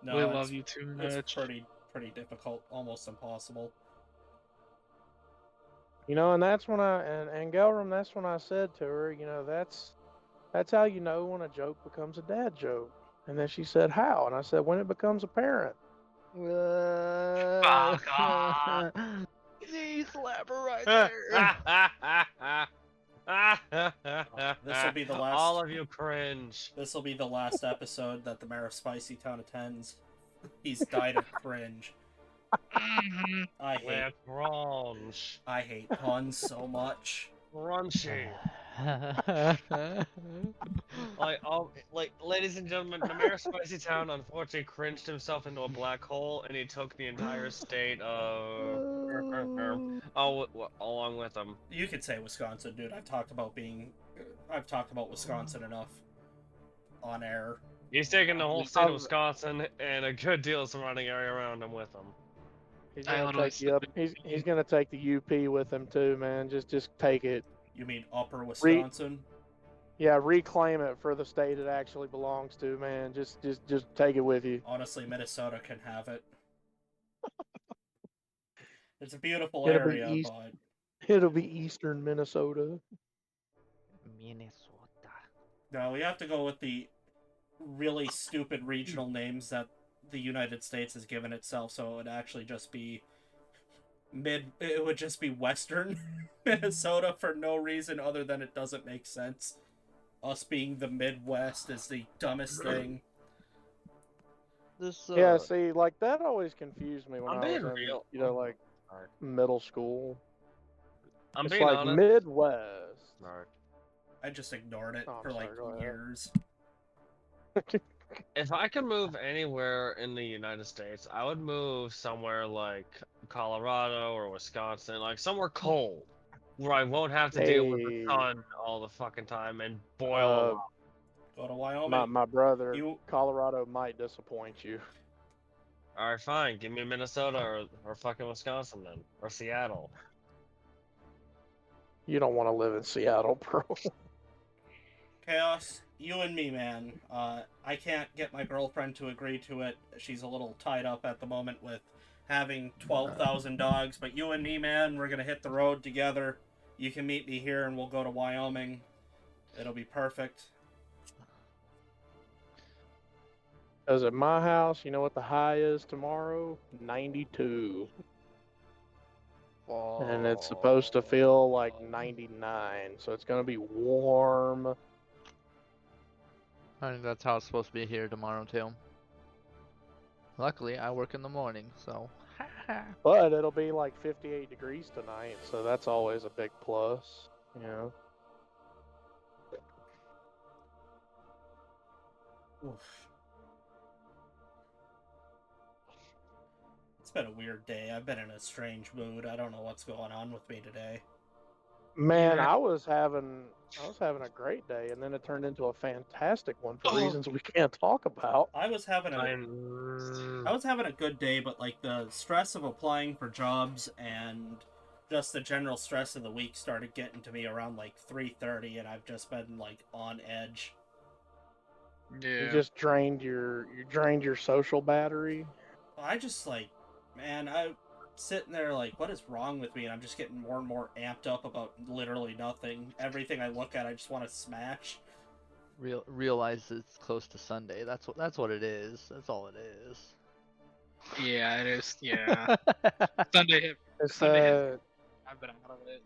No, We it's- love you too much. It's pretty difficult, almost impossible. You know, and that's when and Gelram, that's when I said to her, you know, that's how you know when a joke becomes a dad joke. And then she said, "How?" And I said, "When it becomes apparent." Fuck off. Knee slapper right there. This'll be the last- All of you cringe. This will be the last episode that the mayor of Spicy Town attends. He's died of cringe. Mhm. We're cringe. I hate puns so much. Crunchy. Like, ladies and gentlemen, the mayor of Spicy Town unfortunately cringed himself into a black hole, and he took the entire state of along with him. You could say Wisconsin, dude. I've talked about Wisconsin enough on air. He's taking the whole state of Wisconsin and a good deal of surrounding area around him with him. He's I gonna literally take you up. He's gonna take the UP with him too, man. Just take it. You mean Upper Wisconsin? Yeah, reclaim it for the state it actually belongs to, man. Just take it with you. Honestly, Minnesota can have it. It's a beautiful It'll be area, east- but It'll be eastern Minnesota. Minnesota. no, we have to go with the really stupid regional names that the United States has given itself, so it would actually just be it would just be Western Minnesota for no reason other than it doesn't make sense. Us being the Midwest is the dumbest thing. This Yeah, see, like that always confused me when I'm I was being in, real. you know, like Sorry. middle school. I'm It's being like honest. Midwest. Sorry. I just ignored it Oh, I'm for sorry, like go ahead. years. If I could move anywhere in the United States, I would move somewhere like Colorado or Wisconsin, like somewhere cold, where I won't have to deal with the Hey. sun all the fucking time and boil a lot. Go to Wyoming. My brother, You- Colorado might disappoint you. All right, fine. Give me Minnesota or fucking Wisconsin then, or Seattle. You don't want to live in Seattle, bro. Chaos, you and me, man. I can't get my girlfriend to agree to it. She's a little tied up at the moment with having 12,000 dogs. But you and me, man, we're gonna hit the road together. You can meet me here, and we'll go to Wyoming. It'll be perfect. Because at my house, you know what the high is tomorrow? 92. And it's supposed to feel like 99. So it's going to be warm. I think that's how it's supposed to be here tomorrow too. Luckily, I work in the morning, so. But it'll be like 58 degrees tonight. So that's always a big plus. You know? Oof. It's been a weird day. I've been in a strange mood. I don't know what's going on with me today. Man, Yeah. I was having a great day, and then it turned into a fantastic one for reasons we can't talk about. I was having a good day, but like the stress of applying for jobs and just the general stress of the week started getting to me around like 3:30, and I've just been like on edge. You Yeah. just drained your social battery. I just like, man, I'm sitting there like, what is wrong with me? And I'm just getting more and more amped up about literally nothing. Everything I look at, I just want to smash. realize it's close to Sunday. That's what it is. That's all it is. Yeah, it is. Yeah. Sunday hit. It's Sunday hit. that I've been out of it.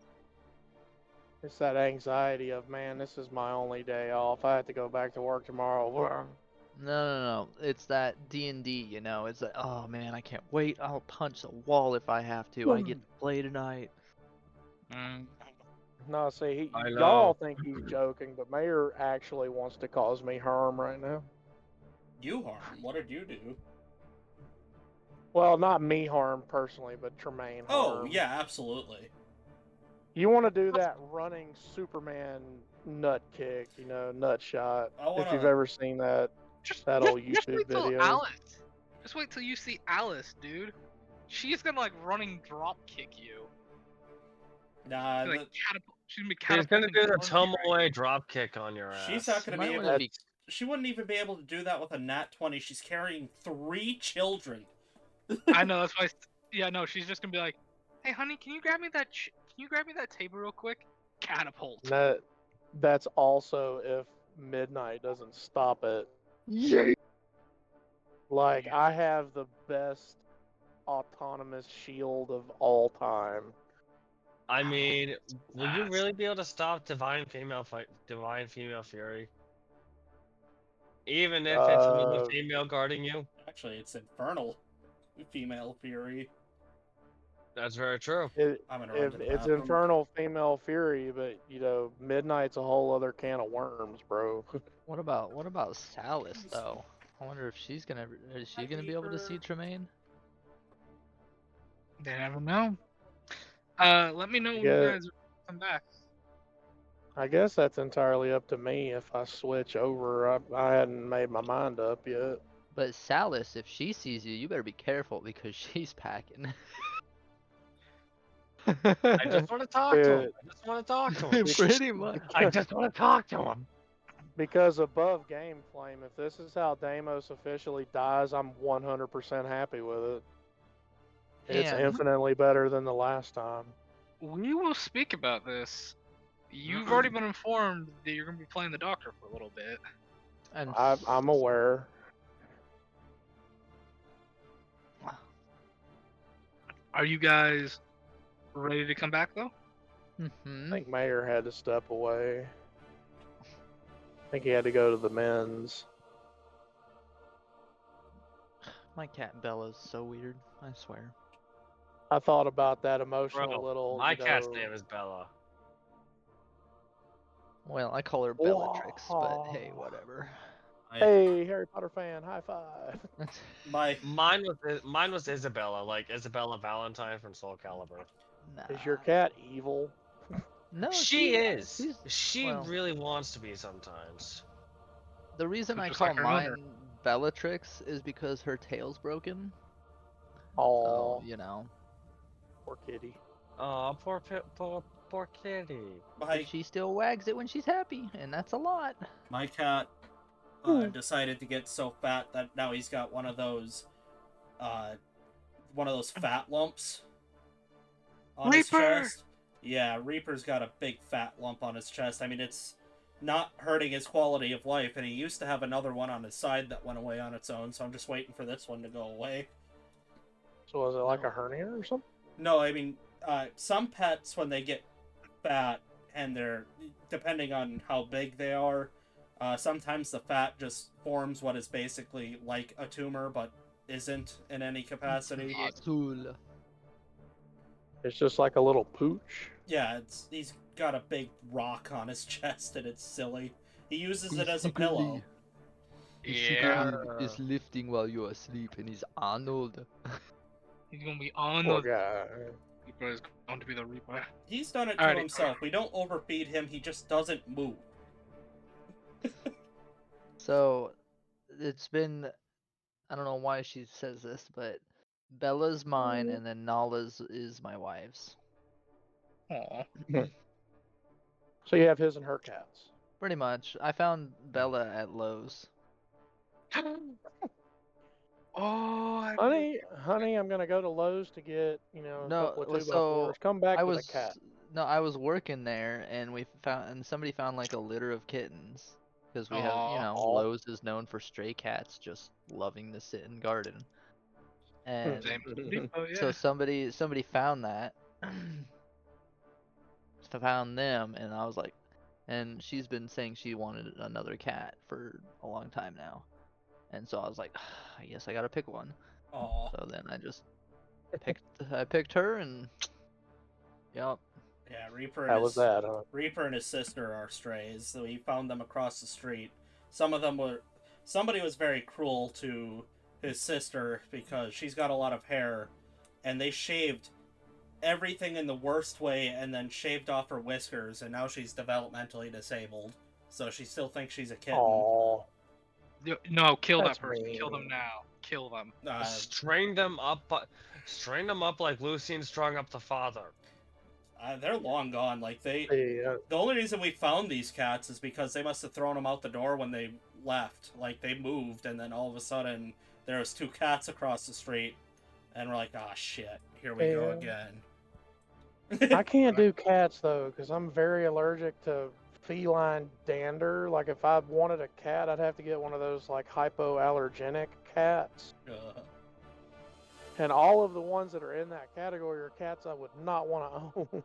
it's that anxiety of, man, this is my only day off. I have to go back to work tomorrow. No. It's that D&D, you know. It's like, oh man, I can't wait. I'll punch the wall if I have to. I get to play tonight. Mm. No, see, I y'all know. think he's joking, but Mayor actually wants to cause me harm right now. You harm. What did you do? Well, not me harm personally, but Tremaine harm. Oh, yeah, absolutely. You want to do that running Superman nut kick, nut shot. I wanna- If you've ever seen that old Just YouTube wait till video. Alice. Just wait till you see Alice, dude. She's gonna like running drop kick you. Nah, Like she's gonna be He's gonna catapulting do the towards you tumble right away drop kick on your ass. she's not gonna Might be able wanna to. be- She wouldn't even be able to do that with a nat 20. She's carrying 3 children. I know, that's why. Yeah, no, she's just gonna be like, "Hey, honey, can you grab me that? Can you grab me that table real quick?" Catapult. That's also if midnight doesn't stop it. Yeah. Like, I have the best autonomous shield of all time. I mean, would you really be able to stop Divine Female Fury? Even if it's another female guarding you? Actually, it's Infernal Female Fury. That's very true. I'm gonna run to the It's bathroom. Infernal Female Fury, but Midnight's a whole other can of worms, bro. What about Salis though? I wonder if is she gonna be able to see Tremaine? They never know. Let me know when you Yeah. guys come back. I guess that's entirely up to me if I switch over. I hadn't made my mind up yet. But Salis, if she sees you, you better be careful because she's packing. I just want to talk to him. I just want to talk to him. Pretty much. I just want to talk to him. Because above game flame, if this is how Deimos officially dies, I'm 100% happy with it. It's And- infinitely better than the last time. We will speak about this. You've already been informed that you're gonna be playing the Doctor for a little bit. And I'm aware. Are you guys ready to come back though? I Mhm. think Mayor had to step away. I think he had to go to the men's. My cat Bella's so weird. I swear. I thought about that emotional Bro, little. my cat's name is Bella. Well, I call her Bellatrix, but hey, whatever. Hey, Harry Potter fan, high five. My Mine was Isabella, like Isabella Valentine from Soul Calibur. Nah. Is your cat evil? No, She is. she's- She well- really wants to be sometimes. The reason I Just call like her mine owner. Bellatrix is because her tail's broken. Oh, So, you know. poor kitty. Oh, poor kitty. But she still wags it when she's happy, and that's a lot. My cat decided to get so fat that now he's got one of those fat lumps on his Reaper! chest. Yeah, Reaper's got a big fat lump on his chest. I mean, it's not hurting his quality of life, and he used to have another one on his side that went away on its own, so I'm just waiting for this one to go away. So was it like a hernia or something? No, I mean, some pets, when they get fat, and they're, depending on how big they are, sometimes the fat just forms what is basically like a tumor, but isn't in any capacity. Azul. It's just like a little pooch. Yeah, he's got a big rock on his chest, and it's silly. He uses it as a pillow. Yeah. Is lifting while you're asleep, and he's Arnold. He's gonna be on Poor the guy. Reaper is going to be the Reaper. He's done it to Alrighty. himself. We don't overfeed him, he just doesn't move. So, it's been. I don't know why she says this, but Bella's mine, and then Nala's is my wife's. Aw. So you have his and her cats. Pretty much. I found Bella at Lowe's. Oh, Honey, I'm gonna go to Lowe's to get, a No, couple of well, 2x4s. Come back I with was a cat. no, I was working there, and somebody found like a litter of kittens, because we have, Aw. Lowe's is known for stray cats just loving to sit in garden. And Same as Depot, so yeah. somebody found that, found them, and I was like, and she's been saying she wanted another cat for a long time now, and so I was like, I guess I gotta pick one. Aw. So then I just picked her, and yep. Yeah, Reaper and That was that, huh? Reaper and his sister are strays. So we found them across the street. Somebody was very cruel to his sister because she's got a lot of hair, and they shaved everything in the worst way and then shaved off her whiskers, and now she's developmentally disabled. So she still thinks she's a kitten. Aw. No, kill That's that person. Kill them mean. now. Kill them. Strain them up like Lucien strung up the father. They're long gone. Like Yeah. the only reason we found these cats is because they must have thrown them out the door when they left. Like they moved, and then all of a sudden there was 2 cats across the street, and we're like, ah, shit, here we go again. I can't do cats though, because I'm very allergic to feline dander. Like if I wanted a cat, I'd have to get one of those like hypoallergenic cats. And all of the ones that are in that category are cats I would not want to own.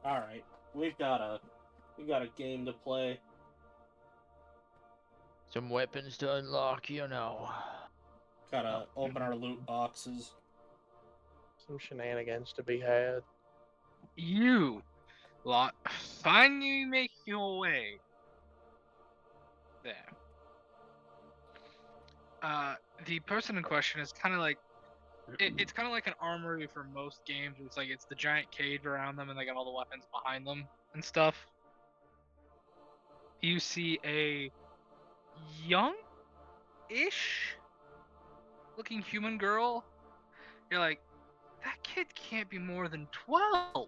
All right, we got a game to play. Some weapons to unlock, Gotta open our loot boxes. Some shenanigans to be had. You lot finally make your way there. The person in question is kind of like it's kind of like an armory for most games. Where it's the giant cage around them, and they got all the weapons behind them and stuff. You see a young-ish looking human girl. You're like, that kid can't be more than 12,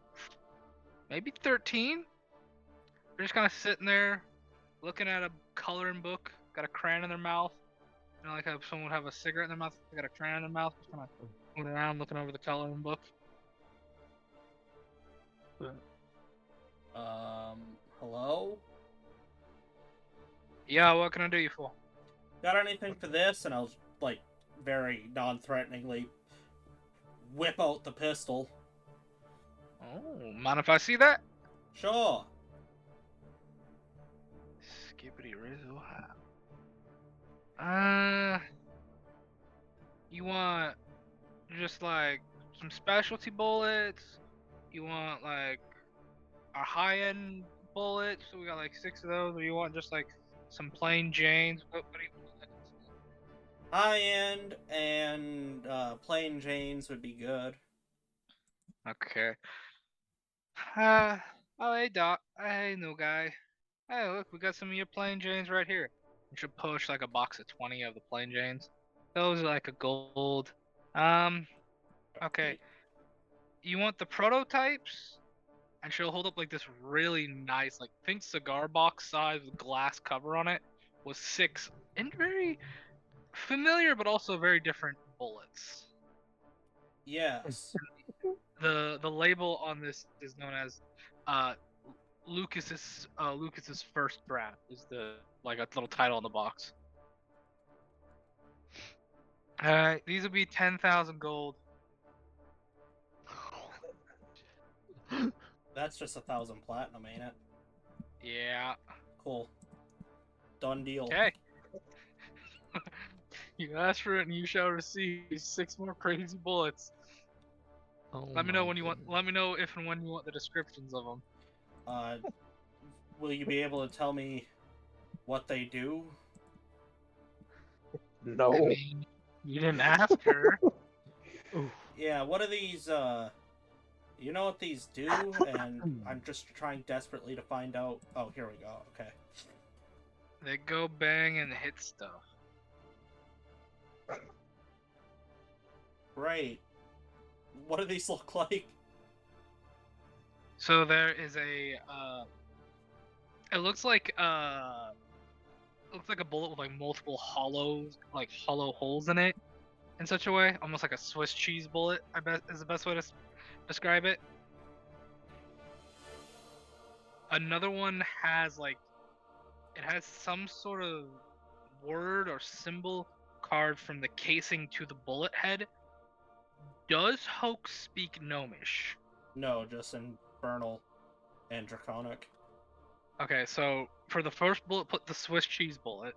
maybe 13. They're just kind of sitting there, looking at a coloring book, got a crayon in their mouth. Like how someone would have a cigarette in their mouth, they got a crayon in their mouth, just kind of moving around, looking over the coloring book. Hello? Yeah, what can I do you for? Got anything for this? And I'll, like, very non-threateningly whip out the pistol. Oh, mind if I see that? Sure. Skippity Rizzo how? You want just like some specialty bullets? You want like our high-end bullets? So we got like 6 of those, or you want just like some plain Janes? What do you want? High-end and plain Janes would be good. Okay. Oh hey Doc. Hey new guy. Hey look, we got some of your plain Janes right here. You should push like a box of 20 of the plain Janes. Those are like a gold. Okay. You want the prototypes? And she'll hold up like this really nice, like think cigar box size with glass cover on it, with 6 and very familiar but also very different bullets. Yes. The label on this is known as Lucas's first draft is the like a little title on the box. These would be 10,000 gold. That's just 1,000 platinum, ain't it? Yeah. Cool. Done deal. Okay. You asked for it and you shall receive 6 more crazy bullets. Oh Let me know my when you want. goodness. Let me know if and when you want the descriptions of them. Will you be able to tell me what they do? No. I mean, you didn't ask her. Yeah, what are these, you know what these do? And I'm just trying desperately to find out. Oh, here we go. Okay. They go bang and hit stuff. Great. What do these look like? So there is a. It looks like a bullet with like multiple hollow holes in it, in such a way, almost like a Swiss cheese bullet. I bet is the best way to describe it. Another one has like It has some sort of word or symbol carved from the casing to the bullet head. Does Hoax speak Gnomish? No, just infernal and draconic. Okay, so for the first bullet, put the Swiss cheese bullet.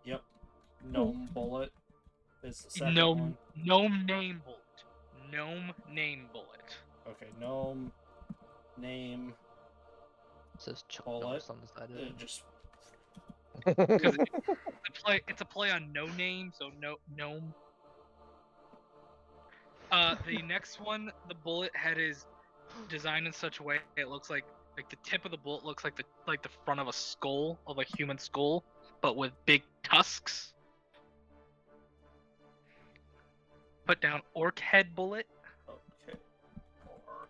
Yep. Gnome bullet is the second Gnome, one. gnome name bullet. Gnome name bullet. Okay, gnome name It says Chuck bullet. Norris on the side of it. Just Because it's a play on no name, so no gnome. The next one, the bullet head is designed in such a way it looks like the tip of the bullet looks like the front of a skull, of a human skull, but with big tusks. Put down orc head bullet. okay. Or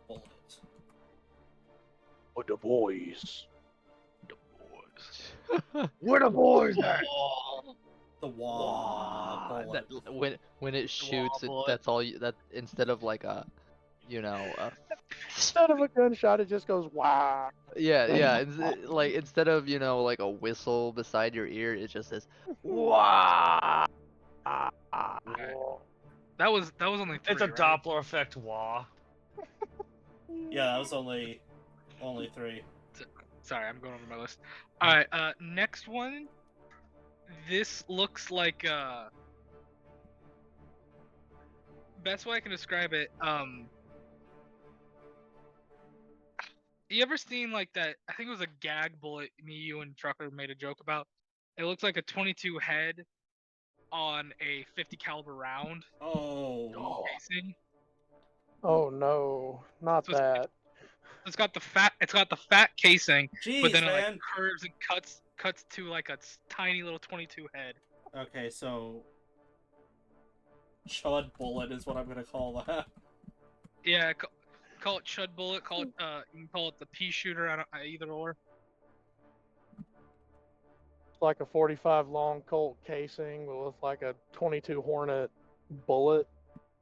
bullet. With the boys. The boys. Where the boys at? The wall bullet. When it shoots, bullet. that's all. That instead of like a, Instead of a gunshot, it just goes wow. yeah. Like instead of like a whistle beside your ear, it just says wow. That was only 3. It's a right? Doppler effect. Wah. Yeah, that was only 3. Sorry, I'm going over my list. All right, next one. This looks like best way I can describe it. You ever seen like that? I think it was a gag bullet. Me, you, and Trucker made a joke about. It looks like a 22 head on a 50 caliber round Oh. casing. Oh no, not So it's- that. It's got the fat casing, Jeez, but then it man. like curves and cuts to like a tiny little 22 head. Okay, so Chud bullet is what I'm gonna call that. Yeah, call it Chud bullet. Call it you can call it the pea shooter. I don't either or. It's like a 45 long Colt casing with like a 22 Hornet bullet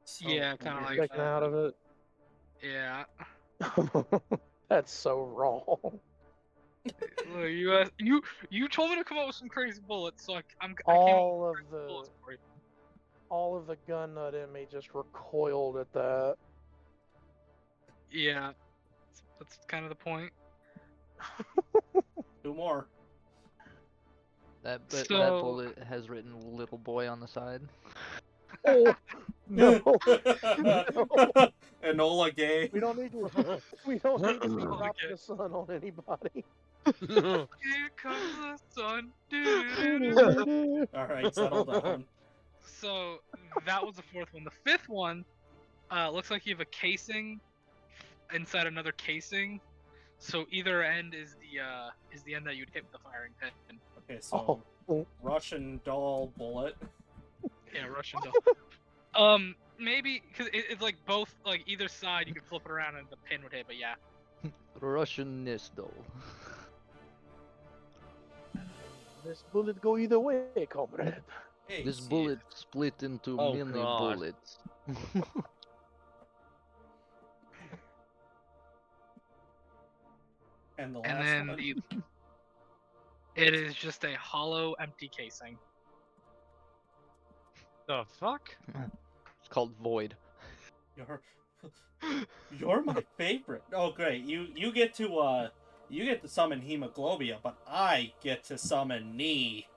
So Yeah, kinda weird. like sticking that. out of it. Yeah. That's so wrong. Look, you told me to come up with some crazy bullets, so I came up with All of crazy the bullets for you. all of the gun nut in me just recoiled at that. Yeah, that's kind of the point. 2 more. That So- bullet has written "little boy" on the side. Oh no! Enola Gay. We don't need to. We don't need to be Oh, dropping okay. the sun on anybody. Here comes the sun. Doo-doo-doo-doo. Alright, settle down. So that was the 4th one. The 5th one looks like you have a casing inside another casing. So either end is the end that you'd hit with the firing pin. Okay, so Oh. Russian doll bullet. Yeah, Russian doll. Maybe because it's like both, like either side you could flip it around and the pin would hit. But yeah, Russian Nisdol. This bullet go either way, comrade. Hey, This see, bullet split into Oh, many God. bullets. And the last and then one. it is just a hollow, empty casing. The fuck? It's called Void. You're my favorite. Oh great, you get to summon Hemoglobia, but I get to summon Knee,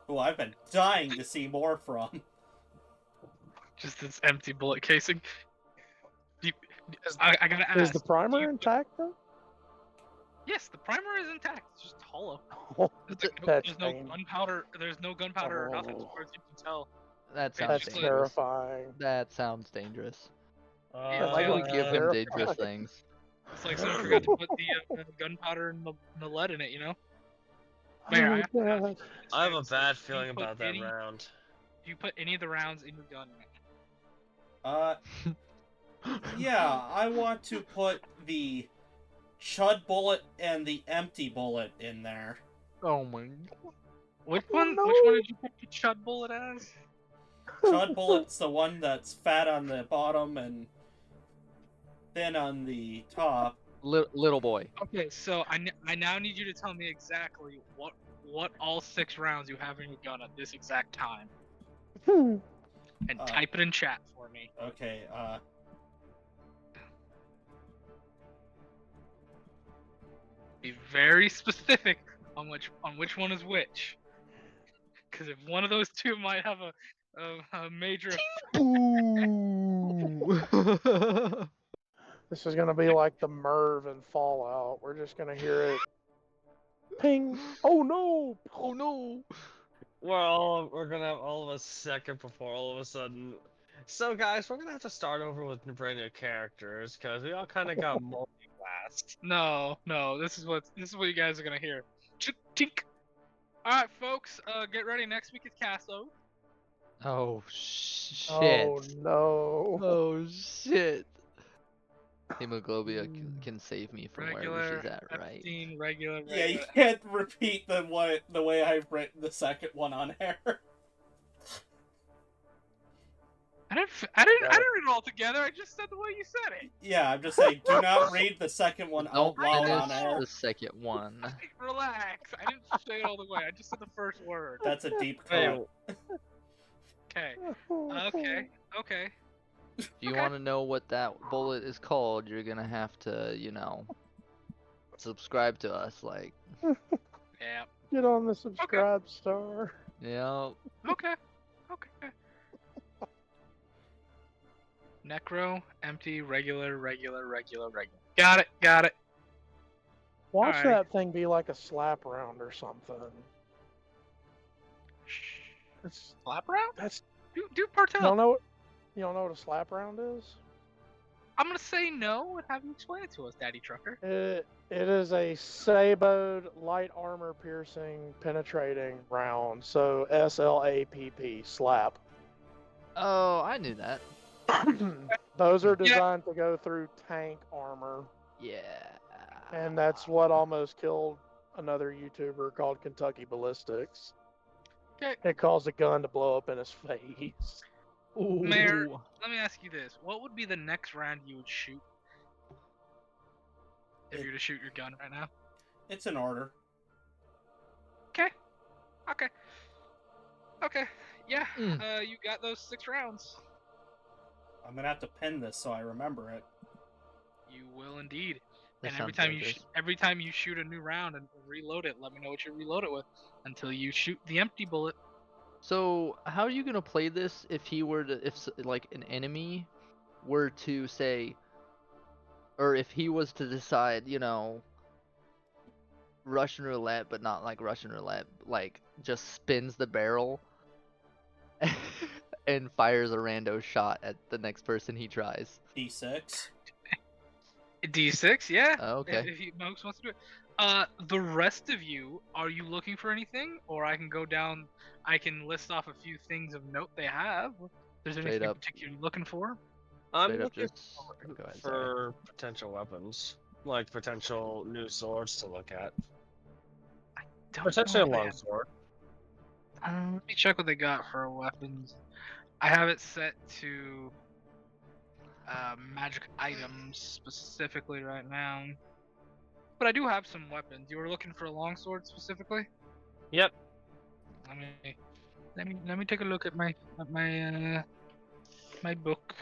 who I've been dying to see more from. Just this empty bullet casing. I gotta ask. Is the do primer you- intact though? Yes, the primer is intact. It's just hollow. Oh, There's that's no gunpowder. There's no gunpowder or nothing, as Oh. far as you can tell. That It's sounds that's just like- dangerous. terrifying. That sounds dangerous. Yeah, Why do we like- give him terrifying. dangerous things? It's like someone forgot to put the gunpowder and the lead in it. You know. Mayor, I have to ask you, I have a so bad do you feeling put about that any- round. Do you put any of the rounds in your gun? Yeah, I want to put the Chud bullet and the empty bullet in there. Oh my god. Which Oh, one? no. Which one did you put the Chud bullet as? Chud bullet's the one that's fat on the bottom and thin on the top, Little boy. Okay, so I now need you to tell me exactly what all 6 rounds you have in your gun at this exact time, and type it in chat for me. Okay, Be very specific on which one is which, because if one of those two might have a major. Boo! This is gonna be like the Merv in Fallout. We're just gonna hear it. Ping! Oh no! Oh no! We're gonna have all of a second before all of a sudden. So guys, we're gonna have to start over with brand new characters because we all kind of got multi-classed. No, this is what you guys are gonna hear. Tink. All right, folks, get ready. Next week is Casso. Oh shit! Oh no! Oh shit! Hemoglobia can save me from wherever Regular, she's at, right? 15, regular. yeah, you can't repeat the way I've written the second one on air. I didn't read it all together. I just said the way you said it. Yeah, I'm just saying, do not read the second one Don't out loud finish on air. the second one. Relax. I didn't say it all the way. I just said the first word. That's a deep Hey, cut. Okay. Okay. If you Okay. want to know what that bullet is called, you're gonna have to, subscribe to us. Like, Yeah. Get on the subscribe star. yeah. Okay. Necro, empty, regular. Got it. Watch Alright. that thing be like a slap round or something. It's Slap round? that's Do you partell. don't know. You don't know what a slap round is? I'm gonna say no and have you explain it to us, Daddy Trucker. It is a sabot light armor piercing penetrating round. So SLAPP slap. Oh, I knew that. Those are Yeah. designed to go through tank armor, Yeah. and that's what almost killed another YouTuber called Kentucky Ballistics. Okay. It caused a gun to blow up in his face. Ooh. Mayor, let me ask you this: what would be the next round you would shoot if you were to shoot your gun right now? It's in order. Okay. Yeah. Mm. You got those 6 rounds. I'm gonna have to pin this so I remember it. You will indeed. That And every sounds time dangerous. every time you shoot a new round and reload it, let me know what you reload it with until you shoot the empty bullet. So, how are you gonna play this if like an enemy were to say, or if he was to decide, Russian roulette, but not like Russian roulette, like just spins the barrel and fires a rando shot at the next person he tries. D6. D6, yeah. Okay. If Mokes wants to do it. The rest of you, are you looking for anything, or I can go down? I can list off a few things of note they have. If there's Straight anything up. particular you're looking for? I'm Straight up looking just go ahead, sorry. for potential weapons, like potential new swords to look at. Don't Potentially a know if they long have- sword. Let me check what they got for weapons. I have it set to magic items specifically right now. But I do have some weapons. You were looking for a longsword specifically? Yep. Let me take a look at my my book.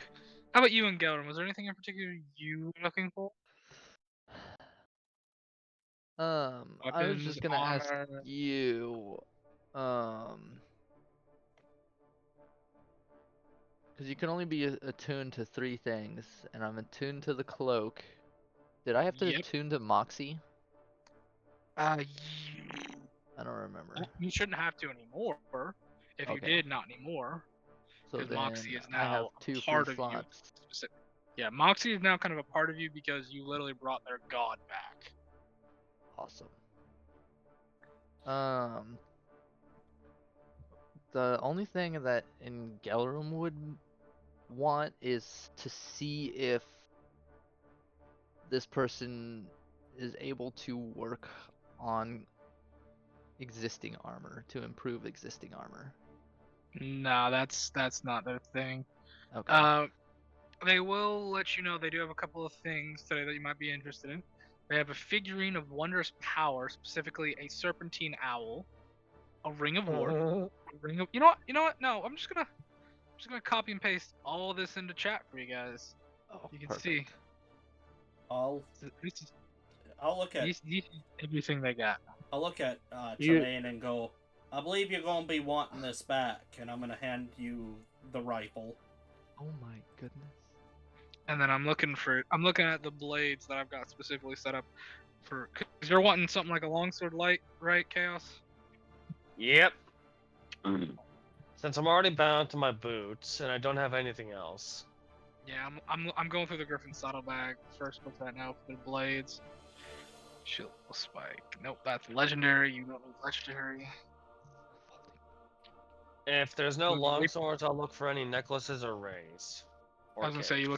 How about you and Gelrin? Was there anything in particular you were looking for? I was Weapons, just gonna ask armor. you, because you can only be attuned to 3 things, and I'm attuned to the cloak. Did I have to Yep. attune to Moxie? Uh, I don't remember. you shouldn't have to anymore. If you Okay. did, not anymore. So Because then Moxie is I have now 2 free part of you. slots. Yeah, Moxie is now kind of a part of you because you literally brought their god back. Awesome. The only thing that in Gelrum would want is to see if this person is able to work on existing armor, to improve existing armor. Nah, that's not their thing. Okay. they will let you know they do have a couple of things today that you might be interested in. They have a figurine of wondrous power, specifically a serpentine owl, a ring of war, Mhm. a ring of. You know what? No, I'm just gonna copy and paste all this into chat for you guys. Oh, You can perfect. see. I'll This is look at everything they got. You Tremaine and go, I believe you're gonna be wanting this back, and I'm gonna hand you the rifle. Oh my goodness. And then I'm looking at the blades that I've got specifically set up for. Cause you're wanting something like a longsword light, right, Chaos? Yep. Since I'm already bound to my boots and I don't have anything else. Yeah, I'm going through the Griffin saddlebag first book right now for the blades. Shield spike. Nope, that's legendary. You don't need legendary. If there's no Look, rape- longswords, I'll look for any necklaces or rings. I was gonna say, you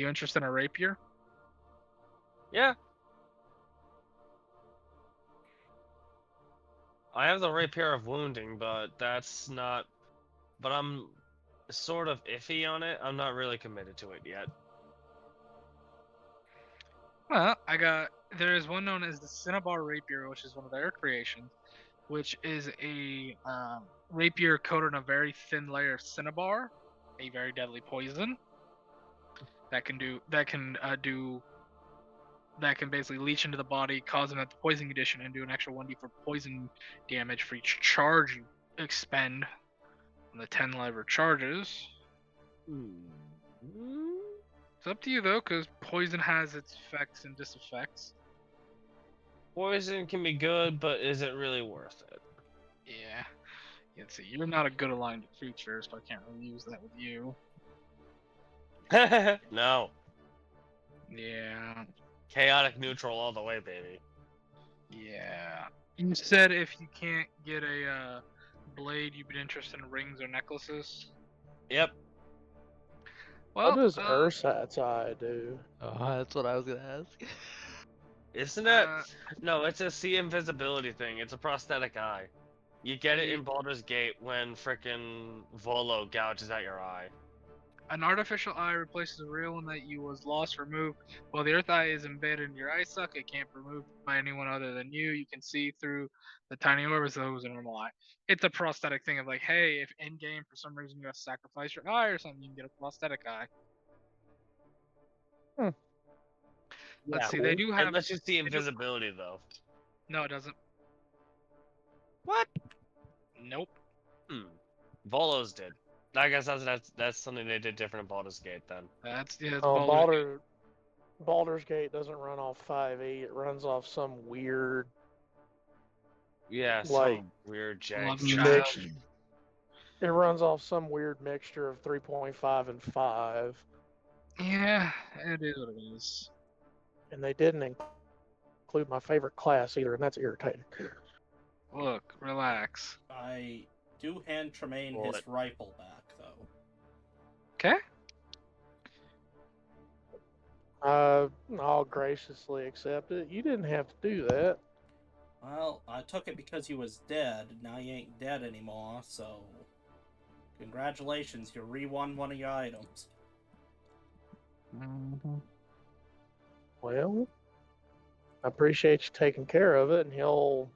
interested in a rapier? Yeah. I have the rapier of wounding, but that's not. But I'm sort of iffy on it. I'm not really committed to it yet. Well, there is one known as the Cinnabar Rapier, which is one of their creations, which is a rapier coated in a very thin layer of cinnabar, a very deadly poison that can basically leach into the body, cause them at the poison condition, and do an extra 1d4 poison damage for each charge you expend on the 10 lever charges. It's up to you though, because poison has its effects and diseffects. Poison can be good, but is it really worth it? Yeah. Let's see, you're not a good aligned creature, so I can't really use that with you. No. Yeah. Chaotic neutral all the way, baby. Yeah. You said if you can't get a blade, you'd be interested in rings or necklaces. Yep. Well, what does Ursat's eye do? Oh, that's what I was gonna ask. Isn't it? No, it's a see invisibility thing. It's a prosthetic eye. You get it in Baldur's Gate when frickin' Volo gouges out your eye. an artificial eye replaces a real one that you was lost or removed. While the earth eye is embedded in your eye socket, it can't be removed by anyone other than you. You can see through the tiny orb as though it was a normal eye. It's a prosthetic thing of like, hey, if in game for some reason you have to sacrifice your eye or something, you can get a prosthetic eye. Let's see, they do have. Unless you see invisibility, though. No, it doesn't. What? Nope. Volos did. I guess that's something they did different in Baldur's Gate then. That's Baldur's Gate doesn't run off 5e. It runs off some weird, Yeah, like, some weird jank Child. stuff. It runs off some weird mixture of 3.5 and 5. Yeah, it is what it is. And they didn't include my favorite class either, and that's irritating. Look, relax. I do hand Tremaine his rifle back, though. Okay. I'll graciously accept it. You didn't have to do that. Well, I took it because you was dead. Now you ain't dead anymore, so... Congratulations, you re-won one of your items. Mm-hmm. Well, I appreciate you taking care of it, and he'll,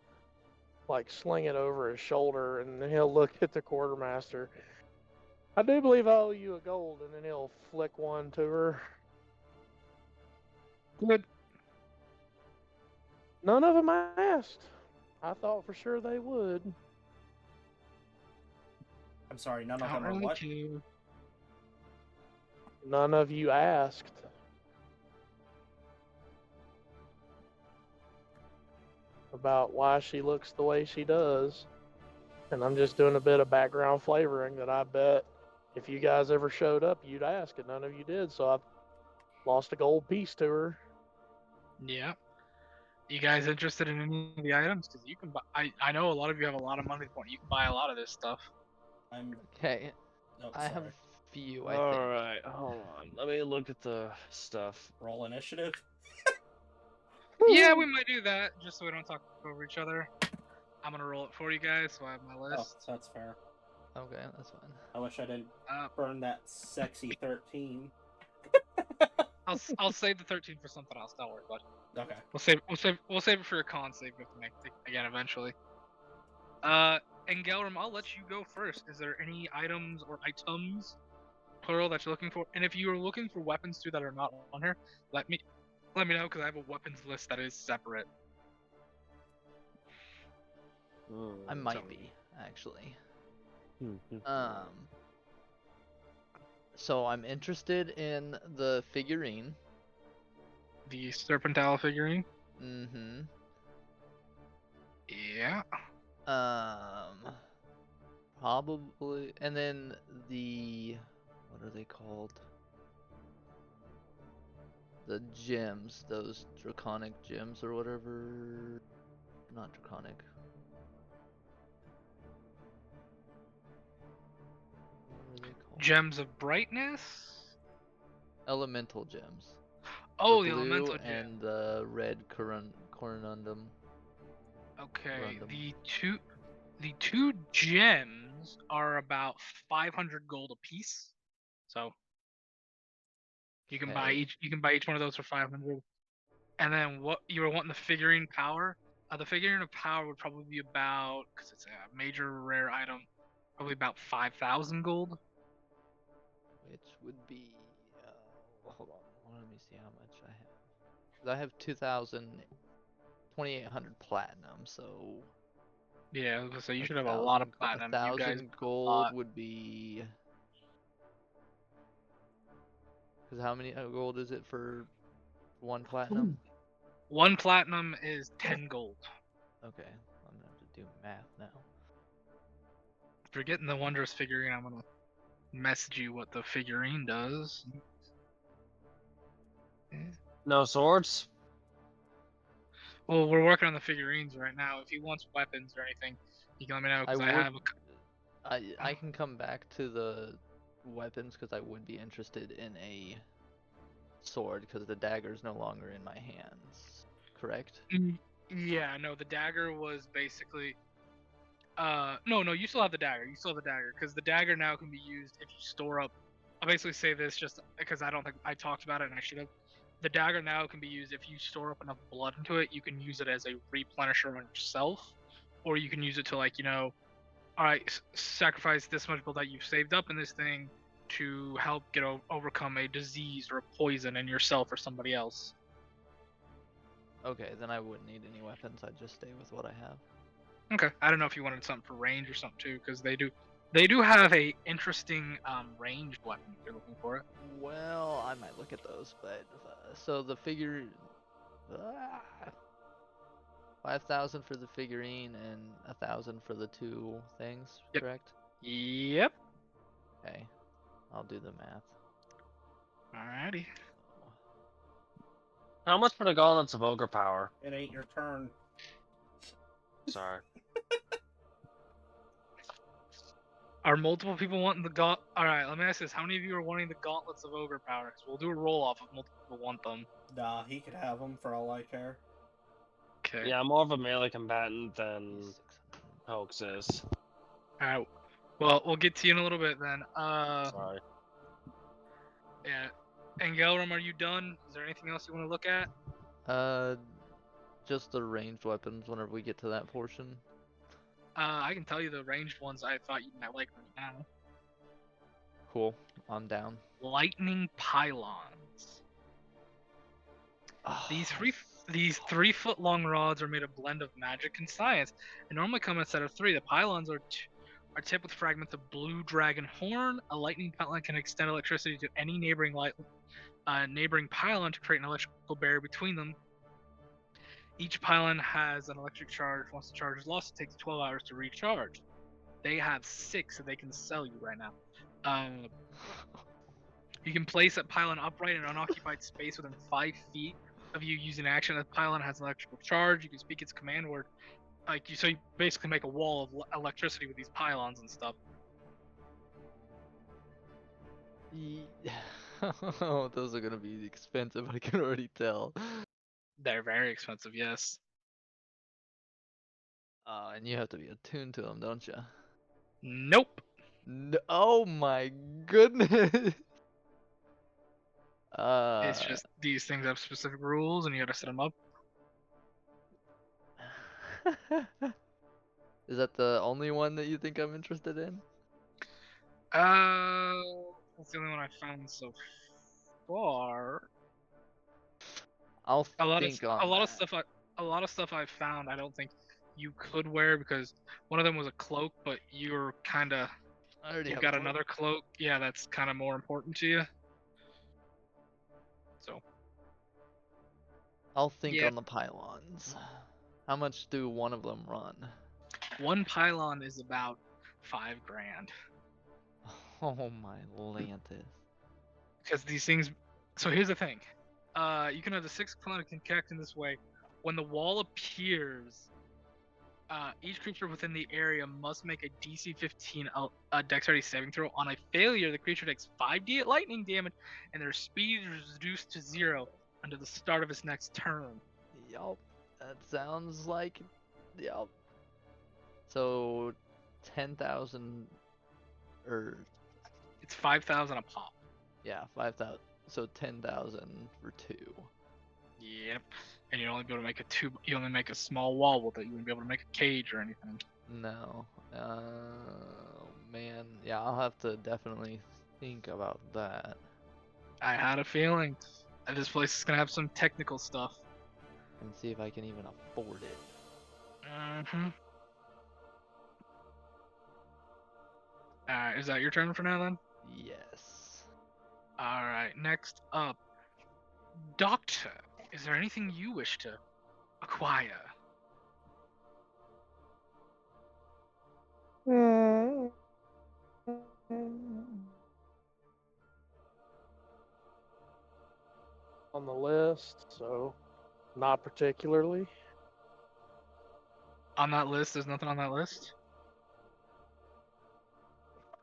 like, sling it over his shoulder, and then he'll look at the quartermaster. I do believe I owe you a gold, and then he'll flick one to her. Good. None of them asked. I thought for sure they would. I'm sorry, none of them are what? None of you asked. About why she looks the way she does. And I'm just doing a bit of background flavoring that I bet if you guys ever showed up, you'd ask, and none of you did, so I lost a gold piece to her. Yeah. You guys interested in any of the items? Because you can buy. I know a lot of you have a lot of money point. You can buy a lot of this stuff. Okay. Oh, I have a few, I think. Alright, hold on. Let me look at the stuff. Roll initiative. Yeah, we might do that, just so we don't talk over each other. I'm gonna roll it for you guys, so I have my list. Oh, that's fair. Okay, that's fine. I wish I didn't burn that sexy 13. I'll save the 13 for something else. Don't worry, bud. Okay. We'll save it for a con save we have to make again eventually. And Gelram, I'll let you go first. Is there any items or items, plural, that you're looking for? And if you are looking for weapons too that are not on here, let me know because I have a weapons list that is separate. I might be, actually. So I'm interested in the figurine. The Serpentile figurine. Mm-hmm. Yeah. Probably, and then what are they called? The gems, those draconic gems or whatever. Not draconic. What are they called? Gems of brightness. Elemental gems. Oh, the the blue elemental gem. and the red corundum. Okay, Corundum. the two gems are about 500 gold apiece. So you can buy each one of those for 500. And then what you were wanting the figurine power? The figurine of power would probably be about, because it's a major rare item, probably about 5,000 gold. Which would be, hold on, let me see how much I have. 'Cause I have 2,800 platinum, so. Yeah, so you should have a lot of platinum. 1,000 gold would be. Because how many gold is it for one platinum? One platinum is 10 gold. Okay, I'm gonna have to do math now. If you're getting the wondrous figurine, I'm gonna message you what the figurine does. No swords? Well, we're working on the figurines right now. If he wants weapons or anything, you can let me know because I have a. I can come back to the weapons because I would be interested in a sword because the dagger is no longer in my hands. Correct? Yeah, no, the dagger was basically. No, you still have the dagger. You still have the dagger because the dagger now can be used if you store up. I'll basically say this just because I don't think I talked about it and I should have. The dagger now can be used if you store up enough blood into it. You can use it as a replenisher on yourself, or you can use it to all right, sacrifice this much blood that you've saved up in this thing to help overcome a disease or a poison in yourself or somebody else. Okay, then I wouldn't need any weapons. I'd just stay with what I have. Okay, I don't know if you wanted something for range or something too, because they do have a interesting ranged weapon if you're looking for it. Well, I might look at those, but so the figure, 5,000 for the figurine and 1,000 for the two things, Yep. correct? Yep. Okay, I'll do the math. Alrighty. How much for the gauntlets of ogre power? It ain't your turn. Sorry. Are multiple people wanting the gaunt? Alright, let me ask this. How many of you are wanting the gauntlets of ogre power? Because we'll do a roll off if multiple people want them. Nah, he could have them for all I care. Okay. Yeah, I'm more of a melee combatant than Hoax is. Alright. Well, we'll get to you in a little bit then. Sorry. Yeah. And Gelram, are you done? Is there anything else you want to look at? Just the ranged weapons whenever we get to that portion. I can tell you the ranged ones I thought you might like right now. Cool, I'm down. Lightning pylons. Oh, These 3-foot long rods are made a blend of magic and science, and normally come in a set of 3. The pylons are tipped with fragments of blue dragon horn. A lightning pylon can extend electricity to any neighboring pylon to create an electrical barrier between them. Each pylon has an electric charge. Once the charge is lost, it takes 12 hours to recharge. They have 6 that they can sell you right now. You can place a pylon upright in an unoccupied space within 5 feet of you using action. The pylon has an electrical charge. You can speak its command word. So you basically make a wall of electricity with these pylons and stuff. Oh, those are gonna be expensive. I can already tell. They're very expensive, yes. And you have to be attuned to them, don't you? Nope. No, oh my goodness. It's just these things have specific rules, and you gotta set them up. Is that the only one that you think I'm interested in? That's the only one I found so far. I'll A lot of think a on lot of that. stuff I found I don't think you could wear because one of them was a cloak, but you're kind of I already you've have a got cloak. another cloak. Yeah, that's kind of more important to you. So I'll think yeah, on the pylons. How much do one of them run? one pylon is about $5,000 Oh my Lantis. because these things. So here's the thing. You can have the 6 pylon can connect in this way. When the wall appears, each creature within the area must make a DC 15 dexterity saving throw. On a failure, the creature takes 5d lightning damage, and their speed is reduced to 0 until the start of its next turn. Yup. That sounds like. Yup. So, 10,000. Or. It's 5,000 a pop. Yeah, 5,000. So 10,000 for 2. Yep. And you only be able to make you only make a small wall with it. You wouldn't be able to make a cage or anything. No. Man. Yeah, I'll have to definitely think about that. I had a feeling that this place is gonna have some technical stuff. And see if I can even afford it. Mm-hmm. Alright, is that your turn for now then? Yes. Alright, next up. Doctor, is there anything you wish to acquire? Mm. On the list, so not particularly. On that list, there's nothing on that list?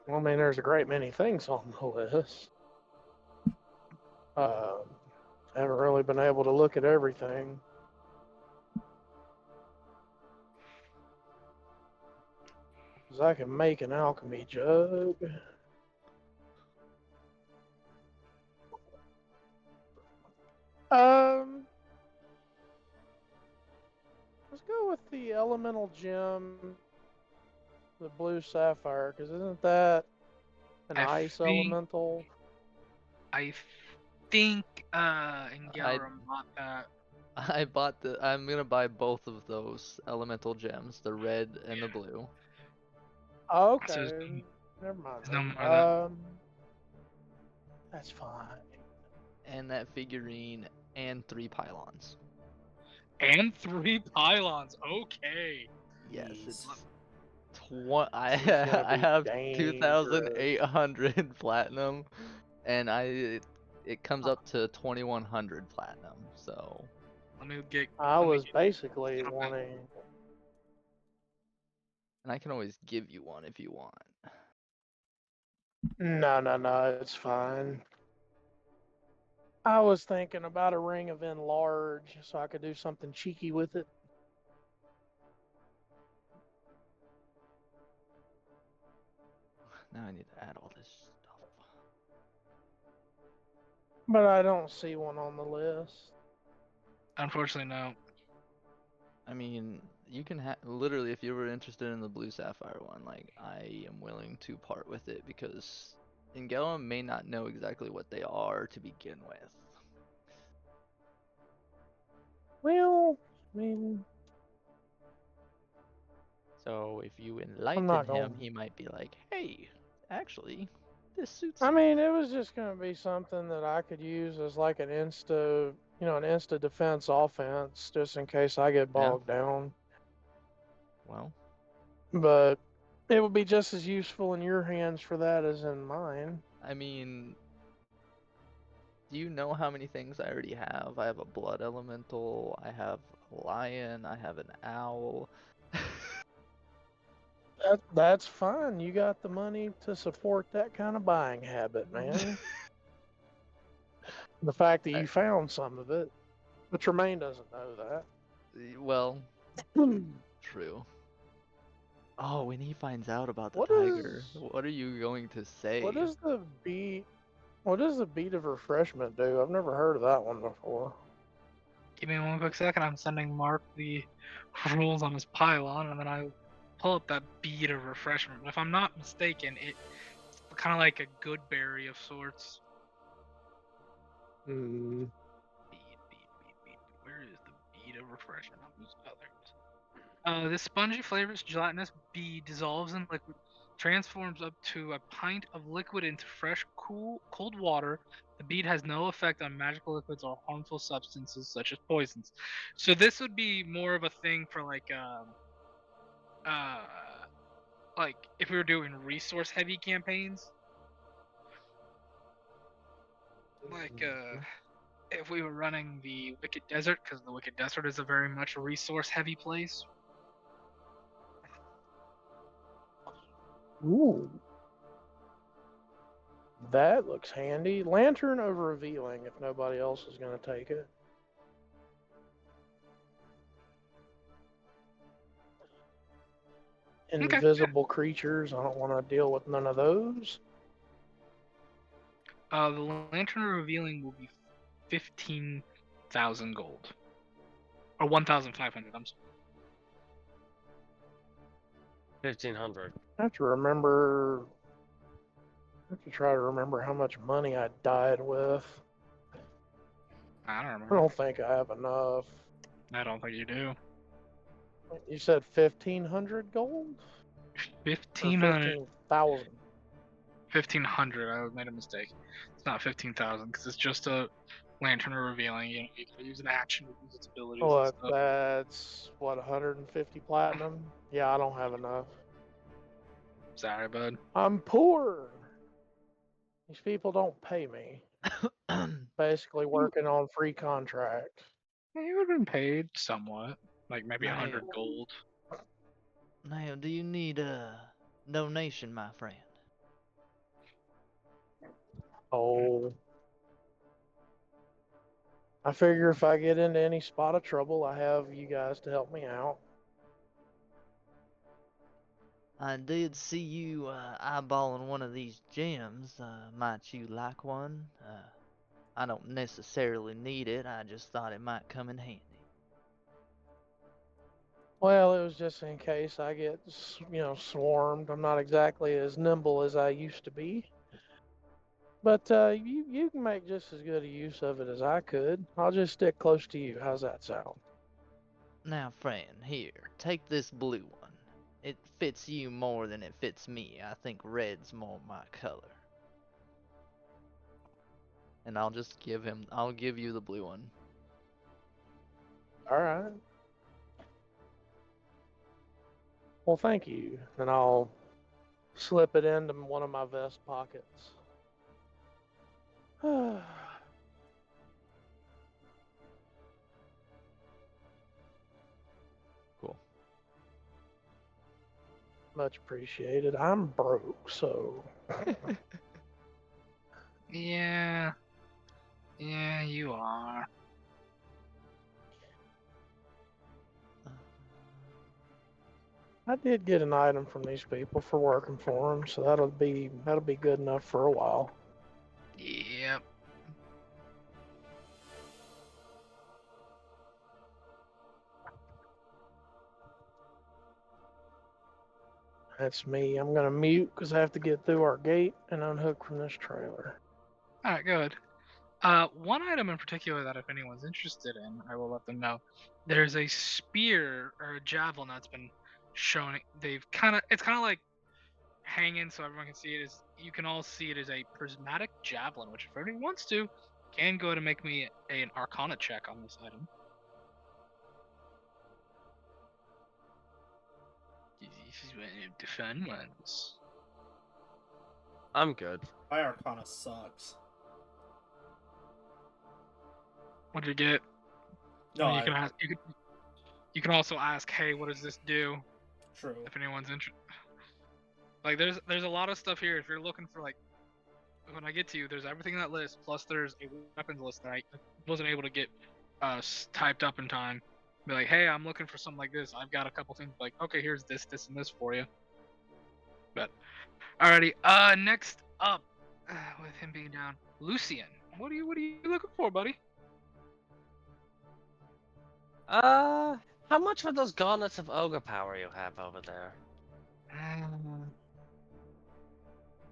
Well, I mean, there's a great many things on the list. Haven't really been able to look at everything. Because I can make an alchemy jug. Let's go with the elemental gem, the blue sapphire, because isn't that an I ice think elemental? I think Ingalarum bought that. I'm gonna buy both of those elemental gems, the red and the blue. Oh, So okay, never mind. there's no Then. more of that. That's fine. And that figurine and 3 pylons. And 3 pylons. Okay. Yes, Jeez. it's I This is gonna I be have dangerous. 2,800 platinum, and it comes up to 2,100 platinum. So Let me get. I Let me was get. basically Okay. wanting. and I can always give you one if you want. No, it's fine. I was thinking about a ring of enlarge so I could do something cheeky with it. Now I need to add all this stuff. But I don't see one on the list. Unfortunately, no. I mean, you can literally, if you were interested in the blue sapphire one, like I am willing to part with it because Ingella may not know exactly what they are to begin with. Well, I mean, So if you I'm enlighten not him, going. he might be like, "Hey, actually, this suits I you." mean, it was just going to be something that I could use as like an insta defense offense, just in case I get Yeah. bogged down. Well, But it would be just as useful in your hands for that as in mine. I mean, do you know how many things I already have? I have a blood elemental, I have a lion, I have an owl. That's fine. You got the money to support that kind of buying habit, man. The fact that you found some of it, but Tremaine doesn't know Well, that. true. Oh, when he finds out about the What tiger, is what are you going to say? what is the B? What does the bead of refreshment do? I've never heard of that one before. Give me one quick second. I'm sending Mark the rules on his pylon, and then I pull up that bead of refreshment. If I'm not mistaken, it's kind of like a good berry of sorts. Hmm. Bead. Where is the bead of refreshment? Oh, there it is. This spongy, flavorless, gelatinous bead dissolves in liquid, transforms up to a pint of liquid into fresh, cold water. The bead has no effect on magical liquids or harmful substances such as poisons. So this would be more of a thing for uh, like if we were doing resource-heavy campaigns, like if we were running the Wicked Desert, because the Wicked Desert is a very much resource-heavy place. Ooh. That looks handy. Lantern over revealing if nobody else is going to take it. Okay. Invisible creatures. I don't want to deal with none of those. The Lantern Revealing will be 15,000 gold. Or 1,500, I'm sorry. 1,500. I have to remember. I have to try to remember how much money I died with. I don't I remember. don't think I have enough. I don't think you do. You said 1,500 gold? Or 1,500. 15,000? 1,500. I made a mistake. It's not 15,000 because it's just a Lantern Revealing. You can use an action to use its abilities and Well, stuff. that's what, 150 platinum? Yeah, I don't have enough. Sorry, bud. I'm poor. These people don't pay me. Basically working on free contract. Yeah, you would have been paid somewhat. Like maybe 100 Now, gold. now, do you need a donation, my friend? Oh. I figure if I get into any spot of trouble, I have you guys to help me out. I did see you eyeballing one of these gems. Might you like one? I don't necessarily need it. I just thought it might come in handy. Well, it was just in case I get, swarmed. I'm not exactly as nimble as I used to be. But you can make just as good a use of it as I could. I'll just stick close to you. How's that sound? Now, friend, here, take this blue one. It fits you more than it fits me. I think red's more my color. And I'll give you the blue one. All right. Well, thank you. And I'll slip it into one of my vest pockets. Cool. Much appreciated. I'm broke, so. Yeah. Yeah, you are. I did get an item from these people for working for them, so that'll be good enough for a while. Yep. That's me. I'm gonna mute because I have to get through our gate and unhook from this trailer. Alright, good. One item in particular that if anyone's interested in, I will let them know. There's a spear or a javelin that's been shown. It's kind of like hanging so everyone can see it. You can all see it as a prismatic javelin, which if anyone wants to, can go to make me an Arcana check on this item. This is one of the fun ones. I'm good. My Arcana sucks. What'd you get? No, You can ask. You can also ask, hey, what does this do? True. If anyone's interested. Like there's a lot of stuff here. If you're looking for like, when I get to you, there's everything in that list. Plus there's a weapons list that I wasn't able to get typed up in time. Be like, hey, I'm looking for something like this. I've got a couple things. Like, okay, here's this, and this for you. But alrighty. Next up, with him being down, Lucian, what are you looking for, buddy? How much for those gauntlets of ogre power you have over there?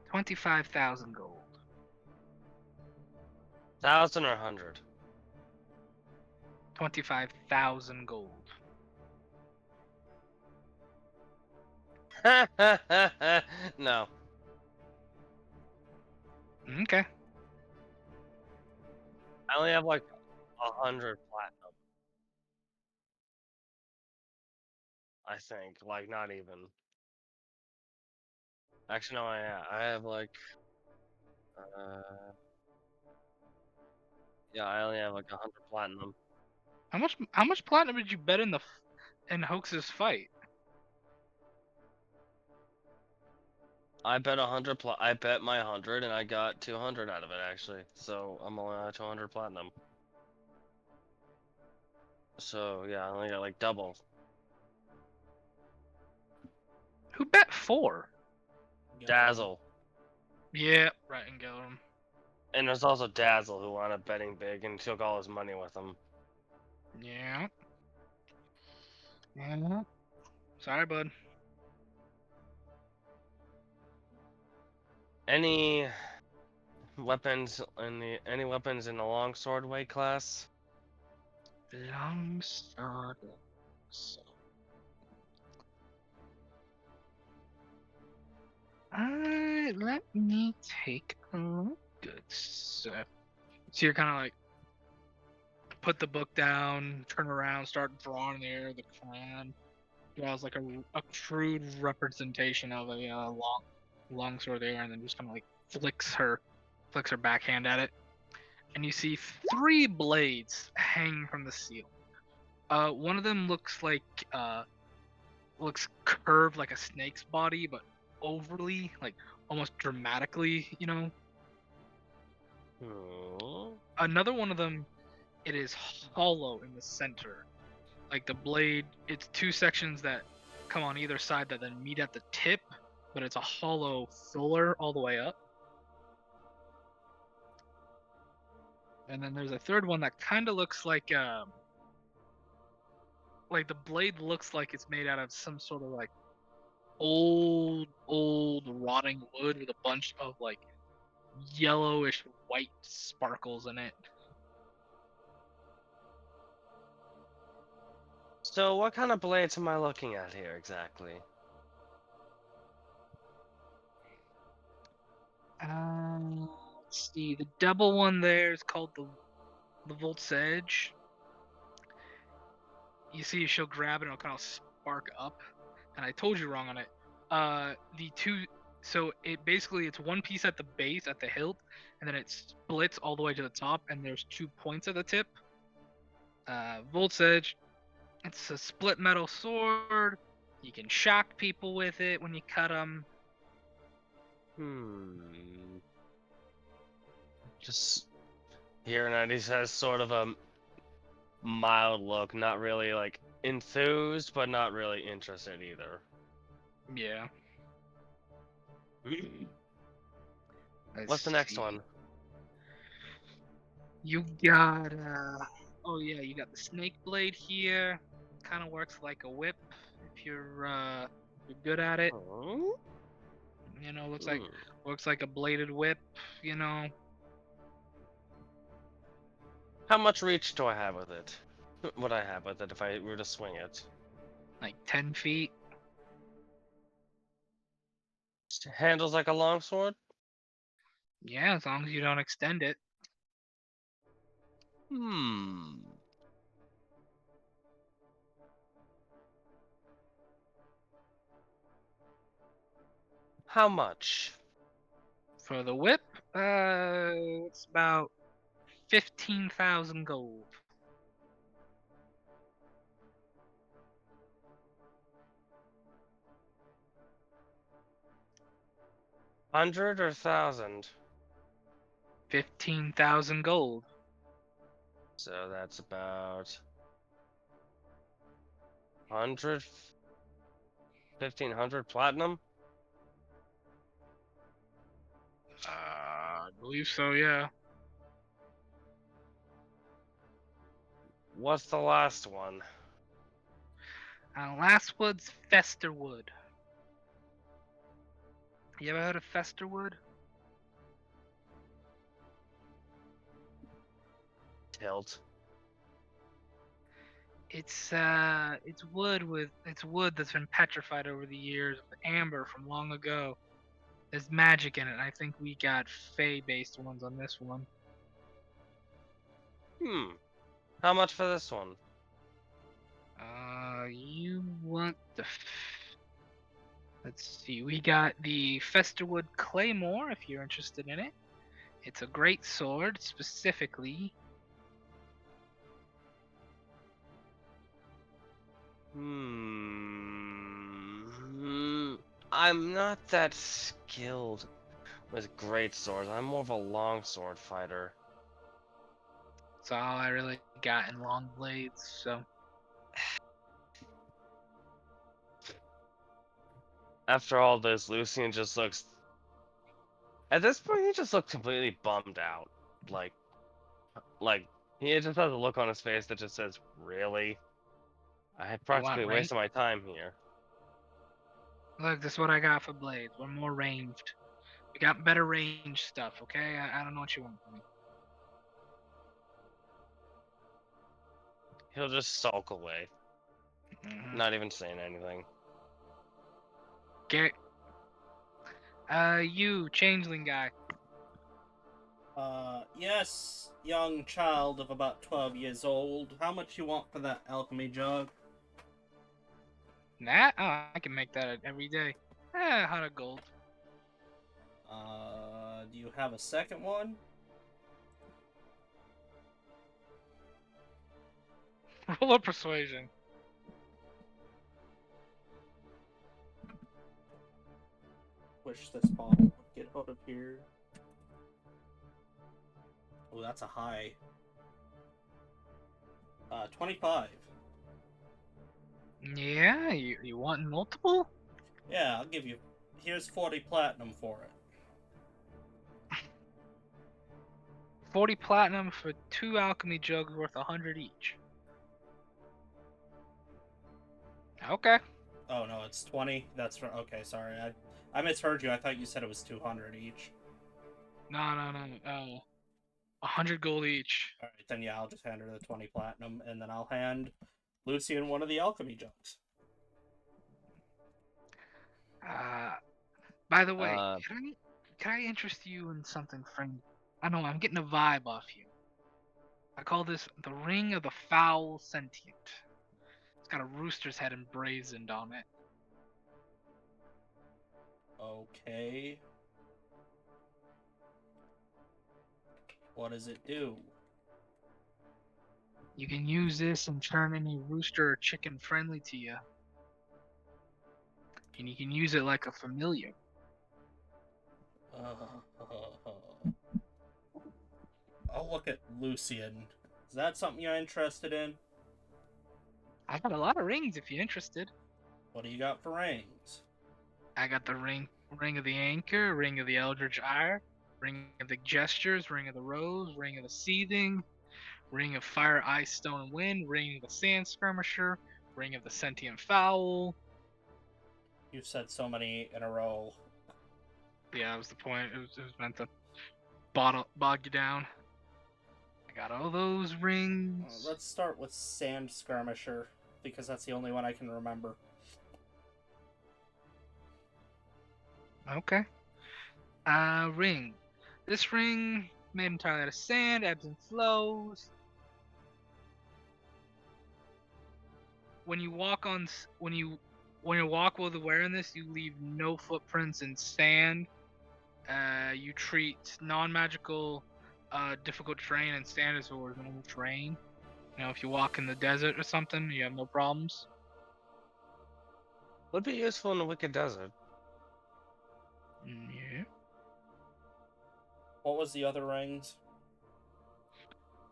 25,000 gold. 1,000 or 100? 25,000 gold. No. Okay. I only have like 100 platinum. I think, like, not even. Actually, no, I have like, yeah, I only have like 100 platinum. How much platinum did you bet in Hoax's fight? I bet I bet my 100 and I got 200 out of it actually. So I'm only at 200 platinum. So yeah, I only got like double. Who bet 4? Dazzle. Yeah, right, and Gilliam. And there's also Dazzle who wound up betting big and took all his money with him. Yeah. Yeah. Sorry, bud. Any weapons any weapons in the longsword weight class? Longsword. Let me take a look. Good stuff. So you're kind of like put the book down, turn around, start drawing there. The clan draws like a crude representation of a long sword there, and then just kind of like flicks her backhand at it, and you see 3 blades hanging from the ceiling. One of them looks curved like a snake's body, but overly, like almost dramatically, you know. Another one of them, it is hollow in the center. Like the blade, it's 2 sections that come on either side that then meet at the tip, but it's a hollow filler all the way up. And then there's a third one that kind of looks like the blade looks like it's made out of some sort of like old rotting wood with a bunch of like yellowish white sparkles in it. So what kind of blades am I looking at here exactly? Let's see. The double one there is called the Volt's Edge. You see, she'll grab it and it'll kind of spark up. And I told you wrong on it. The two. So it's one piece at the base at the hilt, and then it splits all the way to the top, and there's 2 points at the tip. Volt's Edge. It's a split metal sword. You can shock people with it when you cut them. Just here and he has sort of a mild look, not really like enthused, but not really interested either. Yeah. What's the next one? You got you got the snake blade here. Kind of works like a whip if you're good at it. You know, looks like a bladed whip. You know. How much reach do I have with it? Would I have with it if I were to swing it? Like 10 feet. Handles like a longsword? Yeah, as long as you don't extend it. How much? For the whip, it's about 15,000 gold. $100 or $1,000? 15,000 gold. So that's about 100, 1,500 platinum. believe so, yeah. What's the last one? Last wood's Festerwood. You ever heard of Festerwood? Tilt. It's wood that's been petrified over the years with amber from long ago. There's magic in it. I think we got Fey-based ones on this one. How much for this one? You want the... Let's see, we got the Festerwood Claymore, if you're interested in it. It's a great sword, specifically. I'm not that skilled with great swords. I'm more of a longsword fighter. That's all I really got in long blades, so... After all this, Lucian just looks... At this point, he just looks completely bummed out. Like, he just has a look on his face that just says, really? I had practically range? wasted my time here. Look, this is what I got for blades. We're more ranged. We got better range stuff, okay? I don't know what you want from me. He'll just sulk away, Mm-hmm. not even saying anything. Garrett. You, changeling guy. Yes, young child of about 12 years old. How much you want for that alchemy jug? That? Oh, I can make that every day. 100 gold. Do you have a second one? Roll a persuasion. Wish this bottle would get out of here. Oh, that's a high. 25. Yeah, you want multiple? Yeah, I'll give you... Here's 40 platinum for it. 40 platinum for 2 alchemy jugs worth 100 each. Okay. Oh, no, it's 20? That's... Okay, sorry. I misheard you. I thought you said it was 200 each. No. 100 gold each. Alright, then yeah, I'll just hand her the 20 platinum, and then I'll hand Lucian one of the alchemy jugs. By the way, can I interest you in something friendly? I don't know, I'm getting a vibe off you. I call this the Ring of the Foul Sentient. It's got a rooster's head emblazoned on it. Okay. What does it do? You can use this and turn any rooster or chicken friendly to you. And you can use it like a familiar. I'll look at Lucian. Is that something you're interested in? I got a lot of rings if you're interested. What do you got for rings? I got the ring of the Anchor, ring of the Eldritch Ire, ring of the Gestures, ring of the Rose, ring of the Seething, ring of Fire, Ice, Stone, and Wind, ring of the Sand Skirmisher, ring of the Sentient Fowl. You've said so many in a row. Yeah, that was the point. It was meant to bog you down. I got all those rings. Let's start with Sand Skirmisher, because that's the only one I can remember. Okay. Ring. This ring made entirely out of sand, ebbs and flows. When you walk while wearing this, you leave no footprints in sand. You treat non-magical, difficult terrain and sand as well as normal terrain. You know, if you walk in the desert or something, you have no problems. Would be useful in the Wicked Desert. Yeah. What was the other rings?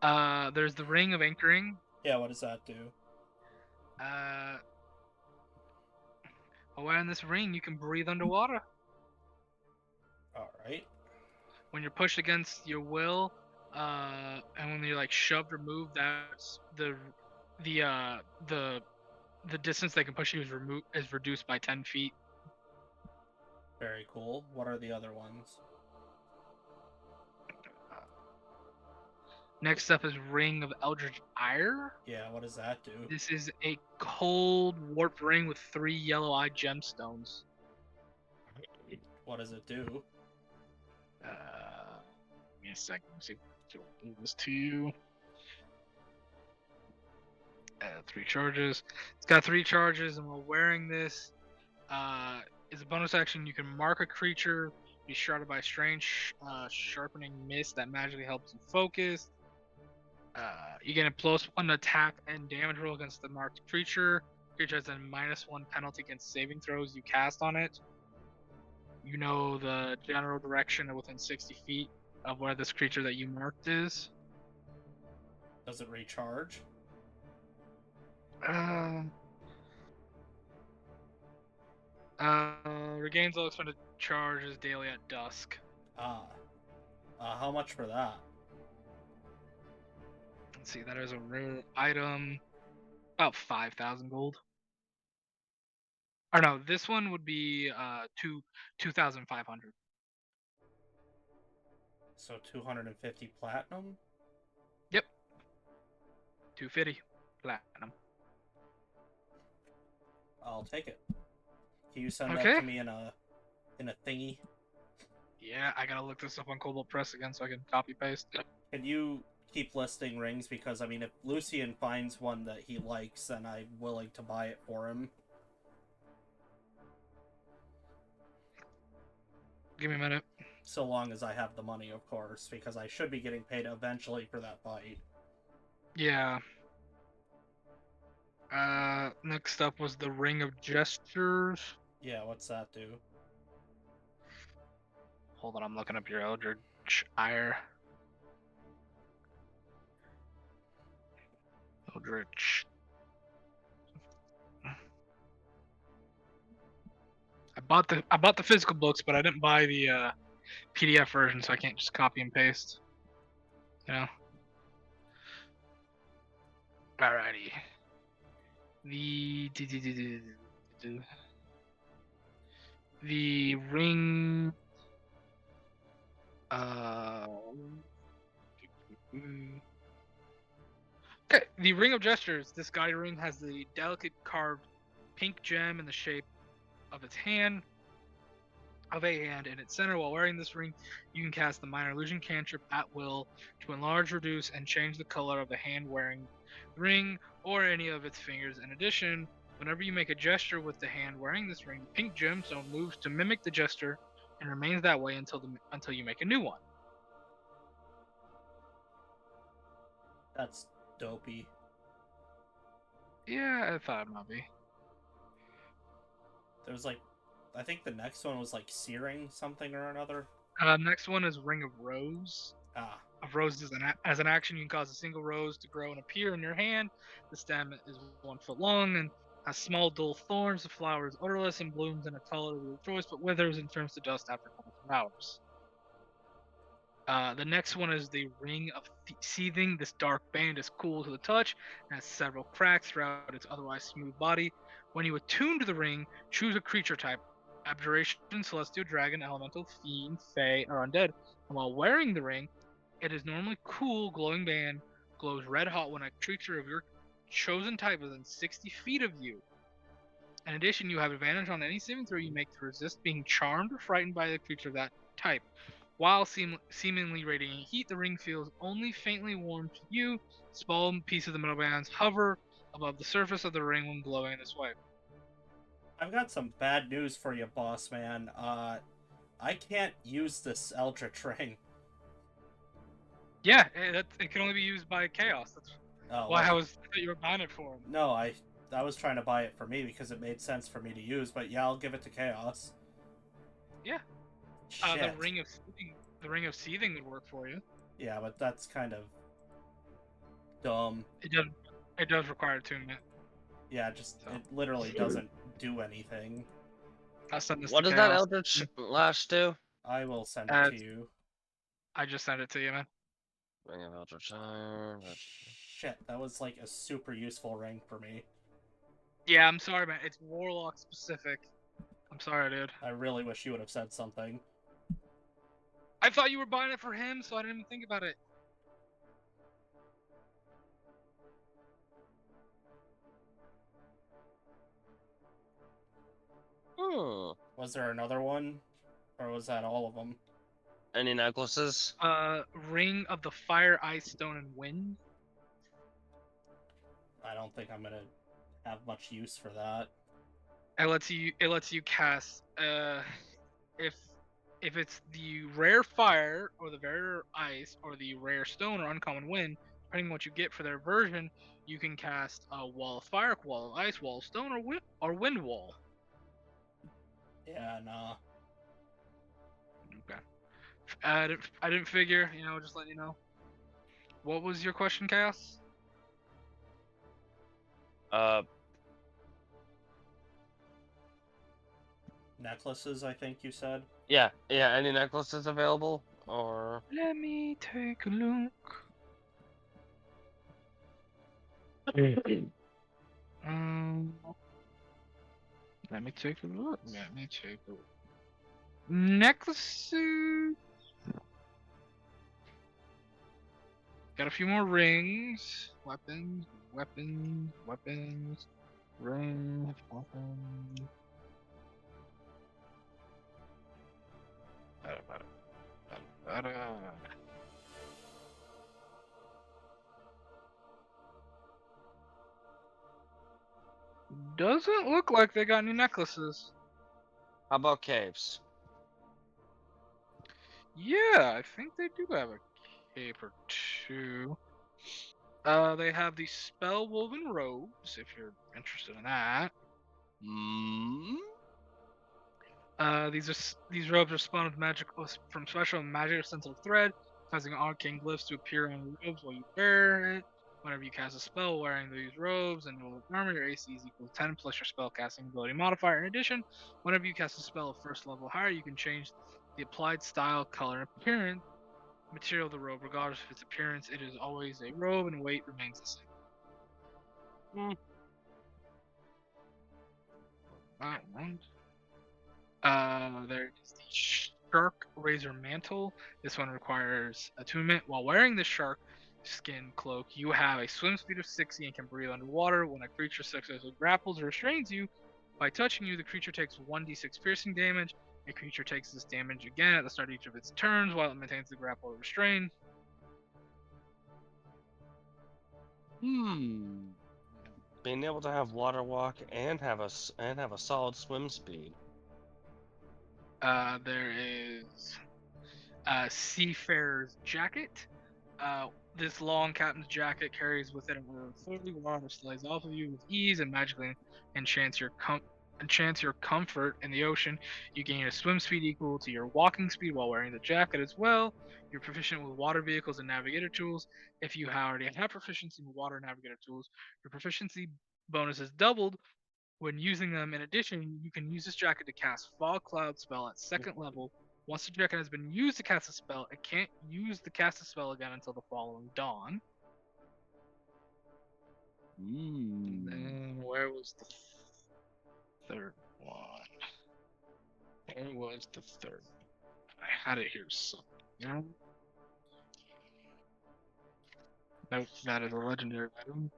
There's the Ring of Anchoring. Yeah, what does that do? While wearing this ring, you can breathe underwater. Alright. when you're pushed against your will, and when you're like shoved or moved, that's the distance they can push you is reduced by 10 feet. Very cool. What are the other ones? Next up is Ring of Eldritch Ire. Yeah, what does that do? This is a cold warped ring with 3 yellow-eyed gemstones. What does it do? Give me a second. Let's see if I'll give this to you. 3 charges. It's got 3 charges, and while wearing this, is a bonus action. You can mark a creature, be shrouded by a strange, sharpening mist that magically helps you focus. You get a +1 attack and damage roll against the marked creature. Creature has a -1 penalty against saving throws you cast on it. You know the general direction within 60 feet of where this creature that you marked is. Does it recharge? Regains all expended charges daily at dusk. How much for that? Let's see, that is a rare item. About 5,000 gold. Or no, this one would be 2,500. So 250 platinum? Yep. 250 platinum. I'll take it. Can you send Okay. that to me in a thingy? Yeah, I gotta look this up on Cobalt Press again so I can copy paste. Can you keep listing rings? Because I mean, if Lucian finds one that he likes, then I'm willing to buy it for him. Give me a minute. So long as I have the money, of course, because I should be getting paid eventually for that fight. Yeah. Next up was the Ring of Gestures. Yeah, what's that do? Hold on, I'm looking up your Eldritch Ire. Eldritch. I bought the physical books, but I didn't buy the PDF version, so I can't just copy and paste. You know. Alrighty. The ring. Okay, the Ring of Gestures. This guide ring has the delicate carved pink gem in the shape of its hand. Of a hand in its center. While wearing this ring, you can cast the minor illusion cantrip at will to enlarge, reduce, and change the color of the hand wearing the ring or any of its fingers. In addition, whenever you make a gesture with the hand wearing this ring, the pink gemstone moves to mimic the gesture and remains that way until you make a new one. That's dopey. Yeah, I thought it might be. There's like, I think the next one was like searing something or another. Next one is Ring of Rose. Of rose as an action, you can cause a single rose to grow and appear in your hand. The stem is 1 foot long and has small, dull thorns. The flower is odorless and blooms in a color of your choice, but withers and turns to dust after 24 hours. The next one is the Ring of Seething. This dark band is cool to the touch and has several cracks throughout its otherwise smooth body. When you attune to the ring, choose a creature type. Abjuration, Celestial, Dragon, Elemental, Fiend, Fey, or Undead. And while wearing the ring, it is normally cool, glowing band, glows red hot when a creature of your chosen type is within 60 feet of you. In addition, you have advantage on any saving throw you make to resist being charmed or frightened by the creature of that type. While seemingly radiating heat, the ring feels only faintly warm to you. Small pieces of the metal bands hover above the surface of the ring when glowing in this way. I've got some bad news for you, boss man. I can't use this Eldritch ring. Yeah, it can only be used by Chaos. That's why I thought you were buying it for him. No, I was trying to buy it for me because it made sense for me to use, but yeah, I'll give it to Chaos. Yeah. Shit. The Ring of Seething would work for you. Yeah, but that's kind of dumb. It does require attunement. Yeah, it literally doesn't do anything. I'll send this What to does that Chaos. Eldritch Lash do? I will send it to you. I just sent it to you, man. Ring of Eldritch Fire. Shit, that was like a super useful ring for me. Yeah, I'm sorry, man. It's Warlock specific. I'm sorry, dude. I really wish you would have said something. I thought you were buying it for him, so I didn't even think about it. Hmm. Was there another one? Or was that all of them? Any necklaces? Ring of the Fire, Ice, Stone, and Wind. I don't think I'm gonna have much use for that. It lets you cast if it's the rare fire or the rare ice or the rare stone or uncommon wind, depending on what you get for their version, you can cast a wall of fire, wall of ice, wall of stone, or wind wall. Yeah, nah. Okay. I didn't figure, just let you know. What was your question, Chaos? Necklaces, I think you said. Yeah. Any necklaces available? Or Let me take a look. Um, let me take a look. Necklaces. Got a few more rings. Weapons. Rings. Weapons. Ba-da-ba-da. Doesn't look like they got any necklaces. how about caves? Yeah, I think they do have a cape or two. They have the spell woven robes, if you're interested in that. Hmm. These robes are spun with from special magic essential thread, causing arcane glyphs to appear on the robes while you wear it. Whenever you cast a spell wearing these robes and your armor, your AC is equal to 10 plus your spell casting ability modifier. In addition, whenever you cast a spell of first level higher, you can change the applied style, color, and appearance material of the robe, regardless of its appearance. It is always a robe, and weight remains the same. Alright. There is the Shark Razor Mantle. This one requires attunement. While wearing the shark skin cloak, you have a swim speed of 60 and can breathe underwater. When a creature successfully grapples or restrains you by touching you, the creature takes 1d6 piercing damage. A creature takes this damage again at the start of each of its turns while it maintains the grapple or restrain. Being able to have water walk and have a solid swim speed. There is Seafarer's Jacket. This long captain's jacket carries with it a 40 water slides off of you with ease and magically enchants your comfort in the ocean. You gain a swim speed equal to your walking speed while wearing the jacket as well. You're proficient with water vehicles and navigator tools. If you already have proficiency with water navigator tools, your proficiency bonus is doubled when using them. In addition, you can use this jacket to cast Fog Cloud spell at second level. Once the jacket has been used to cast a spell, it can't use the cast a spell again until the following dawn. And then where was the third one? Where was the third? I had it here somewhere. Nope, that is a legendary item.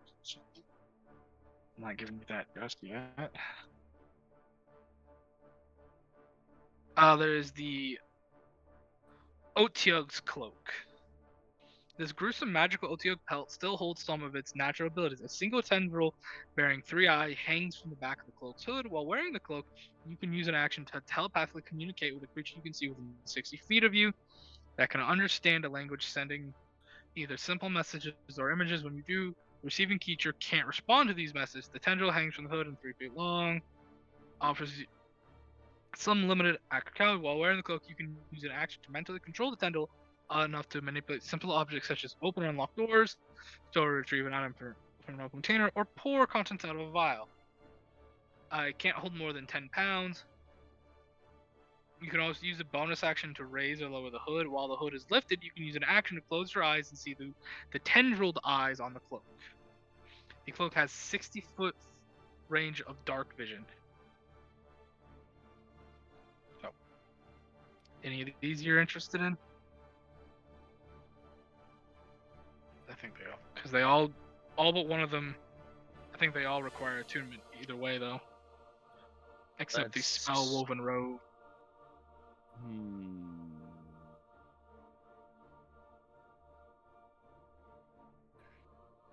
I'm not giving you that just yet. There is the Otyug's Cloak. This gruesome magical Otyug pelt still holds some of its natural abilities. A single tendril bearing 3 eyes hangs from the back of the cloak's hood. While wearing the cloak, you can use an action to telepathically communicate with a creature you can see within 60 feet of you that can understand a language, sending either simple messages or images. When you do, the receiving creature can't respond to these messages. The tendril hangs from the hood and 3 feet long. Offers some limited activity. While wearing the cloak, you can use an action to mentally control the tendril enough to manipulate simple objects such as open and unlock doors, store or retrieve an item from an open container, or pour contents out of a vial. It can't hold more than 10 pounds. You can also use a bonus action to raise or lower the hood. While the hood is lifted, you can use an action to close your eyes and see the tendrilled eyes on the cloak. The cloak has 60-foot range of dark vision. So, any of these you're interested in? I think they all, because they all but one of them, I think they all require attunement either way though. Except the spell woven robe.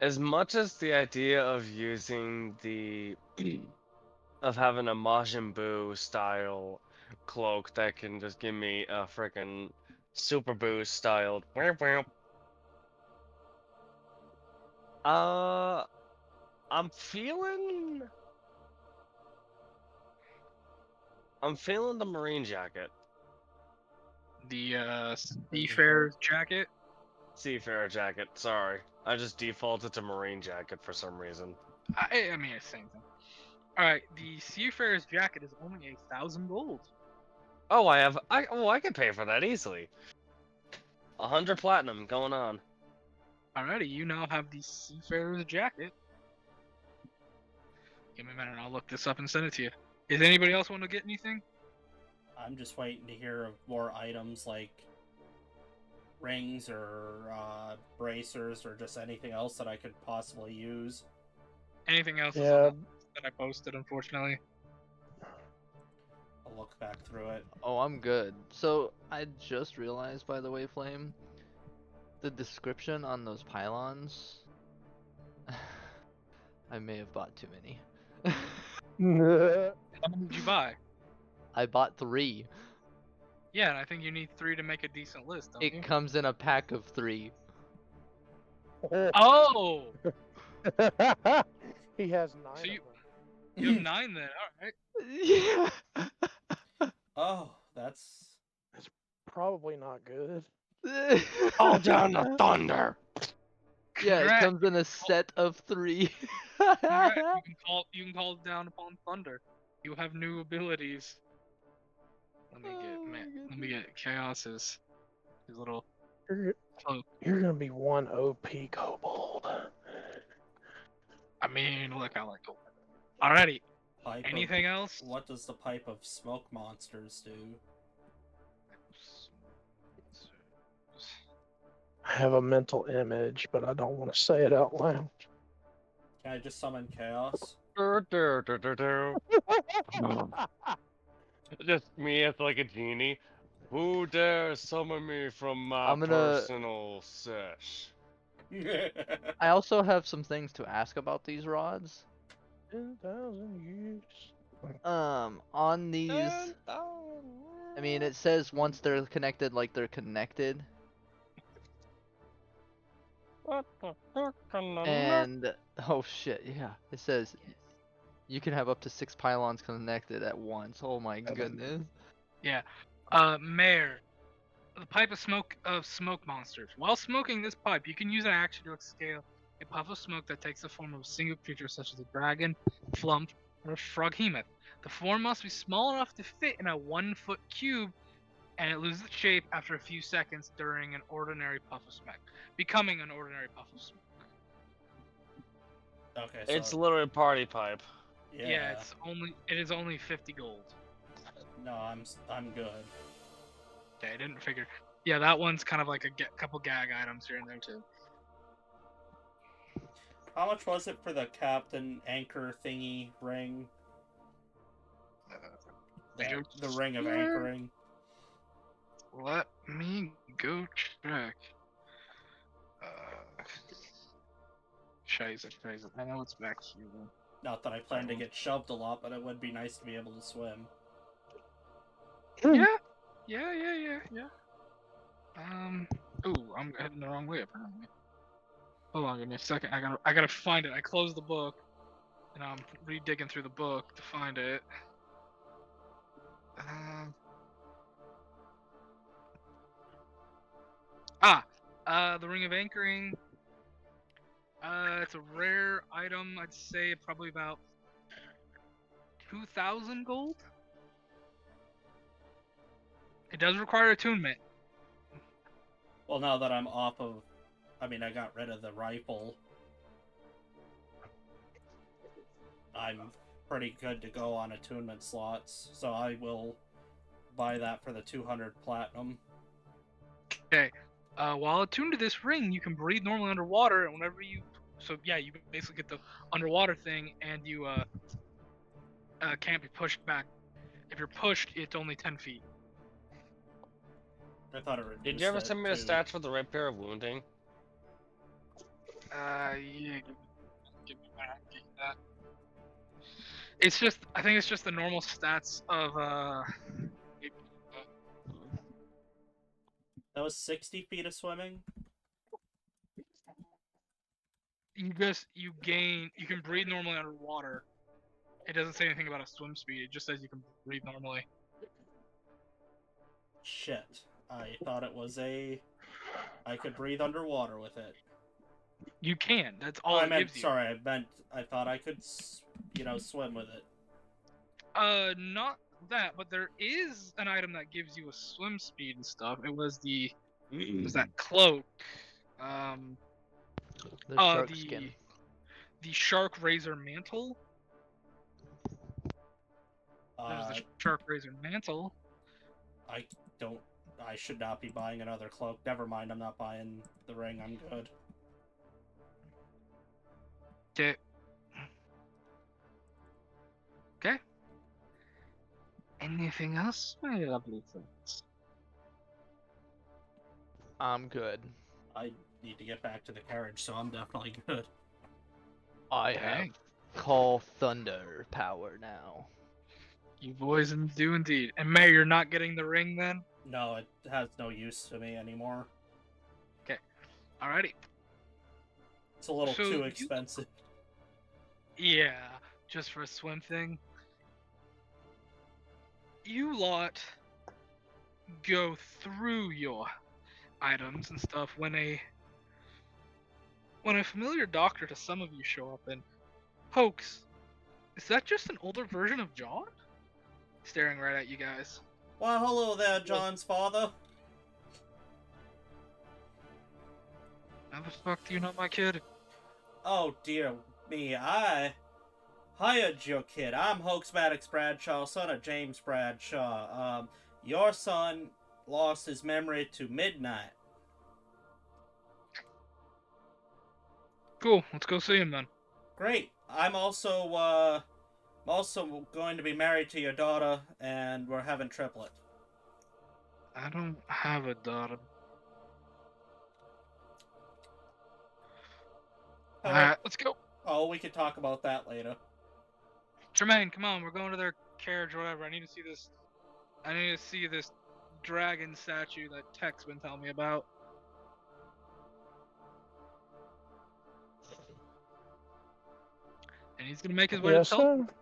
As much as the idea of using the of having a Majin Buu style cloak that can just give me a freaking Super Boost styled. I'm feeling the marine jacket. The seafarer's jacket. Seafarer jacket. Sorry, I just defaulted to marine jacket for some reason. I mean, it's the same thing. All right, the seafarer's jacket is only 1,000 gold. Oh, I can pay for that easily. 100 platinum going on. Alrighty, you now have the seafarer's jacket. Give me a minute, I'll look this up and send it to you. Does anybody else want to get anything? I'm just waiting to hear of more items like rings or bracers or just anything else that I could possibly use. Anything else Yeah. that I posted, unfortunately? I'll look back through it. Oh, I'm good. So I just realized, by the way, Flame, the description on those pylons. I may have bought too many. How many did you buy? I bought 3. Yeah, and I think you need 3 to make a decent list, don't you? It comes in a pack of 3. Oh! He has 9 So of you- them. You have 9 then, alright. Yeah. Oh, that's... Probably not good. Call down the thunder. Yeah, it Congrats. comes in a set of 3. Congrats, you can call down upon thunder. You have new abilities. Let me Oh my let me get Chaos's his little You're, cloak. you're gonna be one OP kobold. I mean, look, I like it. Alrighty. Pipe Anything of... else? What does the pipe of smoke monsters do? I have a mental image, but I don't want to say it out loud. Can I just summon chaos? Just me as like a genie. Who dare summon me from my I'm gonna- personal sesh? I also have some things to ask about these rods. 10,000 years. On these, I mean, it says once they're connected, like they're connected. And oh shit, yeah, it says you can have up to 6 pylons connected at once. Oh my goodness. Yeah. Mayor. The pipe of smoke monsters. While smoking this pipe, you can use an action to exhale a puff of smoke that takes the form of a single creature such as a dragon, flump, or a froghemoth. The form must be small enough to fit in a 1-foot cube, and it loses its shape after a few seconds during an ordinary puff of smoke, becoming an ordinary puff of smoke. Okay, so... It's literally a party pipe. Yeah, it is only 50 gold. No, I'm good. Okay, I didn't figure. Yeah, that one's kind of like a couple gag items here and there too. How much was it for the captain anchor thingy ring? The ring of anchoring. Let me go check. Scheiße. I know it's back here. Not that I plan to get shoved a lot, but it would be nice to be able to swim. Yeah. Ooh, I'm heading the wrong way apparently. Hold on, give me a second. I gotta find it. I closed the book, and I'm re-digging through the book to find it. The ring of anchoring. It's a rare item. I'd say probably about 2,000 gold. It does require attunement. Well, now that I'm off of... I mean, I got rid of the rifle. I'm pretty good to go on attunement slots, so I will buy that for the 200 platinum. Okay. While attuned to this ring, you can breathe normally underwater, and whenever you... So, yeah, you basically get the underwater thing, and you can't be pushed back. If you're pushed, it's only 10 feet. I thought it reduced Did you ever it send me the to- stats for the rapier of wounding? Yeah. Give me that. It's just... I think it's just the normal stats of, That was 60 feet of swimming? you can breathe normally underwater. It doesn't say anything about a swim speed. It just says you can breathe normally. Shit. I thought it was a... I could breathe underwater with it. You can. That's all I it meant, gives you. sorry, I thought I could, swim with it. Not that, but there is an item that gives you a swim speed and stuff. It was that cloak. The shark skin. The shark razor mantle. There's the shark razor mantle. I should not be buying another cloak. Never mind, I'm not buying the ring. I'm good. Okay. Okay. Anything else, my lovely friends? I'm good. I need to get back to the carriage, so I'm definitely good. I Okay. have call thunder power now. You boys do indeed. And May, you're not getting the ring then? No, it has no use to me anymore. Alrighty. It's a little So too you- expensive. Yeah, just for a swim thing. You lot go through your items and stuff when a familiar doctor to some of you show up and Hoax, is that just an older version of John? Staring right at you guys. Well, hello there, John's father. How the fuck do you know my kid? Oh, dear me, I hired your kid. I'm Hoax Maddox Bradshaw, son of James Bradshaw. Your son lost his memory to midnight. Cool, let's go see him then. Great. I'm also going to be married to your daughter, and we're having triplet. I don't have a daughter. Alright, let's go. Oh, we could talk about that later. Tremaine, come on, we're going to their carriage or whatever. I need to see this dragon statue that Tech's been telling me about. And he's gonna make his way Yes, to tell sir.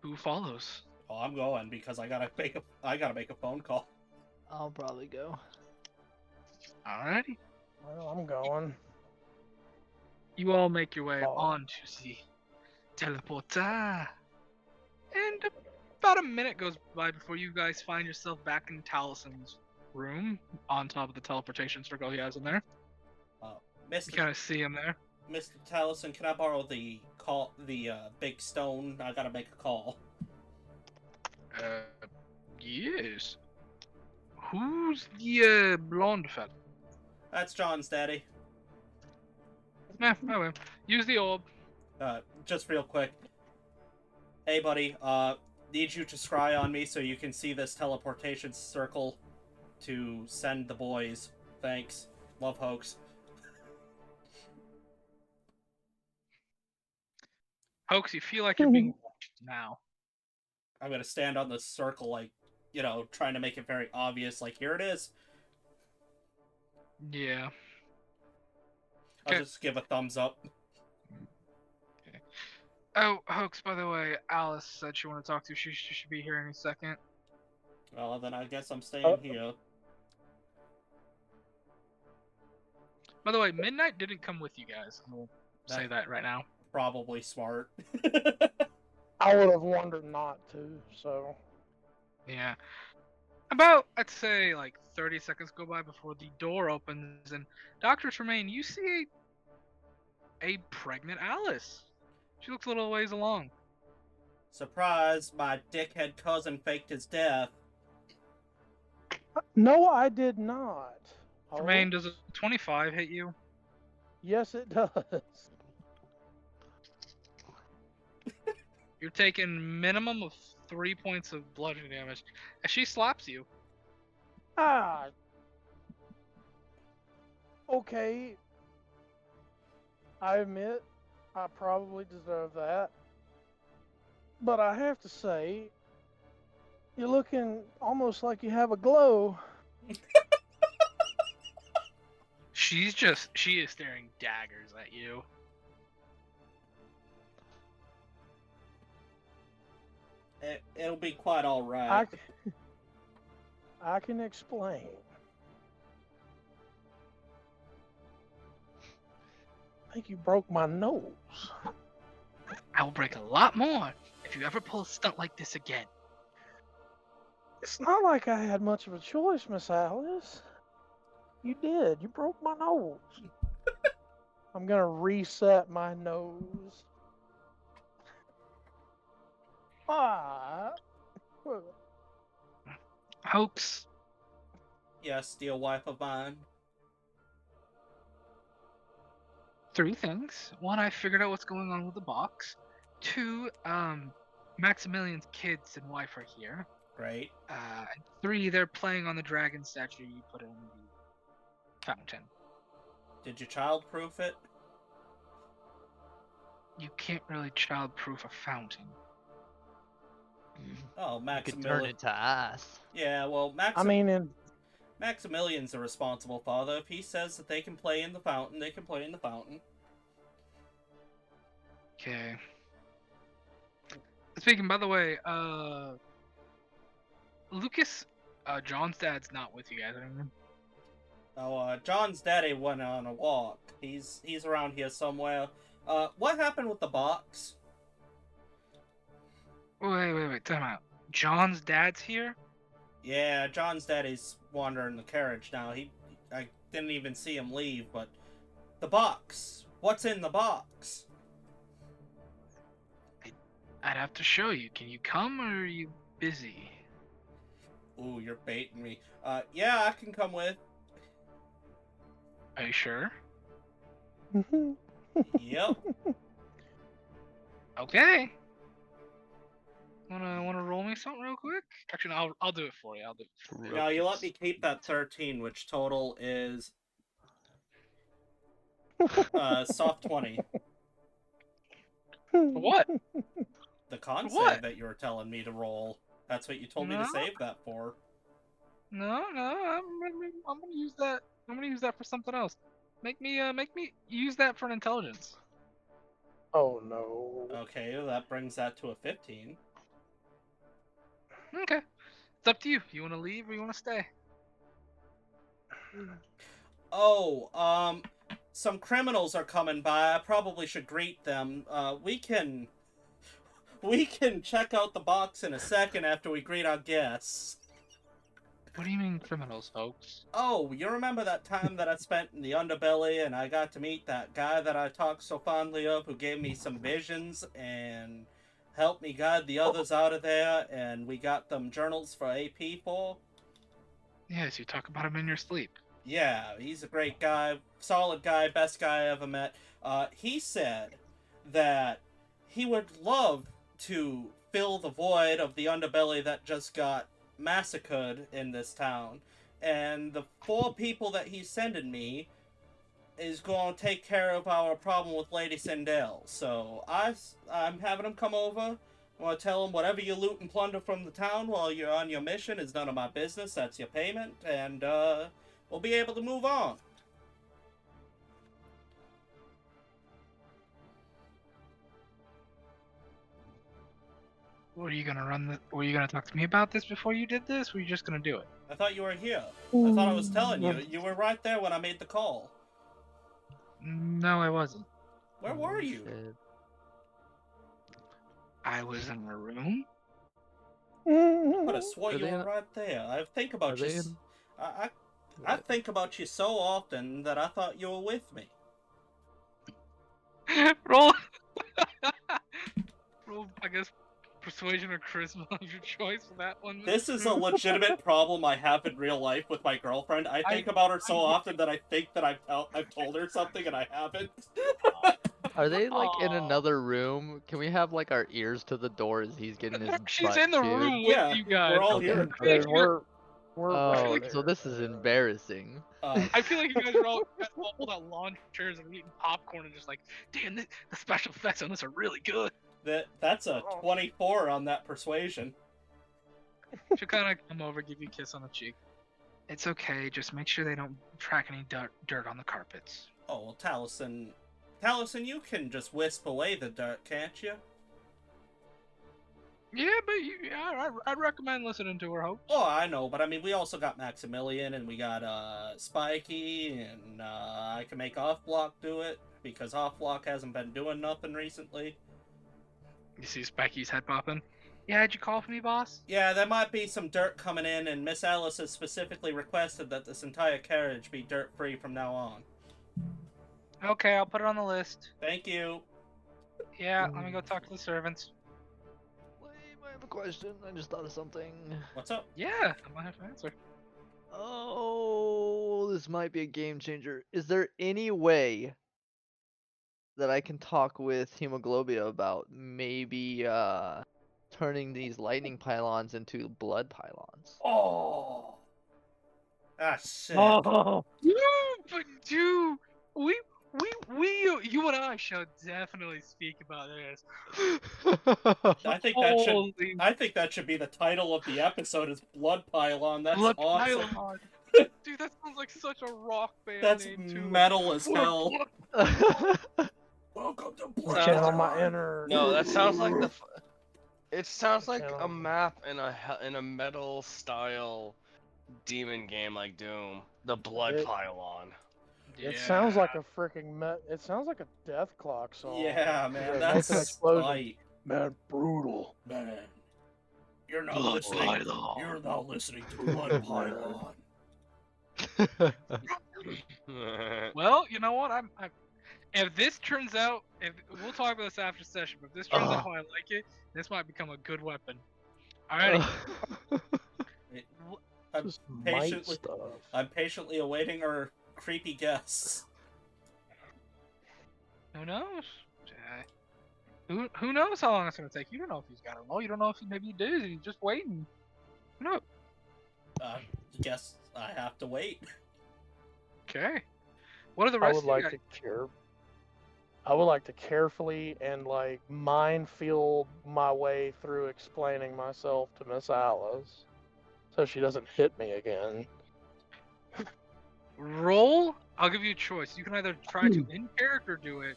who follows. Oh, I'm going because I gotta make a phone call. I'll probably go. Alrighty. Well, I'm going. You all make your way Oh. on to the teleporter. And about a minute goes by before you guys find yourself back in Talison's room on top of the teleportation circle he has in there. You Mr. kind of see him there. Mr. Taliesin, can I borrow the big stone? I gotta make a call. Yes. Who's the blonde fella? That's John's daddy. Nah, oh well. Use the orb. Just real quick. Hey, buddy. Need you to scry on me so you can see this teleportation circle to send the boys. Thanks. Love, Hoax. Hoax, you feel like you're being watched now. I'm gonna stand on the circle, like, trying to make it very obvious. Like, here it is. Yeah. I'll Okay. just give a thumbs up. Oh, Hoax, by the way, Alice said she wanted to talk to you. She should be here any second. Well, then I guess I'm staying here. By the way, Midnight didn't come with you guys. I'll say that right now. Probably smart. I would have wondered not to, so. Yeah. About, I'd say, like 30 seconds go by before the door opens, and Dr. Tremaine, you see a pregnant Alice. She looks a little ways along. Surprise, my dickhead cousin faked his death. No, I did not. Tremaine, Oh, does a 25 hit you? yes, it does. You're taking minimum of 3 points of bludgeoning damage as she slaps you. Ah. Okay. I admit, I probably deserve that. But I have to say, you're looking almost like you have a glow. She is staring daggers at you. It'll be quite alright. I can explain. I think you broke my nose. I will break a lot more if you ever pull a stunt like this again. It's not like I had much of a choice, Miss Alice. You did. You broke my nose. I'm gonna reset my nose. Ah. Hoax. Yes, dear wife of mine. 3 things. 1, I figured out what's going on with the box. 2, Maximilian's kids and wife are here. Great. And 3, they're playing on the dragon statue you put in the fountain. Did you childproof it? You can't really childproof a fountain. Oh, You could turn Maximilian. it to ice. Yeah, well, I mean, Maximilian's a responsible father. If he says that they can play in the fountain, they can play in the fountain. Okay. Speaking, by the way, Lucas, John's dad's not with you guys anymore. Oh, John's daddy went on a walk. He's around here somewhere. What happened with the box? Wait, time out. John's dad's here? Yeah, John's daddy's wandering the carriage now. I didn't even see him leave, but the box. What's in the box? I'd have to show you. Can you come, or are you busy? Ooh, you're baiting me. Yeah, I can come with. Are you sure? Yep. Okay. Wanna roll me something real quick? Actually, no, I'll do it for you. Now you let me keep that 13, which total is soft 20. For what? The con What? save that you were telling me to roll. That's what you told me to No. save that for. No, I'm gonna use that. I'm gonna use that for something else. Make me use that for an intelligence. oh no. Okay, that brings that to a 15. Okay. It's up to you. You wanna leave or you wanna stay? Oh, some criminals are coming by. I probably should greet them. We can check out the box in a second after we greet our guests. What do you mean criminals, folks? Oh, you remember that time that I spent in the underbelly and I got to meet that guy that I talked so fondly of who gave me some visions and helped me guide the others out of there, and we got them journals for AP for? Yes, you talk about him in your sleep. Yeah, he's a great guy, solid guy, best guy I ever met. He said that he would love to fill the void of the underbelly that just got massacred in this town. And the 4 people that he's sending me is going to take care of our problem with Lady Sindel. So I'm having him come over. I want to tell him whatever you loot and plunder from the town while you're on your mission is none of my business. That's your payment. And, we'll be able to move on. Were you gonna talk to me about this before you did this? Or were you just gonna do it? I thought you were here. I thought I was telling you. You were right there when I made the call. No, I wasn't. Where were you? Shit. I was in a room. Could have swore Are you they were in- right there. I think Are about you. they in? I think about you so often that I thought you were with me. Roll. Roll, I guess, persuasion or charisma of your choice for that one. This is a Mr. legitimate problem I have in real life with my girlfriend. I think about her so often that I think that I've told her something and I haven't. Are they like in Aw. another room? Can we have like our ears to the door as he's getting his She's butt in the chewed? room with Yeah, you guys. we're all Okay. here. Dude, we're Oh, right so here, this is man. embarrassing. I feel like you guys are all pulled out lawn chairs and eating popcorn and just like, damn, the special effects on this are really good. That's a 24 on that persuasion. She'll kind of come over, give you a kiss on the cheek. It's okay, just make sure they don't track any dirt on the carpets. Oh, well, Taliesin, you can just wisp away the dirt, can't you? Yeah, but I'd recommend listening to her, Hope. Oh, I know, but I mean, we also got Maximilian, and we got Spiky, and I can make Offblock do it, because Offblock hasn't been doing nothing recently. You see Spiky's head popping? Yeah, did you call for me, boss? Yeah, there might be some dirt coming in, and Miss Alice has specifically requested that this entire carriage be dirt-free from now on. Okay, I'll put it on the list. Thank you. Yeah, let me go talk to the servants. Wait, I have a question. I just thought of something. What's up? Yeah, I might have to answer. Oh, this might be a game changer. Is there any way that I can talk with Hemoglobia about maybe turning these lightning pylons into blood pylons? Oh! Ah, shit. Oh, But dude, you and I shall definitely speak about this. I think Holy that should be the title of the episode is Blood Pylon. That's blood awesome. pylon. Dude, that sounds like such a rock band That's name too. metal as Blood, hell. blood. Welcome to you Blood channel Pylon. my inner. No, that sounds like the. It sounds like a Channel. map in a metal style demon game like Doom. The Blood It- Pylon. It sounds like a freaking It sounds like a Death Clock song. Yeah, man, Make that's an explosion. spite. Man, brutal. Man, you're not Blood listening. Pylon. You're not listening to Blood Pylon. Well, you know what? I'm if this turns out, if we'll talk about this after session, but if this turns out how I like it, this might become a good weapon. Alrighty. I'm Just might patiently- stuff. I'm patiently awaiting our creepy guests. Who knows? Who knows how long it's gonna take? You don't know if he's got a roll. You don't know if maybe he did. He's just waiting. Who knows? Guess I have to wait. Okay. What are the I rest would of you like guys? to care. I would like to carefully and like minefield my way through explaining myself to Miss Alice, so she doesn't hit me again. Roll. I'll give you a choice. You can either try to in character do it,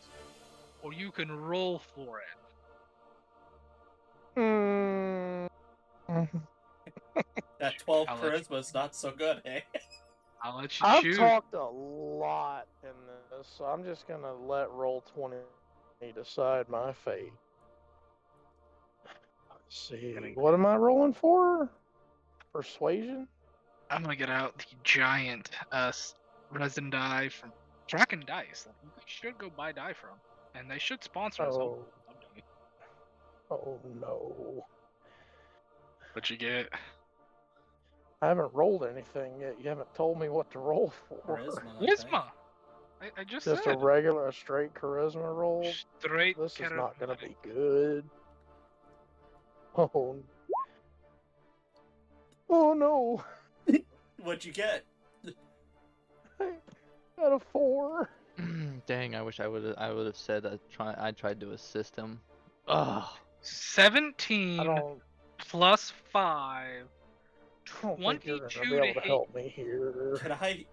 or you can roll for it. Mm. That 12 I'll let you- charisma's not so good, eh? I'll let you I've choose. talked a lot in this, so I'm just gonna let roll 20 decide my fate. Let's see. What am I rolling for? Persuasion? I'm gonna get out the giant resin die from Dragon Dice that you should go buy die from, and they should sponsor us. Oh. Oh no. What you get? I haven't rolled anything yet. You haven't told me what to roll for. Charisma. I think. Wisma. I just Just said. a straight charisma roll. Straight. This is not gonna charismatic. be good. Oh. Oh no. What'd you get? I got a 4. Dang, I wish I would have said I tried to assist him. Ugh. 17 I don't plus 5. think you're gonna 22 be to able to hit. help me here. Can I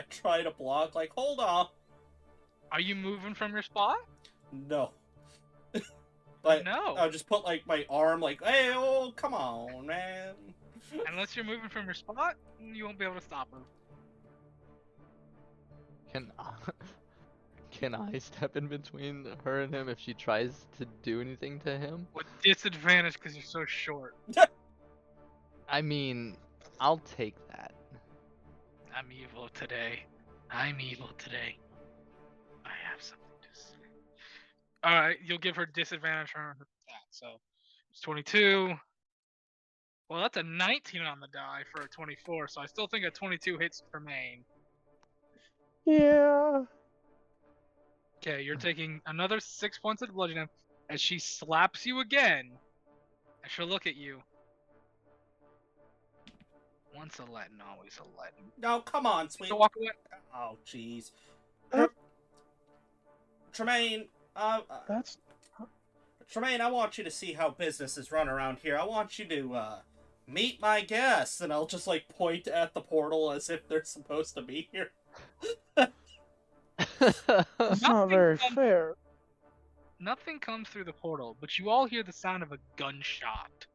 try to block? Like, hold on. Are you moving from your spot? No. Like, No. I'll just put like my arm like, hey, oh, come on, man. Unless you're moving from your spot, you won't be able to stop her. Can I step in between her and him if she tries to do anything to him? With disadvantage because you're so short. I mean, I'll take that. I'm evil today. I'm evil today. I have something to say. Alright, you'll give her disadvantage on her attack. So it's 22. Well, that's a 19 on the die for a 24, so I still think a 22 hits Tremaine. Yeah. Okay, you're taking another 6 points of bludgeoning as she slaps you again. And she'll look at you. Once a Latin, always a Latin. No, come on, sweet. So walk away. Oh, jeez. Uh, Tremaine, That's Tremaine, I want you to see how business is run around here. I want you to, meet my guests, and I'll just, like, point at the portal as if they're supposed to be here. that's not very fair. Nothing comes through the portal, but you all hear the sound of a gunshot.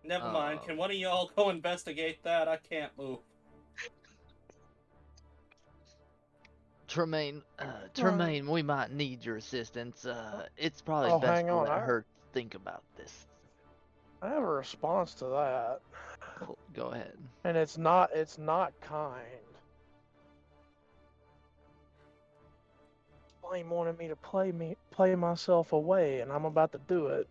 Never mind. Can one of y'all go investigate that? I can't move. Tremaine, we might need your assistance. It's probably Oh, best hang to on, let her think about this. I have a response to that, Go ahead. and it's not kind. Blaine wanted me to play myself away, and I'm about to do it.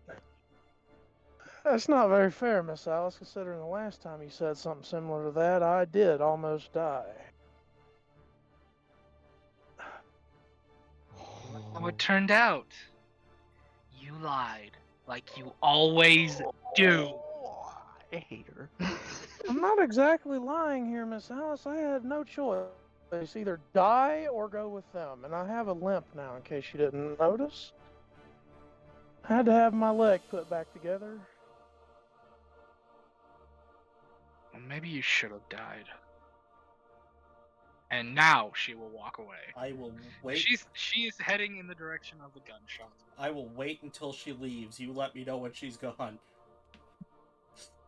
That's not very fair, Miss Alice, considering the last time you said something similar to that, I did almost die. How it turned out. You lied, like you always do. I hate her. I'm not exactly lying here, Miss Alice. I had no choice. Either die or go with them, and I have a limp now, in case you didn't notice. I had to have my leg put back together. Well, maybe you should have died. And now she will walk away. I will wait. She is heading in the direction of the gunshot. I will wait until she leaves. You let me know when she's gone.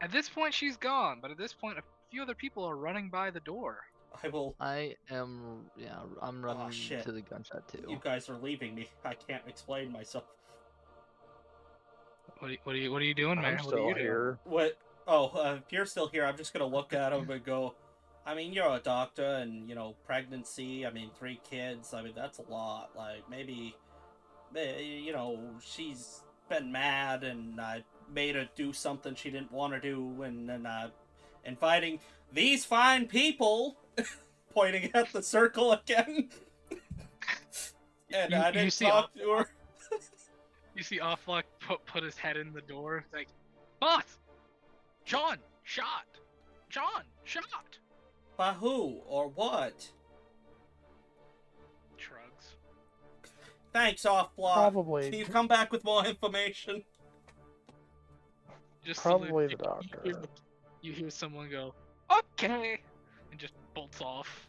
At this point, she's gone, but at this point, a few other people are running by the door. I will. I'm running shit. to the gunshot too. You guys are leaving me. I can't explain myself. What are you doing, man? I'm What are you still here. What? Oh, if you're still here, I'm just gonna look at him and go, I mean, you're a doctor, and, you know, pregnancy, I mean, 3 kids, I mean, that's a lot. Like, maybe, you know, she's been mad, and I made her do something she didn't want to do, and then inviting these fine people, pointing at the circle again, and I didn't talk to her. You see Offlock put his head in the door, like, boss! John, shot! John, shot! By who, or what? Shrugs. Thanks, Off-Block. Probably. Can you come back with more information? Just Probably the doctor. You hear someone go, okay! And just bolts off.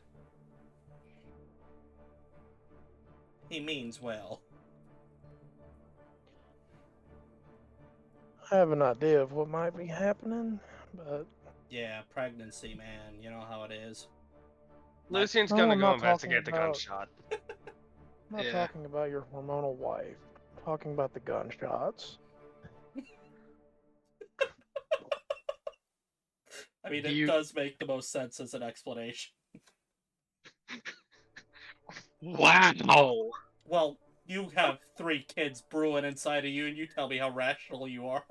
He means well. I have an idea of what might be happening, but Yeah, pregnancy, man. You know how it is. Lucian's No, gonna I'm go not investigate the talking about- gunshot. I'm not Yeah. talking about your hormonal wife. I'm talking about the gunshots. I mean, it does make the most sense as an explanation. Wow! Well, you have 3 kids brewing inside of you, and you tell me how rational you are.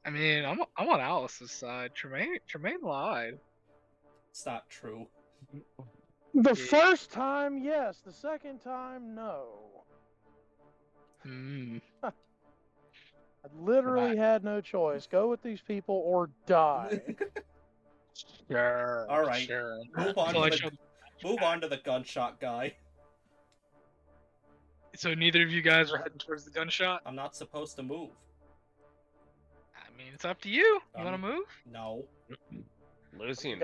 I mean, I'm on Alice's side. Tremaine lied. It's not true. The first time, yes. The second time, no. I literally had no choice. Go with these people or die. Sure. All right. Sure. Move on to the gunshot guy. So neither of you guys are heading towards the gunshot? I'm not supposed to move. I mean, it's up to you. You want to move? No. Lucian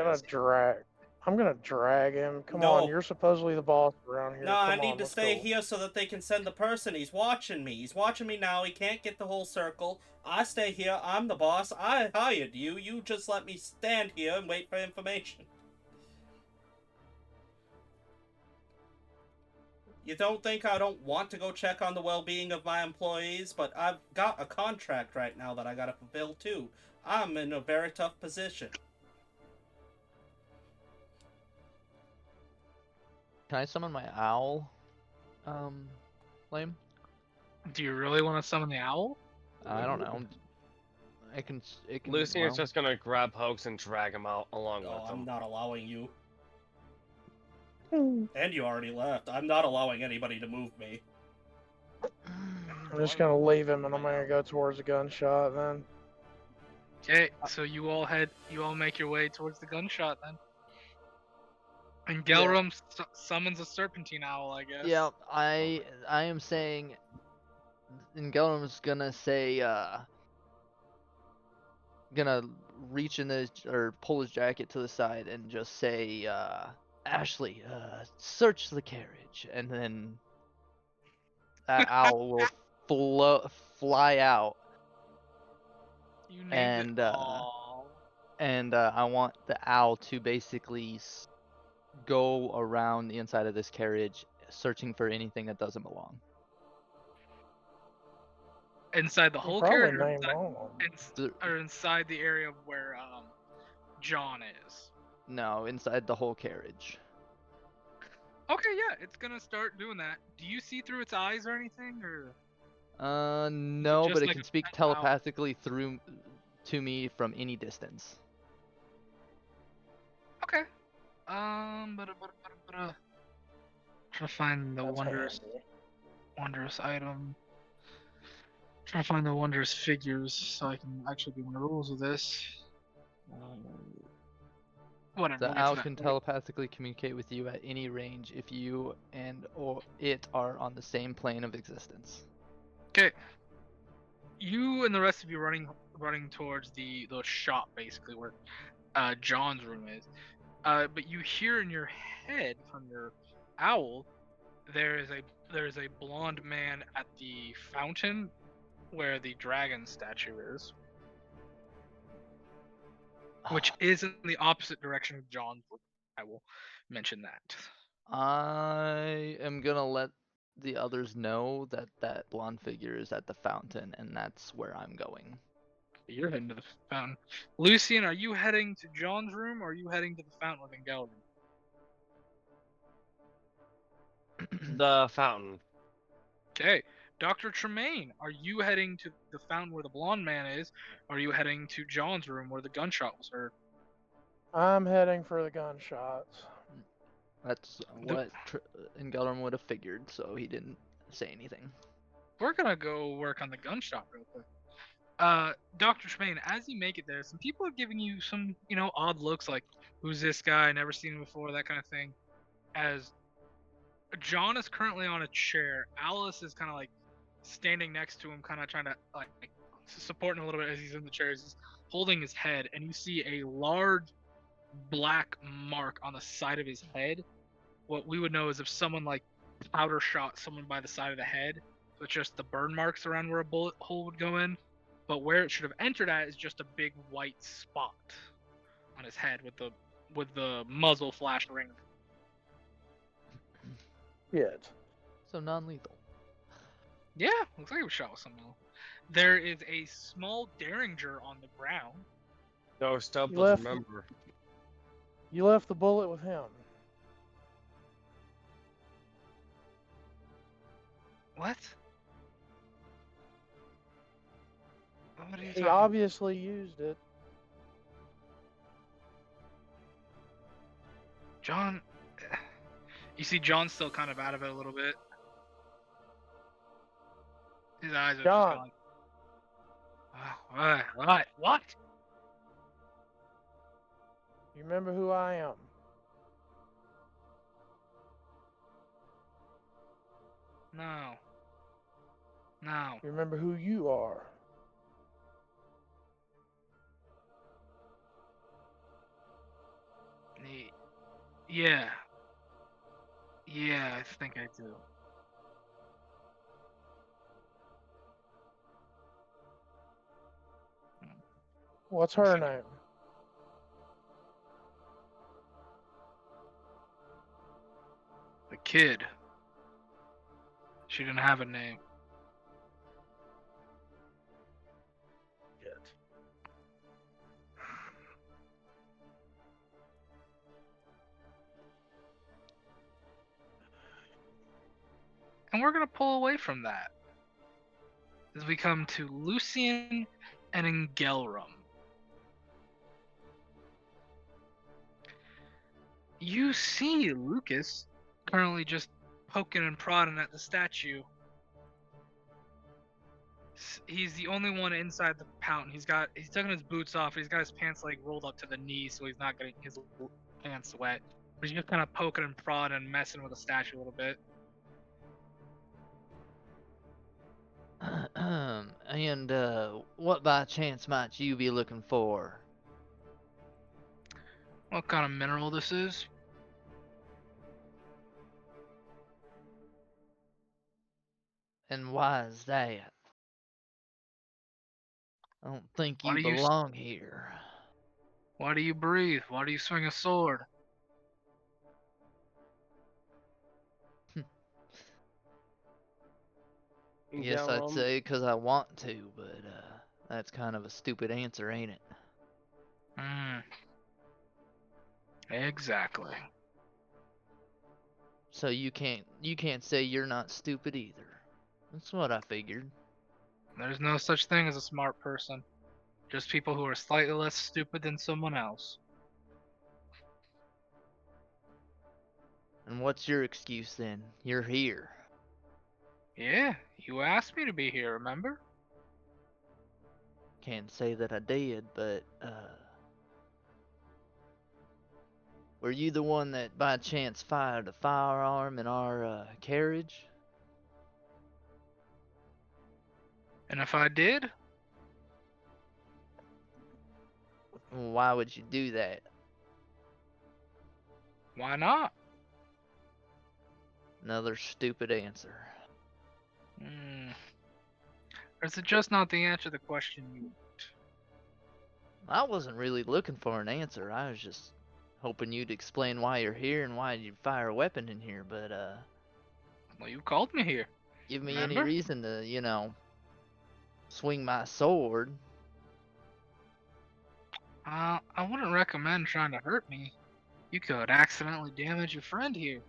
I'm gonna drag him. Come No. on, you're supposedly the boss around here. No, Come I on, need to let's stay go. here so that they can send the person. He's watching me. He's watching me now. He can't get the whole circle. I stay here. I'm the boss. I hired you. You just let me stand here and wait for information. You don't think I don't want to go check on the well-being of my employees, but I've got a contract right now that I gotta fulfill too. I'm in a very tough position. Can I summon my owl? Lame? Do you really want to summon the owl? I don't know. It can. Lucian well, is just gonna grab Hoax and drag him out along Oh, with I'm him. not allowing you. I'm And you already left. I'm not allowing anybody to move me. just gonna leave him and I'm gonna go towards the gunshot then. Okay, so you all make your way towards the gunshot then. And Yeah. Gelrum summons a serpentine owl, I guess. Yeah, I am saying, and Gelrum's gonna say, gonna reach in his or pull his jacket to the side and just say, Ashley, search the carriage, and then that owl will fly out, You named and it all. I want the owl to basically go around the inside of this carriage, searching for anything that doesn't belong. Inside the You whole probably carriage, or named all of them. or inside the area where John is. No, inside the whole carriage. Okay, yeah, it's gonna start doing that. Do you see through its eyes or anything, or? No, just but it like can a speak pet owl? telepathically through to me from any distance. Okay. Trying to find the That's wondrous handy. item. Trying to find the wondrous figures so I can actually do my rules of this. Whatever. The We'll get owl to that. can telepathically communicate with you at any range if you and or it are on the same plane of existence. Okay. You and the rest of you running towards the shop basically where John's room is. But you hear in your head from your owl there is a blonde man at the fountain where the dragon statue is, which is in the opposite direction of John's room. I will mention that. I am gonna let the others know that that blonde figure is at the fountain, and that's where I'm going. You're heading to the fountain. Lucian, are you heading to John's room or are you heading to the fountain with Engelman? The fountain. Okay. Dr. Tremaine, are you heading to the fountain where the blonde man is, or are you heading to John's room where the gunshot was heard? I'm heading for the gunshots. That's what Engelrum would have figured, so he didn't say anything. We're gonna go work on the gunshot real quick. Dr. Tremaine, as you make it there, some people are giving you some, odd looks like, who's this guy? Never seen him before, that kind of thing. As John is currently on a chair, Alice is kind of like standing next to him, kind of trying to like support him a little bit as he's in the chair. He's holding his head, and you see a large black mark on the side of his head. What we would know is if someone like powder shot someone by the side of the head, with just the burn marks around where a bullet hole would go in. But where it should have entered at is just a big white spot on his head with the muzzle flashed ring. Shit. So non-lethal. Yeah, looks like it was shot with something else. There is a small derringer on the ground. No, Stubb You doesn't left- remember. You left the bullet with him. What? What are you He talking? obviously used it. John, you see John's still kind of out of it a little bit. His eyes are John. just going. What? You remember who I am? No. You remember who you are? Yeah. Yeah, I think I do. What's her name? The kid. She didn't have a name. Shit. And we're gonna pull away from that as we come to Lucian and Engelrum. You see Lucas currently just poking and prodding at the statue. He's the only one inside the fountain. He's taking his boots off. He's got his pants leg rolled up to the knee, so he's not getting his pants wet. But he's just kind of poking and prodding and messing with the statue a little bit. And what by chance might you be looking for? What kind of mineral this is? And why is that? I don't think Why you do you belong here. Why do you breathe? Why do you swing a sword? Yes, I'd Galrum, say 'cause I want to, but that's kind of a stupid answer, ain't it? Hmm. Exactly. So you can't say you're not stupid either. That's what I figured. There's no such thing as a smart person. Just people who are slightly less stupid than someone else. And what's your excuse then? You're here. Yeah, you asked me to be here, remember? Can't say that I did, but were you the one that by chance fired a firearm in our carriage? And if I did, Why would you do that? why not? Another stupid answer. Hmm. Or is it just not the answer to the question you... I wasn't really looking for an answer. I was just hoping you'd explain why you're here and why you'd fire a weapon in here, but Well, you called me here, give me any remember? reason to, swing my sword. I wouldn't recommend trying to hurt me. You could accidentally damage your friend here.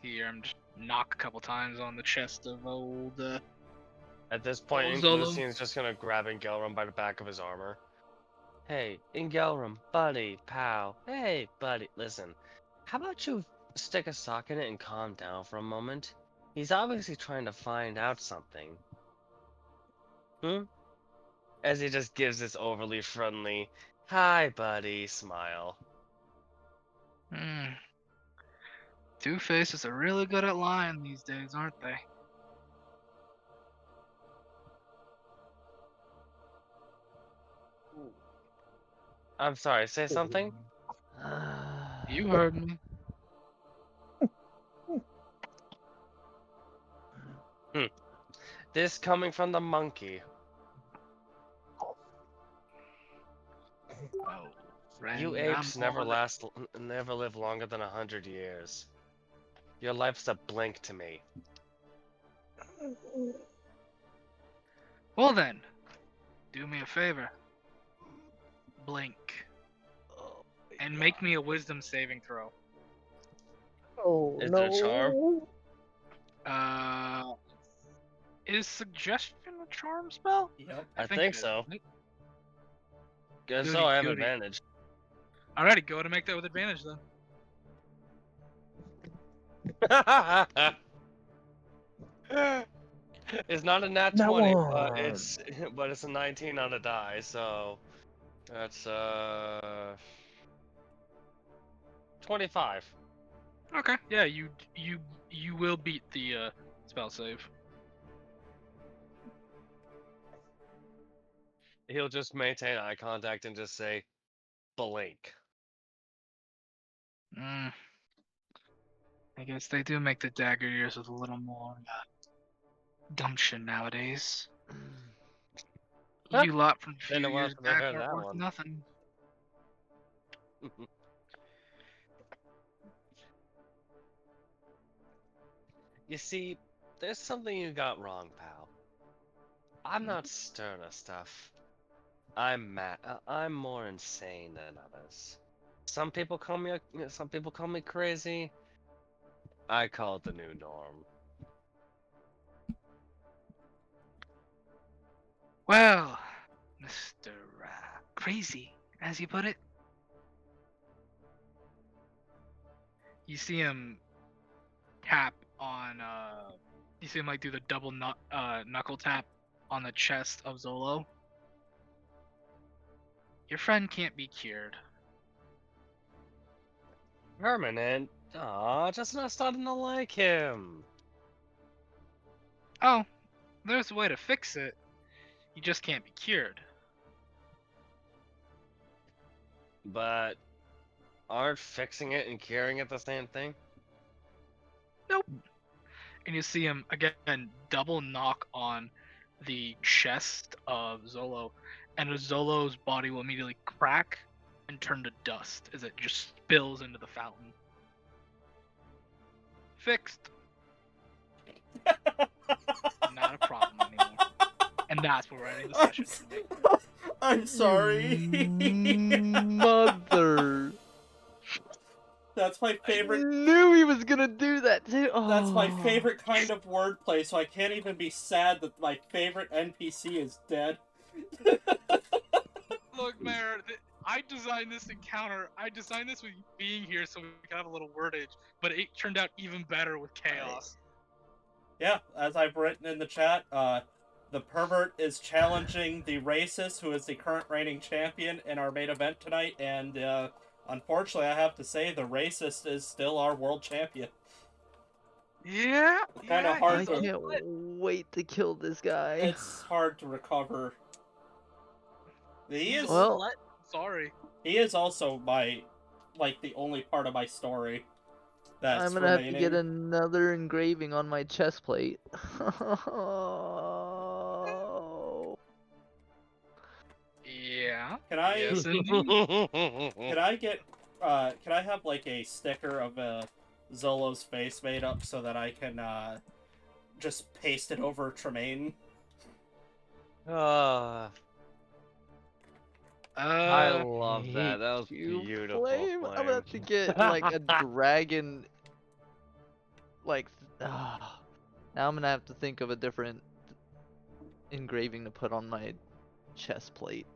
Here, I'm just knock a couple times on the chest of old, at this point, Zolo. Lucian's just gonna grab Engelrum by the back of his armor. Hey, Engelrum, buddy, pal. Hey, buddy, listen. How about you stick a sock in it and calm down for a moment? He's obviously trying to find out something. As he just gives this overly friendly, hi, buddy, smile. Hmm. Two-Faces are really good at lying these days, aren't they? I'm sorry, say something? You heard me. This coming from the monkey. Oh, friend, You apes never live longer than 100 years. Your life's a blink to me. Well then, do me a favor. Blink. And make me a wisdom saving throw. Oh Is it no. a charm? Is suggestion a charm spell? Yep. I it think is, so. isn't it? Guess Goody, so, I have goody. advantage. Alrighty, go to make that with advantage then. It's not a nat That 20, one. but it's a 19 on a die, so that's 25. Okay, yeah, you will beat the spell save. He'll just maintain eye contact and just say, blink. I guess they do make the dagger ears with a little more gumption nowadays. You lot from a few Been a while years since I back heard weren't that worth one. nothing. You see, there's something you got wrong, pal. I'm not stern or stuff. I'm more insane than others. Some people call me crazy. I call it the new norm. Well, Mr. Crazy, as you put it. You see him tap on, you see him like do the double knuckle tap on the chest of Zolo. Your friend can't be cured. Permanent? Aw, just not starting to like him. Oh, there's a way to fix it. You just can't be cured. But aren't fixing it and curing it the same thing? Nope. And you see him again double knock on the chest of Zolo, and Zolo's body will immediately crack and turn to dust as it just spills into the fountain. Fixed. Not a problem anymore. And that's where we're ending the session. I'm sorry. Mother. That's my I favorite. knew he was gonna do that too. That's my Oh. favorite kind of wordplay, so I can't even be sad that my favorite NPC is dead. Look, Mayor, I designed this encounter. I designed this with you being here so we could have a little wordage, but it turned out even better with chaos. Yeah, as I've written in the chat, the pervert is challenging the racist, who is the current reigning champion in our main event tonight, and unfortunately, I have to say the racist is still our world champion. Yeah, Kinda hard I to- can't wait to kill this guy. It's hard to recover. He is Well- sorry. he is also the only part of my story that's I'm gonna have to remaining. get another engraving on my chest plate. Yeah. Can I Yes, indeed. can I get can I have like a sticker of Zolo's face made up so that I can just paste it over Tremaine? I love that. That was You beautiful. Flame? I'm gonna have to Flame. get like a dragon. Now I'm gonna have to think of a different engraving to put on my chest plate.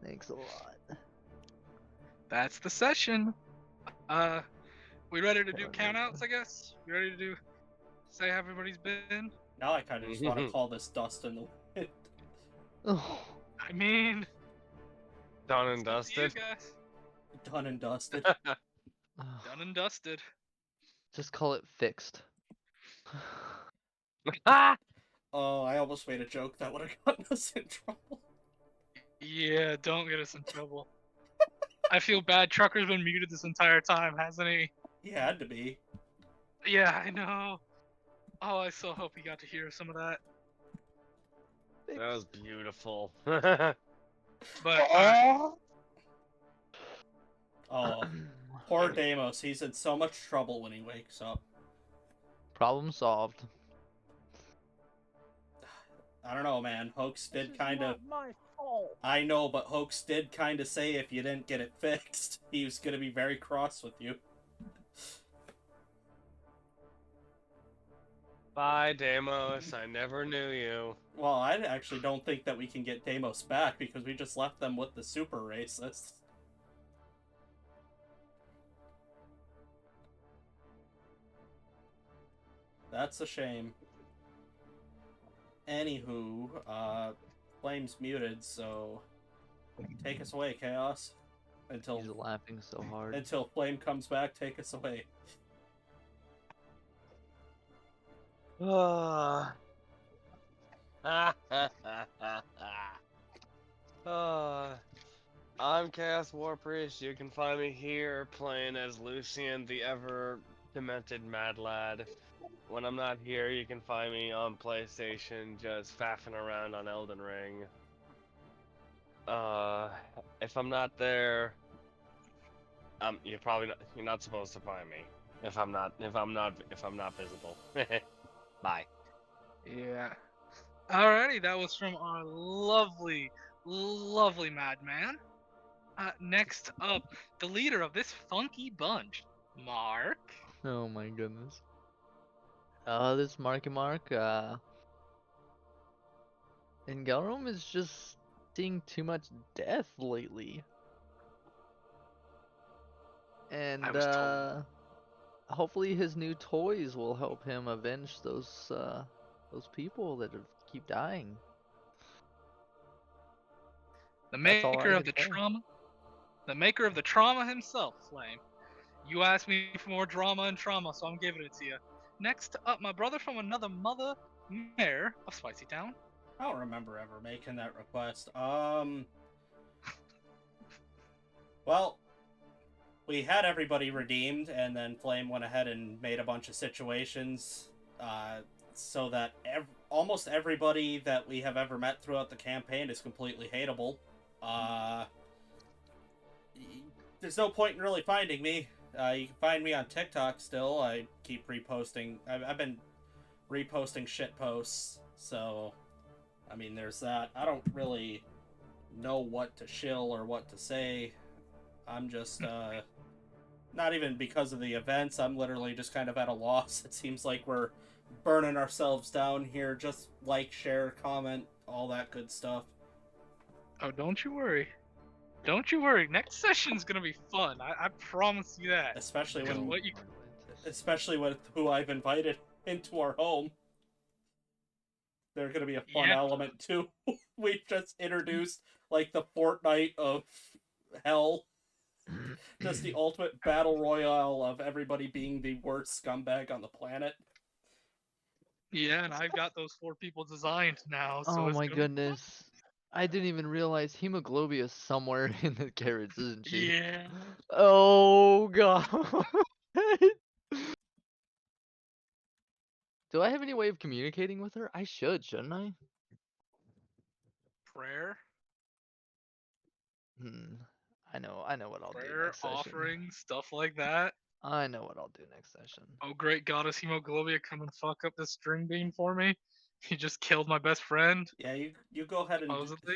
Thanks a lot. That's the session. We ready to do countouts, I guess? We ready to say how everybody's been? Now I kind of just want to call this dust in the wind. Oh, I mean, Done and it's up to you dusted. guys. Done and dusted. Done and dusted. just call it fixed. Oh, I almost made a joke that would have gotten us in trouble. Yeah, don't get us in trouble. I feel bad. Trucker's been muted this entire time, hasn't he? He had to be. Yeah, I know. Oh, I so hope he got to hear some of that. That was beautiful. But Oh, poor Deimos. He's in so much trouble when he wakes up. Problem solved. I don't know, man. Hoax did kind of. my fault. I know, but Hoax did kind of say if you didn't get it fixed, he was gonna be very cross with you. Bye, Deimos. I never knew you. Well, I actually don't think that we can get Deimos back because we just left them with the super racists. That's a shame. Anywho, Flame's muted, so take us away, Chaos. He's laughing so hard. Until Flame comes back, take us away. I'm Chaos War Priest. You can find me here playing as Lucian, the ever demented mad lad. When I'm not here, you can find me on PlayStation just faffing around on Elden Ring. If I'm not there, you're not supposed to find me. If I'm not visible. Bye. Yeah. Alrighty, that was from our lovely, lovely madman. Next up, the leader of this funky bunch, Mark. Oh my goodness. This Marky Mark, and Galrom is just seeing too much death lately. I And was told. hopefully his new toys will help him avenge those people that keep dying. The That's all I maker of could the say. trauma. The maker of the trauma himself, Flame. You asked me for more drama and trauma, so I'm giving it to you. Next up, my brother from another mother, Mayor of Spicy Town. I don't remember ever making that request. Well, we had everybody redeemed, and then Flame went ahead and made a bunch of situations, so that almost everybody that we have ever met throughout the campaign is completely hateable. There's no point in really finding me. You can find me on TikTok still. I keep reposting. I've been reposting shit posts, so I mean, there's that. I don't really know what to shill or what to say. I'm just, not even because of the events, I'm literally just kind of at a loss. It seems like we're burning ourselves down here. Just like, share, comment, all that good stuff. Oh, don't you worry. Don't you worry. Next session's gonna be fun. I promise you that. Especially Because when, what you especially with who I've invited into our home. They're gonna be a fun Yeah. element too. We just introduced like the Fortnite of hell. Just the ultimate battle royale of everybody being the worst scumbag on the planet. Yeah, and I've got those 4 people designed now, so Oh it's my gonna be goodness. I didn't even realize Hemoglobia is somewhere in the carrots, isn't she? Yeah. Oh god. Do I have any way of communicating with her? I should, shouldn't I? Prayer, Hmm. I know what I'll do prayer, next session. offering, stuff like that. I know what I'll do next session. Oh, great goddess Hemoglobia, come and fuck up this string bean for me. He just killed my best friend, Yeah, you go ahead and supposedly.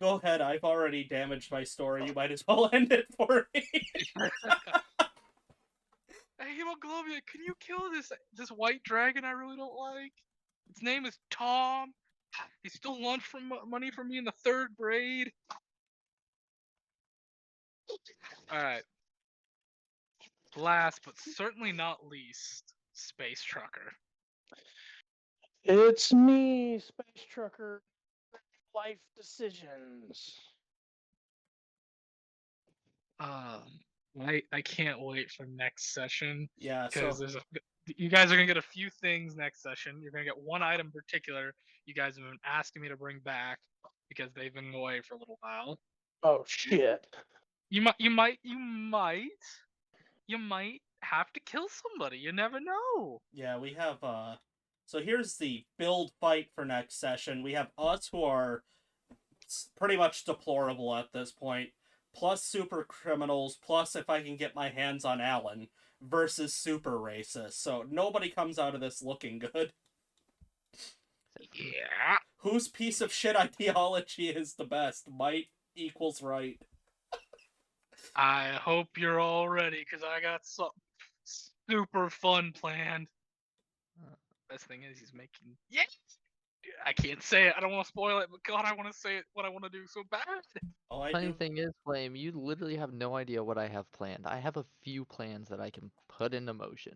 go ahead. I've already damaged my story. You might as well end it for me. Hey, Hemoglobia, can you kill this white dragon I really don't like? Its name is Tom. He stole lunch money from me in the 3rd grade. Alright. Last but certainly not least, Space Trucker. It's me, Space Trucker. Life decisions. I can't wait for next session Yeah, because so you guys are gonna get a few things next session. You're gonna get one item in particular you guys have been asking me to bring back because they've been away for a little while. Oh shit. You might have to kill somebody. You never know. yeah, we have so here's the build fight for next session. We have us who are pretty much deplorable at this point, plus super criminals, plus if I can get my hands on Alan, versus super racist. So nobody comes out of this looking good. Yeah. Whose piece of shit ideology is the best? Might equals right. I hope you're all ready because I got something super fun planned. Best thing is he's making. Yeah. I can't say it. I don't want to spoil it, but God, I want to say it. What I want to do so bad. Oh, I Funny do. thing is, Flame, you literally have no idea what I have planned. I have a few plans that I can put into motion.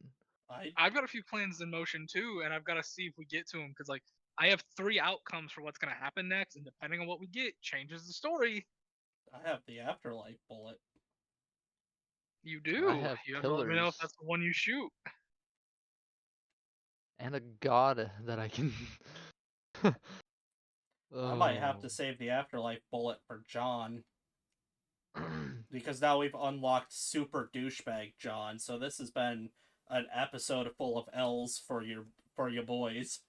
I've got a few plans in motion too, and I've got to see if we get to them because like I have 3 outcomes for what's gonna happen next, and depending on what we get, changes the story. I have the afterlife bullet. You I do. have You have to let me know if pillars that's the one you shoot. and a god that I can. I might have to Oh. save the afterlife bullet for John. Because now we've unlocked super douchebag John, so this has been an episode full of L's for your boys.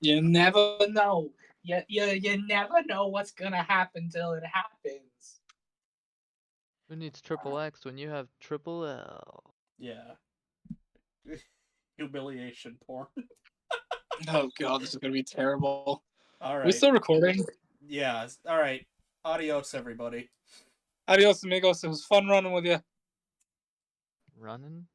You never know. You never know what's gonna happen till it happens. Who needs triple X when you have triple L? Yeah. Humiliation porn. Oh god, this is gonna be terrible. All Are we right. still recording? Yeah. All right. Adios, everybody. Adios, amigos. It was fun running with you. Running?